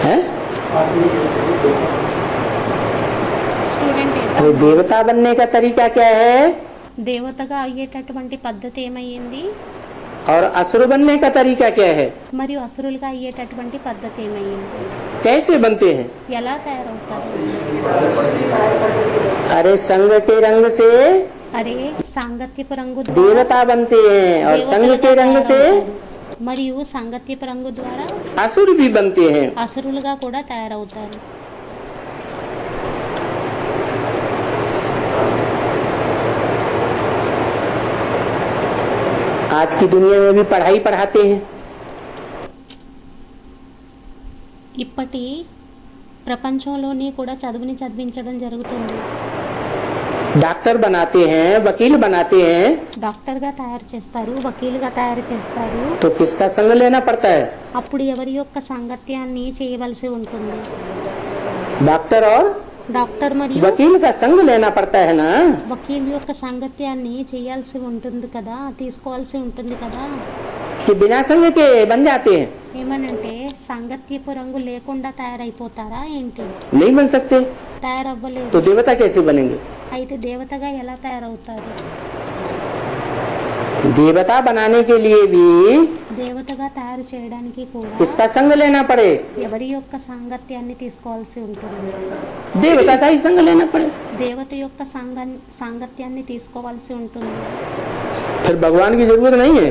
A: है?
B: స్టూడెంట్
A: अरे देवता बनने का तरीका क्या है
B: దేవతగా అయ్యేటటువంటి పద్ధతి ఏమయ్యింది,
A: और असुर बनने का तरीका क्या है।
B: మరియు అసురులుగా అయ్యేటటువంటి పద్ధతి ఏమయ్యింది,
A: कैसे बनते हैं।
B: ఎలా తయారవుతారు?
A: अरे संग के रंग से
B: అరే సాంగత్యపు రంగు ద్వారా
A: देवता बनते हैं और संग
B: దేవతలుగా
A: के रंग से
B: తయారవుతారు. మరియు సాంగత్యపు రంగు ద్వారా
A: असुर भी बनते हैं।
B: అసురులుగా కూడా తయారవుతారు.
A: आज की दुनिया में भी पढ़ाई पढ़ाते हैं।
B: ఇప్పటి ప్రపంచంలోని కూడా చదువుని చదివించడం జరుగుతుంది.
A: डॉक्टर बनाते हैं, वकील बनाते हैं,
B: డాక్టర్గా తయారు చేస్తారు, వకీలుగా తయారు చేస్తారు.
A: तो किसका संग लेना पड़ता है।
B: అప్పుడు ఎవరి యొక్క సాంగత్యాన్ని చేయవలసి ఉంటుంది?
A: डॉक्टर और
B: డాక్టర్ మరియు
A: वकील का संग लेना पड़ता है ना।
B: వకీల్ యొక్క సాంగత్యాన్ని చేయాల్సి ఉంటుంది కదా, తీసుకోవాల్సి ఉంటుంది కదా.
A: कि बिना संग के बन जाते हैं,
B: ఏమనంటే సాంగత్యపు రంగు లేకుండా తయారైపోతారా ఏంటి?
A: नहीं बन सकते।
B: తయారవ్వలేదు.
A: तो देवता कैसे बनेंगे।
B: అయితే దేవతగా ఎలా తయారవుతారు?
A: देवता बनाने के लिए भी
B: దేవతగా తయారు చేయడానికి కూడా
A: किसका संग लेना पड़े।
B: ఎవరి యొక్క సాంగత్యాన్ని తీసుకోవాల్సి ఉంటుంది?
A: देवता का ही संग लेना पड़े।
B: దేవత యొక్క సాంగత్యాన్ని తీసుకోవాల్సి ఉంటుంది.
A: फिर भगवान की जरूरत नहीं है।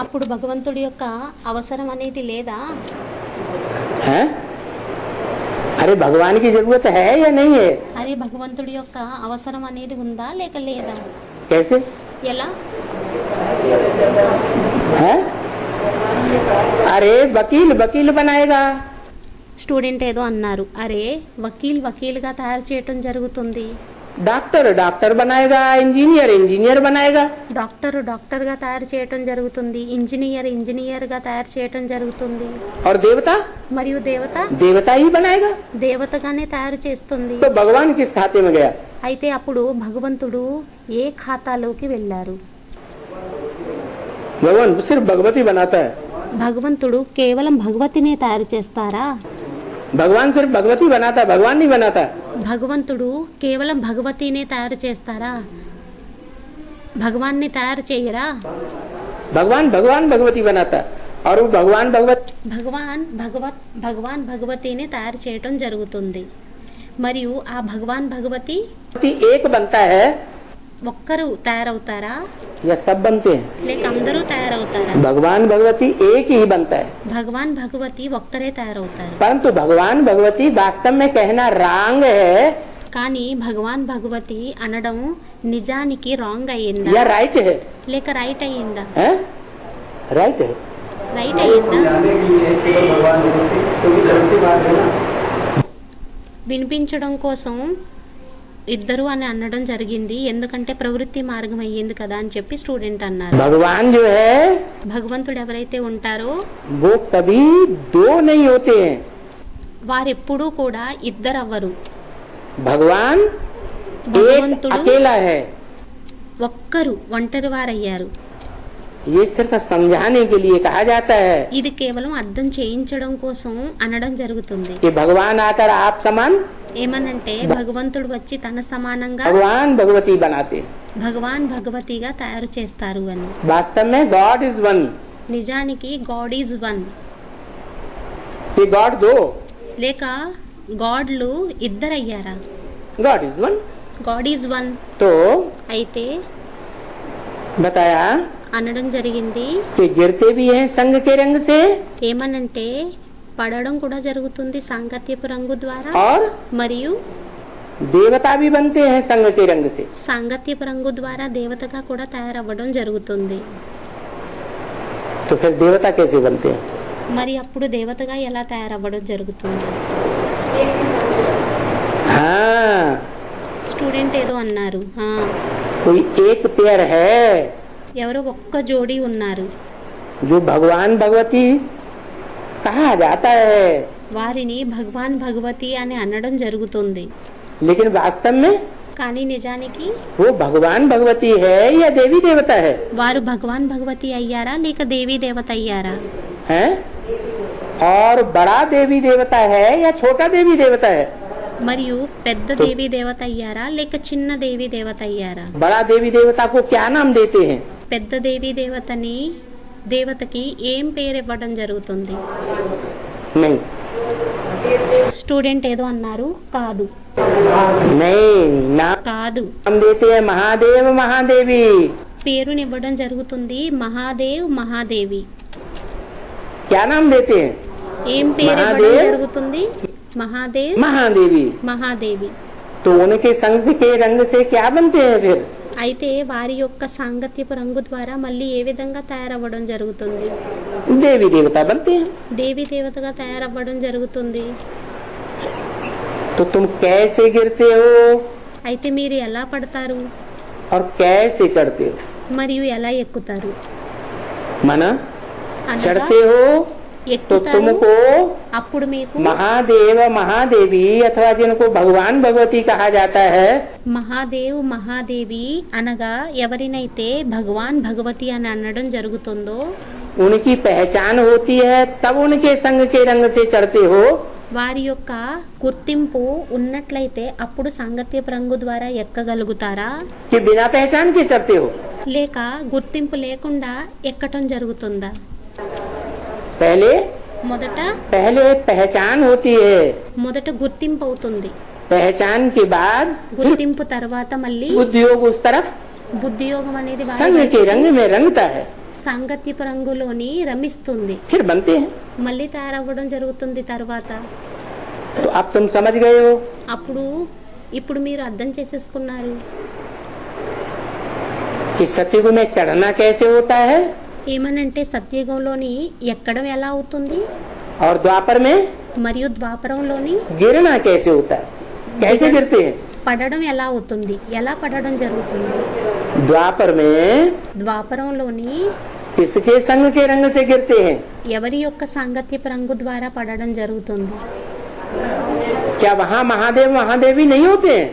B: అప్పుడు భగవంతుడి యొక్క అవసరం అనేది లేదా?
A: हैं? अरे भगवान की जरूरत है या नहीं है।
B: అరే భగవంతుడి యొక్క అవసరం అనేది ఉందా లేక లేదా?
A: कैसे
B: ఎలా?
A: है। अरे वकील वकील बनाएगा,
B: స్టూడెంట్ ఏదో అన్నారు. అరే వకీలుగా తయారు చేయటం జరుగుతుంది.
A: डॉक्टर डॉक्टर बनाएगा, इंजीनियर इंजीनियर बनाएगा,
B: డాక్టర్గా తయారు చేయటం జరుగుతుంది, ఇంజనీర్గా తయారు చేయటం జరుగుతుంది.
A: और देवता
B: మరియు
A: देवता ही बनाएगा।
B: దేవతగానే తయారు చేస్తుంది.
A: तो भगवान किस खाते में गया।
B: అయితే అప్పుడు భగవంతుడు ఏ ఖాతాలోకి వెళ్ళారు?
A: भगवान सिर्फ भगवती बनाता है।
B: భగవంతుడు కేవలం భగవతినే తయారు చేస్తారా?
A: भगवान सिर्फ भगवती बनाता है, भगवान नहीं बनाता।
B: భగవంతుడు కేవలం భగవతినే తయారు చేస్తారా? భగవాన్ని తయారు చేయరా?
A: भगवान भगवान भगवती बनाता है और वो भगवान
B: భగవతిని తయారు చేయటం జరుగుతుంది. మరియు ఆ భగవతి
A: एक बनता है
B: ఒక్కరు తయారవుతారా
A: या सब बनते हैं।
B: లేక అందరూ తయారవుతారా?
A: भगवान भगवती एक ही बनता है,
B: భగవతి ఒక్కరే తయారవుతారు.
A: परंतु भगवान भगवती वास्तव में कहना रॉन्ग है
B: కానీ భగవతి అనడం నిజానికి రాంగ్ అయ్యిందా
A: या राइट है।
B: లేక రైట్ అయ్యిందా?
A: हैं? राइट है।
B: రైట్ అయ్యిందా? వినిపించడం కోసం ఇద్దరు అని అనడం జరిగింది, ఎందుకంటే ప్రవృత్తి మార్గం అయ్యింది కదా అని చెప్పి స్టూడెంట్ అన్నారు.
A: भगवान जो है
B: భగవంతుడు ఎవరైతే ఉంటారో
A: वो कभी दो नहीं होते हैं।
B: వారెప్పుడూ కూడా ఇద్దరు అవ్వరు.
A: भगवान एक
B: భగవంతుడు
A: अकेला है।
B: ఒక్కరు ఒంటరి వారయ్యారు.
A: ये सिर्फ समझाने के लिए कहा जाता है
B: ఇది కేవలం అర్థం చేయించడం కోసం అనడం జరుగుతుంది.
A: कि भगवान आकर आप समान
B: ఏమనంటే భగవంతుడు వచ్చి తన సమానంగా
A: भगवान भगवती बनाते हैं।
B: భగవాన్ భగవతిగా తయారు చేస్తారు అని.
A: वास्तव में गॉड इज वन,
B: నిజానికి గాడ్ ఈజ్ వన్.
A: ये गॉड दो,
B: లేక గాడ్లు ఇద్దరయ్యారా?
A: God is one.
B: God is one.
A: तो
B: అయితే
A: बताया
B: అనడం జరిగింది
A: कि गिरते भी हैं संग के रंग से
B: ఏమనంటే పడడం కూడా జరుగుతుంది సాంగత్యపు రంగు ద్వారా,
A: और
B: మరియు
A: देवता भी बनते हैं संग के रंग से।
B: సాంగత్యపు రంగు ద్వారా దేవతగా కూడా తయారవ్వడం జరుగుతుంది.
A: तो फिर देवता कैसे बनते हैं?
B: మరి అప్పుడు దేవతగా ఎలా తయారవ్వడం జరుగుతుంది?
A: हाँ,
B: స్టూడెంట్ ఏదో అన్నారు.
A: कोई एक पेयर है
B: ఎవరో ఒక్క జోడి ఉన్నారు,
A: जो भगवान भगवती कहा जाता है,
B: వారిని భగవాన్ భగవతి అని అనడం జరుగుతుంది.
A: लेकिन वास्तव में
B: కానీ నిజానికి
A: वो भगवान भगवती है या देवी देवता है?
B: వారు భగవాన్ భగవతి అయ్యారా లేక దేవీ దేవత అయ్యారా?
A: हैं? और बड़ा देवी देवता है या छोटा देवी देवता है?
B: మరియు పెద్ద దేవీ దేవత అయ్యారా లేక చిన్న దేవీ దేవత అయ్యారా?
A: बड़ा देवी देवता को क्या नाम देते हैं?
B: పెద్ద దేవీ దేవతకి ఏం పేరు ఇవ్వడం జరుగుతుంది?
A: नहीं,
B: స్టూడెంట్ ఏదో అన్నారు. కాదు
A: नहीं, नाम
B: కాదు
A: देते हैं महादेव महादेवी।
B: పేరునివ్వడం జరుగుతుంది మహాదేవ్ మహాదేవి.
A: क्या नाम देते हैं?
B: ఏం పేరు ఇవ్వడం
A: మహాదేవ్,
B: జరుగుతుంది? మహాదేవ్
A: महादेवी।
B: మహాదేవి.
A: तो उनके संग के रंग से क्या बनते हैं फिर?
B: అయితే వారి యొక్క సాంగత్యపు రంగు ద్వారా మళ్ళీ ఏ విధంగా తయారవ్వడం జరుగుతుంది?
A: देवी देवता बनते हैं।
B: దేవీ దేవతగా తయారవ్వడం జరుగుతుంది.
A: तो तुम कैसे गिरते हो
B: అయితే మీరు ఎలా పడతారు
A: और कैसे चढ़ते हो?
B: మరియు ఎలా ఎక్కుతారు?
A: माना
B: అనగా
A: चढ़ते हो तो
B: ఎక్కుతారు,
A: तुमको
B: అప్పుడు మీకు
A: महादेव महादेवी अथवा जिनको भगवान भगवती कहा जाता है,
B: మహాదేవ్ మహాదేవి అనగా ఎవరినైతే భగవాన్ భగవతి అని అనడం జరుగుతుందో
A: उनकी पहचान होती है, तब उनके संग के रंग से चढ़ते हो।
B: వారి యొక్క గుర్తింపు ఉన్నట్లయితే అప్పుడు సాంగత్యపు రంగు ద్వారా ఎక్కగలుగుతారా
A: कि बिना पहचान के चढ़ते हो?
B: లేక గుర్తింపు లేకుండా ఎక్కటం జరుగుతుందా? మొదట
A: पहले पहचान होती है,
B: మొదట గుర్తింపు అవుతుంది.
A: पहचान के बाद
B: గుర్తింపు తర్వాత మళ్ళీ
A: बुद्धि योग उस तरफ
B: బుద్ధియోగం అనేది వారి
A: संग के रंग में रंगता है,
B: సాంగత్యపు రంగులోని రమిస్తుంది,
A: फिर बनते हैं।
B: మళ్ళీ తయారవ్వడం జరుగుతుంది తర్వాత.
A: तो अब तुम समझ गए हो
B: ఇప్పుడు మీరు అర్థం చేసేసుకున్నారు
A: कि सतयुग में चढ़ना कैसे होता है
B: ఏమనంటే సత్యయుగంలోని ఎక్కడం ఎలా అవుతుంది
A: और द्वापर में
B: మరియు ద్వాపరంలోని
A: गिरना कैसे होता है, कैसे गिरते हैं?
B: పడడం ఎలా అవుతుంది, ఎలా పడడం జరుగుతుంది?
A: द्वापर में
B: ద్వాపరంలోని
A: किसके संग के रंग से गिरते हैं?
B: ఎవరి యొక్క సాంగత్యపు రంగు ద్వారా పడడం జరుగుతుంది?
A: क्या वहाँ महादेव महादेवी नहीं होते हैं?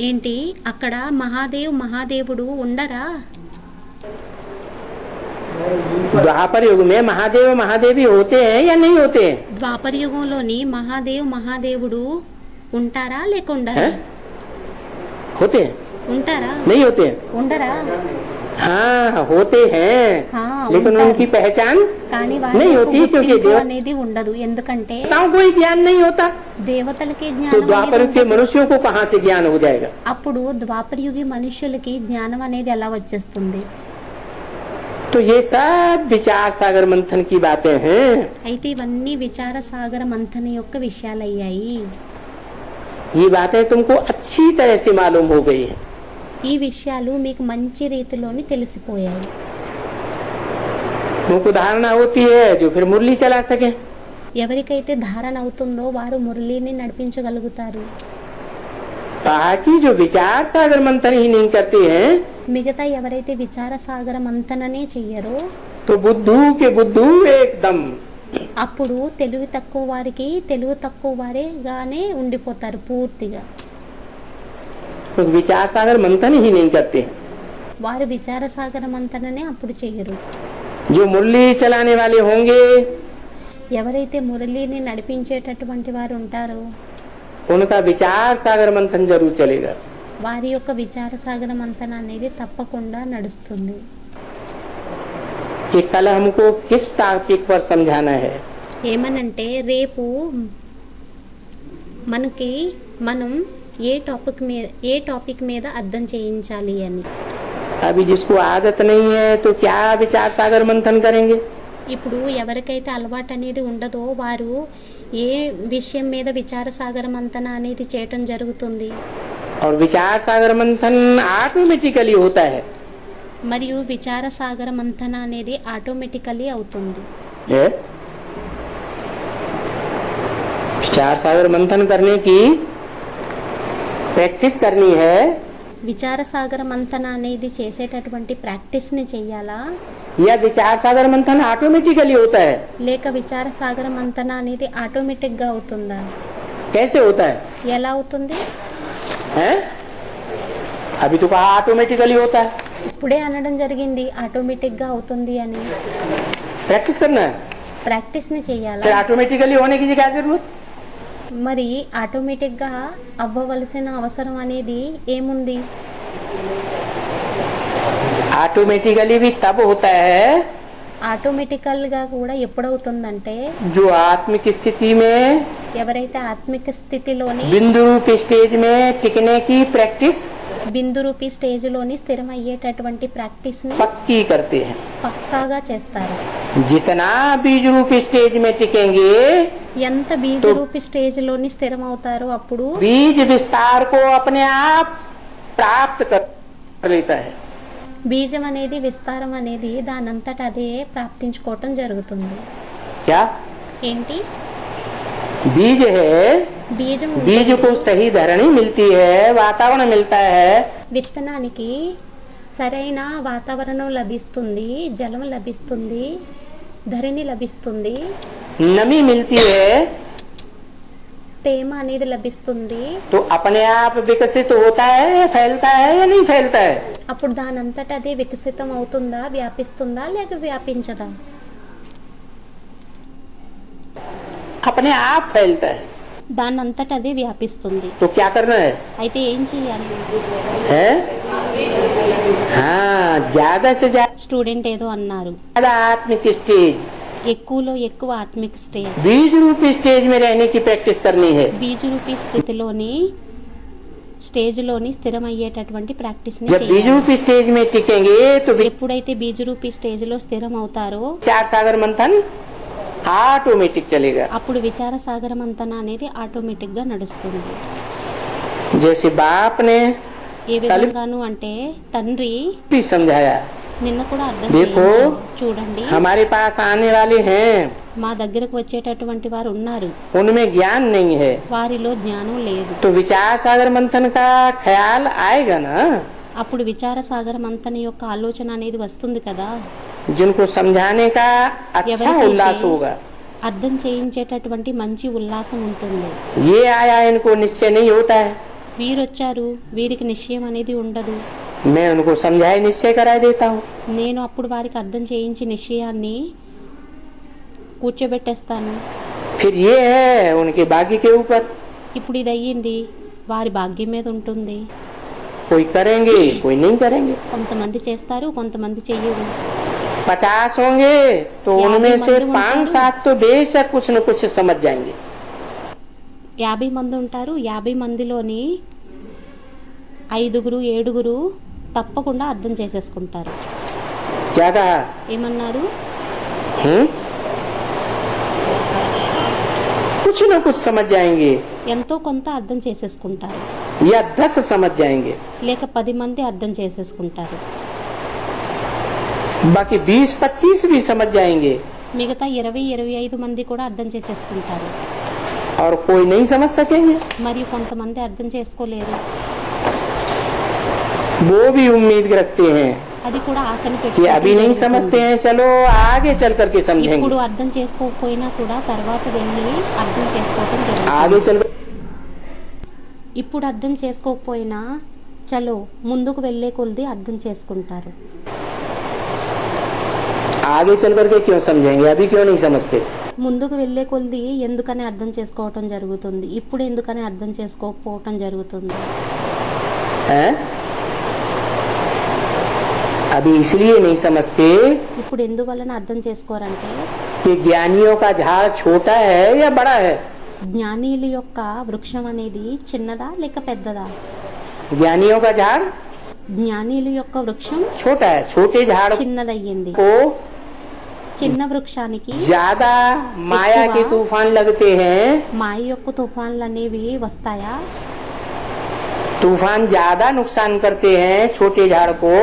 B: ఏంటి అక్కడ మహాదేవ్ మహాదేవుడు ఉండరా?
A: द्वापर युग में महादेव महादेवी होते हैं या नहीं होते हैं?
B: ద్వాపర యుగంలోని మహాదేవ్ మహాదేవుడు ఉంటారా లేక ఉండరా?
A: हैं? होते हैं?
B: ఉంటారా
A: नहीं होते हैं?
B: ఉండరా?
A: हाँ होते हैं,
B: हाँ,
A: लेकिन
B: ఉంటారు.
A: उनकी पहचान
B: కానీ వారి
A: नहीं
B: యొక్క
A: होती क्योंकि
B: గుర్తింపు అనేది ఉండదు. ఎందుకంటే
A: देवताओं को ही ज्ञान नहीं होता,
B: దేవతలకి
A: तो
B: జ్ఞానం
A: द्वापर
B: అనేది
A: युग के
B: ఉండదు.
A: मनुष्यों को कहाँ से ज्ञान हो जाएगा?
B: అప్పుడు ద్వాపరయుగి మనుష్యులకి జ్ఞానం అనేది ఎలా వచ్చేస్తుంది?
A: तो ये सब विचार सागर मंथन की बातें हैं।
B: అయితే ఇవన్నీ విచార సాగర మంథన యొక్క విషయాలయ్యాయి.
A: ये बातें तुमको अच्छी तरह से मालूम हो गई है।
B: ఈ విషయాలు మీకు మంచి రీతిలోని తెలిసిపోయాయి.
A: तुमको धारणा होती है जो फिर मुरली चला सके।
B: ఎవరికైతే ధారణ అవుతుందో వారు మురళిని నడిపించగలుగుతారు.
A: बाकी जो विचार सागर मंथन ही नहीं करते हैं,
B: మిగతా ఎవరైతే విచార సాగర మంథననే చెయ్యరో
A: तो बुद्धू के बुद्धू एकदम
B: అప్పుడు తెలివి తక్కువ వారికి తెలివి తక్కువ వారేగానే ఉండిపోతారు పూర్తిగా.
A: तो विचार सागर मंथन ही नहीं करते हैं।
B: వారు విచార సాగర మంతననే అప్పుడు చేయరు.
A: जो मुरली चलाने वाले होंगे
B: ఎవరైతే మురళిని నడిపించేటటువంటి వారు ఉంటారో
A: उनका विचार सागर मंथन जरूर चलेगा।
B: వారి యొక్క విచార సాగర మంతన అనేది తప్పకుండా నడుస్తుంది.
A: कि कल हमको किस टॉपिक पर समझाना है।
B: ఏమనంటే రేపు మనం ఏ టాపిక్ మీద అర్థం చేయించాలి అని.
A: अभी जिसको आदत नहीं है तो क्या विचार सागर मंथन करेंगे।
B: ఇప్పుడు ఎవరికైతే అలవాటు అనేది ఉండదో వారు ఏ విషయం మీద విచార సాగర మంతన అనేది చేయటం జరుగుతుంది.
A: और विचार सागर मंथन ऑटोमेटिकली होता है।
B: మరియు విచార సాగర మంతన అనేది ఆటోమేటికలీ అవుతుంది.
A: विचार सागर मंथन करने की प्रैक्टिस करनी है।
B: విచార సాగర మంతన అనేది చేసేటటువంటి ప్రాక్టీస్ని చెయ్యాలా,
A: या विचार सागर मंथन ऑटोमेटिकली होता है।
B: లేక విచార సాగర మంతన అనేది ఆటోమేటిక్గా అవుతుందా?
A: कैसे होता है?
B: ఎలా అవుతుంది?
A: हैं? अभी तो कहा ऑटोमेटिकली होता है।
B: ఇప్పుడే అనడం జరిగింది ఆటోమేటిక్గా అవుతుంది అని.
A: प्रैक्टिस करना है।
B: ప్రాక్టీస్ని చెయ్యాలా?
A: फिर ऑटोमेटिकली होने की क्या जरूरत।
B: మరి ఆటోమేటిక్గా అవ్వవలసిన అవసరం అనేది ఏముంది?
A: ऑटोमेटिकली भी तब होता है
B: ఆటోమేటికల్గా కూడా ఎప్పుడవుతుందంటే
A: जो आत्मिक स्थिति में
B: ఎవరైతే ఆత్మిక స్థితిలోని
A: बिंदु रूप स्टेज में टिकने की प्रैक्टिस
B: బిందు రూపీ స్టేజ్లోని స్థిరమయ్యేటటువంటి ప్రాక్టీస్ని
A: पक्की करते हैं।
B: పక్కాగా చేస్తారు.
A: जितना बीज रूप स्टेज में टिकेंगे
B: ఎంత బీజ రూపీ స్టేజ్లోని స్థిరమవుతారో అప్పుడు
A: बीज विस्तार को अपने आप प्राप्त कर लेता है।
B: బీజం అనేది విస్తారం అనేది దానంతట అదే ప్రాప్తించుకోవటం జరుగుతుంది.
A: क्या
B: ఏంటి?
A: बीज है,
B: బీజం
A: बीज को सही धरणी मिलती है, वातावरण मिलता है,
B: విత్తనానికి సరైన వాతావరణం లభిస్తుంది, జలం లభిస్తుంది, ధరణి లభిస్తుంది,
A: नमी मिलती है,
B: తేమ అనేది లభిస్తుంది.
A: तो अपने आप विकसित होता है, फैलता है या नहीं फैलता है।
B: అప్పుడు దానంతట అదే వికసితం అవుతుందా, వ్యాపిస్తుందా లేక వ్యాపించదా?
A: अपने आप फैलता है।
B: దానంతట అదే వ్యాపిస్తుంది.
A: तो क्या करना है?
B: అయితే ఏం చేయాలి?
A: है? हाँ, ज्यादा से
B: స్టూడెంట్ ఏదో అన్నారు,
A: ज्यादा आत्मिक स्टेज,
B: ఎక్కువలో ఎక్కువ ఆత్మిక్ స్టేజ్,
A: बीज रूपी स्टेज में रहने की प्रैक्टिस करनी है।
B: బీజ రూపీ స్థితిలోని స్టేజ్లోని స్థిరమయ్యేటటువంటి ప్రాక్టీస్ని
A: जब बीज
B: చేయాలి.
A: रूपी स्टेज में टिकेंगे तो
B: ఎప్పుడైతే బీజ రూపీ స్టేజ్లో స్థిరం అవుతారో
A: विचार सागर मंथन ऑटोमेटिक चलेगा।
B: అప్పుడు విచార సాగర మంతన అనేది ఆటోమేటిక్గా నడుస్తుంది.
A: जैसे बाप ने
B: ఏ విధంగాను అంటే తండ్రి
A: भी समझाया,
B: నిన్న కూడా అర్థం
A: देखो,
B: చేయించారు. చూడండి,
A: हमारे पास आने वाले हैं,
B: మా దగ్గరకు వచ్చేటటువంటి వారు ఉన్నారు,
A: उनमें ज्ञान नहीं है,
B: వారిలో జ్ఞానం లేదు.
A: तो विचार सागर मंथन का ख्याल आएगा ना।
B: అప్పుడు విచార సాగర మంతన యొక్క ఆలోచన అనేది వస్తుంది కదా.
A: जिनको समझाने का अच्छा
B: ఎవరికైతే
A: उल्लास होगा,
B: అర్థం చేయించేటటువంటి మంచి ఉల్లాసం ఉంటుంది.
A: ये आया इनको निश्चय नहीं होता है,
B: వీరొచ్చారు, వీరికి నిశ్చయం అనేది ఉండదు,
A: मैं उनको समझाए निश्चय करा देता हूँ।
B: నేను అప్పుడు వారికి అర్థం చేయించి నిశ్చయాన్ని కూర్చోబెట్టేస్తాను.
A: फिर ये है उनके भाग्य के ऊपर,
B: ఇప్పుడు ఇది అయ్యింది, వారి భాగ్యం మీద ఉంటుంది.
A: कोई करेंगे कोई नहीं करेंगे।
B: కొంతమంది చేస్తారు, కొంతమంది చెయ్యరు.
A: 50 होंगे तो
B: 50
A: उनमें से
B: मंदी
A: 5-7 तो बेशक कुछ न कुछ समझ जाएंगे।
B: 50 మంది ఉంటారు, 50 మందిలోని 5గురు 7గురు తప్పకుండా అర్థం చేసేసుకుంటారు.
A: क्या कहा?
B: ఏమన్నారు?
A: कुछ न कुछ समझ जाएंगे
B: ఎంతో కొంత అర్థం చేసేసుకుంటారు,
A: या 10 समझ जाएंगे,
B: లేక 10 మంది అర్థం చేసేసుకుంటారు,
A: बाकी 20-25 भी समझ जाएंगे
B: మిగతా 20-25 మంది కూడా అర్థం చేసేసుకుంటారు.
A: और कोई नहीं समझ सकेंगे।
B: మరియు కొంతమంది అర్థం చేసుకోలేరు.
A: वो भी उम्मीद रखते हैं
B: అది కూడా ఆశను
A: कि अभी नहीं समझते हैं, चलो आगे चल करके समझेंगे।
B: ఇప్పుడు అర్థం చేసుకోకపోయినా కూడా తర్వాత వెళ్ళి అర్థం చేసుకోవటం
A: आगे
B: జరుగుతుంది.
A: चल
B: ఇప్పుడు అర్థం చేసుకోకపోయినా చలో ముందుకు వెళ్ళే కొలది అర్థం చేసుకుంటారు.
A: आगे चल करके क्यों समझेंगे, अभी क्यों नहीं समझते?
B: ముందుకు వెళ్ళే కొలది ఎందుకని అర్థం చేసుకోవటం జరుగుతుంది, ఇప్పుడు ఎందుకని అర్థం చేసుకోకపోవటం జరుగుతుంది.
A: हैं? अभी इसलिए नहीं समझते
B: ఇప్పుడు ఎందువలన అర్థం చేసుకోరంటే
A: कि ज्ञानियों का झाड़ छोटा है या बड़ा है.
B: జ్ఞానీయుల యొక్క వృక్షం అనేది చిన్నదా లేక పెద్దదా.
A: ज्ञानियों का झाड़
B: జ్ఞానీయుల యొక్క వృక్షం
A: छोटा है, छोटे झाड़
B: చిన్నదయ్యింది.
A: को
B: చిన్న వృక్షానికి
A: ज्यादा माया के तूफान लगते हैं.
B: మాయ యొక్క తుఫాన్లు అనేవి వస్తాయా.
A: तूफान ज्यादा नुकसान करते हैं छोटे झाड़ को,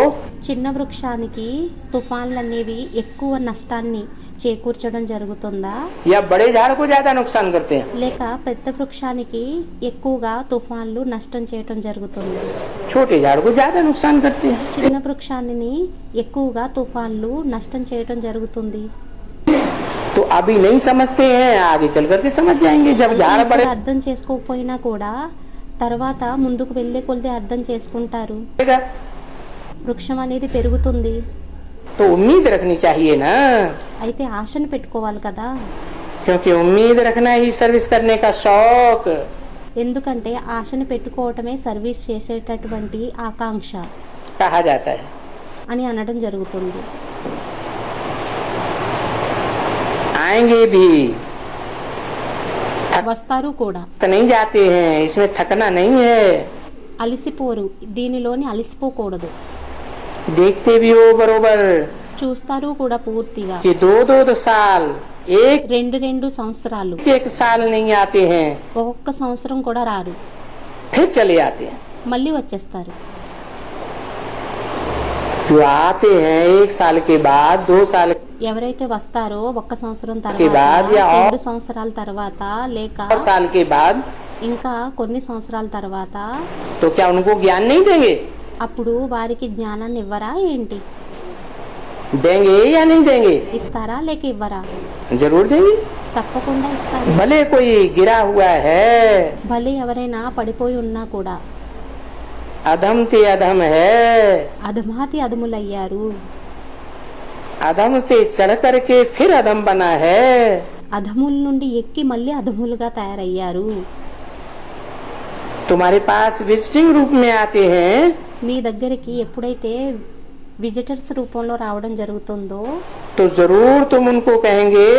B: చిన్న వృక్షానికి తుఫాన్లు అనేవి ఎక్కువ నష్టాన్ని చేకూర్చడం జరుగుతుందా,
A: या बड़े झाड़ को ज्यादा नुकसान करते हैं.
B: లేక పెద్ద వృక్షానికి ఎక్కువగా తుఫాన్లు నష్టం చేయటం జరుగుతుంది.
A: छोटे झाड़ को ज्यादा नुकसान करते हैं.
B: చిన్న వృక్షాన్ని ఎక్కువగా తుఫాన్లు నష్టం చేయటం జరుగుతుంది.
A: तो अभी नहीं समझते हैं, आगे चल करके समझ जाएंगे जब झाड़
B: ఇప్పుడు
A: बड़े.
B: అర్థం చేసుకోకపోయినా కూడా తర్వాత ముందుకు వెళ్ళే కొలది అర్థం చేసుకుంటారు. వృక్షం అనేది పెరుగుతుంది.
A: तो उम्मीद रखनी चाहिए ना,
B: అయితే ఆశను పెట్టుకోవాలి కదా.
A: क्योंकि उम्मीद रखना ही सर्विस करने का शौक
B: ఎందుకంటే ఆశను పెట్టుకోవటమే సర్వీస్ చేసేటటువంటి ఆకాంక్ష
A: कहा जाता है.
B: అని అనడం జరుగుతుంది.
A: आएंगे भी,
B: వస్తారు కూడా,
A: थक नहीं जाते हैं, इसमें थकना नहीं है.
B: అలిసిపోరు, దీనిలోని అలిసిపోకూడదు.
A: देखते भी हो बरोबर
B: చూస్తారు కూడా పూర్తిగా.
A: कि दो साल एक
B: రెండు సంవత్సరాలు
A: एक साल नहीं आते हैं,
B: ఒక్కొక్క సంవత్సరం కూడా రారు,
A: फिर चले आते हैं.
B: మళ్ళీ వచ్చేస్తారు.
A: जो आते हैं एक साल के बाद, 2 साल
B: ఎవరైతే వస్తారో ఒక్క సంవత్సరం
A: बाद
B: తర్వాత,
A: या और
B: 2 సంవత్సరాల తర్వాత, లేక
A: साल के बाद,
B: ఇంకా కొన్ని సంవత్సరాల తర్వాత,
A: तो क्या उनको ज्ञान नहीं देंगे?
B: అప్పుడు వారికి జ్ఞానాన్ని ఇవ్వరా ఏంటి?
A: देंगे या नहीं देंगे?
B: ఇస్తారా లేక ఇవ్వరా?
A: जरूर देंगे.
B: తప్పకుండా ఇస్తారు.
A: भले कोई गिरा हुआ है,
B: భలే ఎవరైనా పడిపోయి ఉన్నా కూడా,
A: अधम ते अधम है,
B: అధమాతి అధములయ్యారు,
A: अधम से चढ़ करके फिर अधम बना है.
B: అధముల నుండి ఎక్కి మళ్ళీ అధములుగా తయారయ్యారు.
A: तुम्हारे पास विजिटिंग रूप में आते हैं,
B: మీ దగ్గరికి ఎప్పుడైతే విజిటర్స్ రూపంలో రావడం జరుగుతుందో
A: तो जरूर तुम उनको कहेंगे,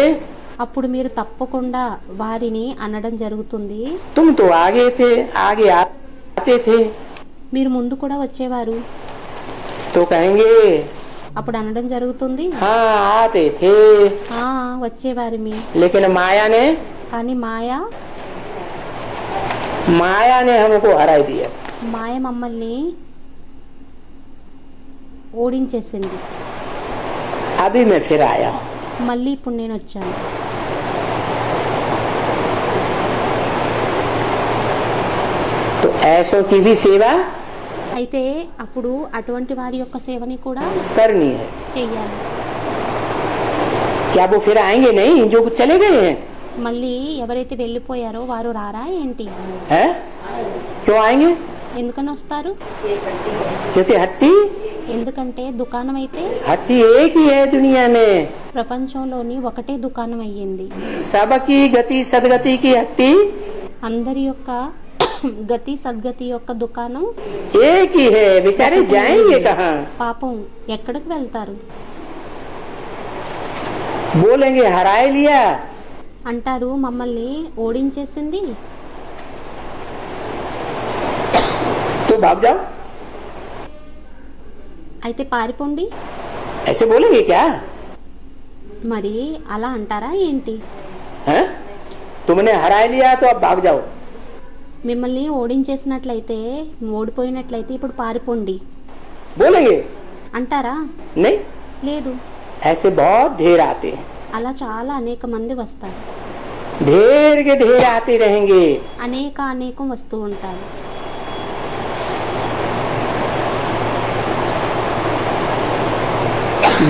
B: అప్పుడు మీరు తప్పకుండా వారిని అనడం జరుగుతుంది,
A: तुम तो आगे थे, आगे आते थे.
B: మీరు ముందు కూడా వచ్చేవారు.
A: तो कहेंगे
B: అప్పుడు అనడం జరుగుతుంది,
A: हाँ आते थे,
B: ఆ వచ్చేవారు మీ.
A: लेकिन माया
B: కానీ
A: ने हमको हरा दिया.
B: మాయ మమ్మల్ని ఓడించేసింది.
A: अभी मैं फिर आया हूँ.
B: మళ్ళీ ఇప్పుడు నేను వచ్చాను.
A: तो ऐसों की भी सेवा
B: అయితే అప్పుడు అటువంటి వారి యొక్క సేవని కూడా
A: करनी है.
B: చెయ్యాలి.
A: क्या वो फिर आएंगे नहीं जो चले गए हैं?
B: మళ్ళీ ఎవరైతే వెళ్ళిపోయారో వారు రారా ఏంటి?
A: हैं? क्यों आएंगे?
B: ఎందుకని వస్తారు?
A: क्योंकि हट्टी
B: ఎందుకంటే దుకాణం అయితే
A: हट्टी एक ही है दुनिया में.
B: ప్రపంచంలోని ఒకటే దుకాణం అయ్యింది.
A: सबकी गति सदगति की हट्टी
B: అందరి యొక్క గతి సద్గతి యొక్క దుకాణం
A: एक ही है. बेचारे जाएंगे कहाँ?
B: పాపం ఎక్కడికి వెళ్తారు?
A: बोलेंगे हराए लिया,
B: అంటారు మమ్మల్ని ఓడించేసింది,
A: तो भाग जाओ.
B: అయితే పారిపోండి.
A: ऐसे बोलेंगे क्या?
B: మరి అలా అంటారా ఏంటి?
A: हैं? तुमने हराए लिया तो अब भाग जाओ.
B: మిమ్మల్ని ఓడించేసినట్లయితే, ఓడిపోయినట్లయితే ఇప్పుడు పారిపోండి
A: बोलेंगे
B: అంటారా?
A: नहीं.
B: లేదు.
A: ऐसे बहुत ढेर आते हैं,
B: అలా చాలా అనేక మంది వస్తారు,
A: ढेर के ढेर आते रहेंगे.
B: అనేకం వస్తూ ఉంటారు.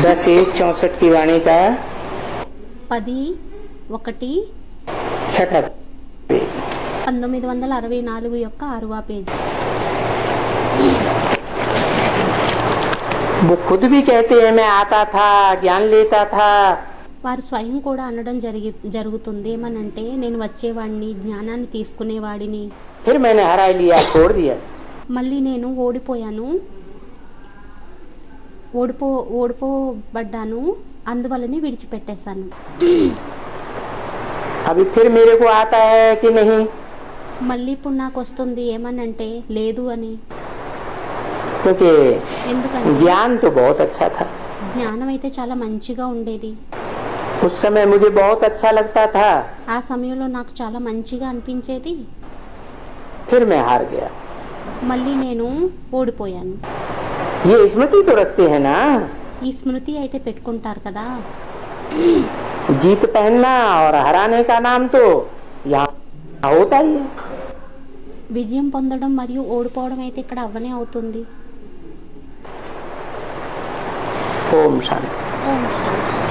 A: 10:64 की वाणी का
B: 10/1/1964 యొక్క 6వ పేజీ.
A: वो खुद भी कहते हैं मैं आता था, ज्ञान लेता था,
B: వారు స్వయం కూడా అనడం జరుగుతుంది ఏమనంటే నేను వచ్చేవాడిని, జ్ఞానాన్ని తీసుకునేవాడిని,
A: फिर मैंने हरा लिया, छोड़ दिया।
B: మళ్ళీ నేను ఓడిపోయాను, ఓడిపోబడ్డాను, అందువల్లనే విడిచిపెట్టేశాను.
A: अभी फिर मेरे को आता है कि नहीं?
B: మళ్ళీ ఇప్పుడు నాకు వస్తుంది ఏమనంటే లేదు అని.
A: क्योंकि
B: ఎందుకంటే
A: ज्ञान तो बहुत अच्छा था,
B: జ్ఞానం అయితే చాలా మంచిగా ఉండేది.
A: उस समय मुझे बहुत अच्छा लगता था,
B: ఆ సమయంలో నాకు చాలా మంచిగా అనిపించేది.
A: फिर मैं हार गया।
B: మళ్ళీ నేను ఓడిపోయాను.
A: ये स्मृति तो रखते हैं ना,
B: ఈ స్మృతి అయితే పెట్టుకుంటారు కదా.
A: जीत पहनना और हराने का नाम तो यहाँ होता ही है।
B: విజయం పొందడం మరియు ఓడిపోవడం అయితే ఇక్కడ అవ్వనే అవుతుంది.
A: ओम शांति।
B: ఓం శాంతి.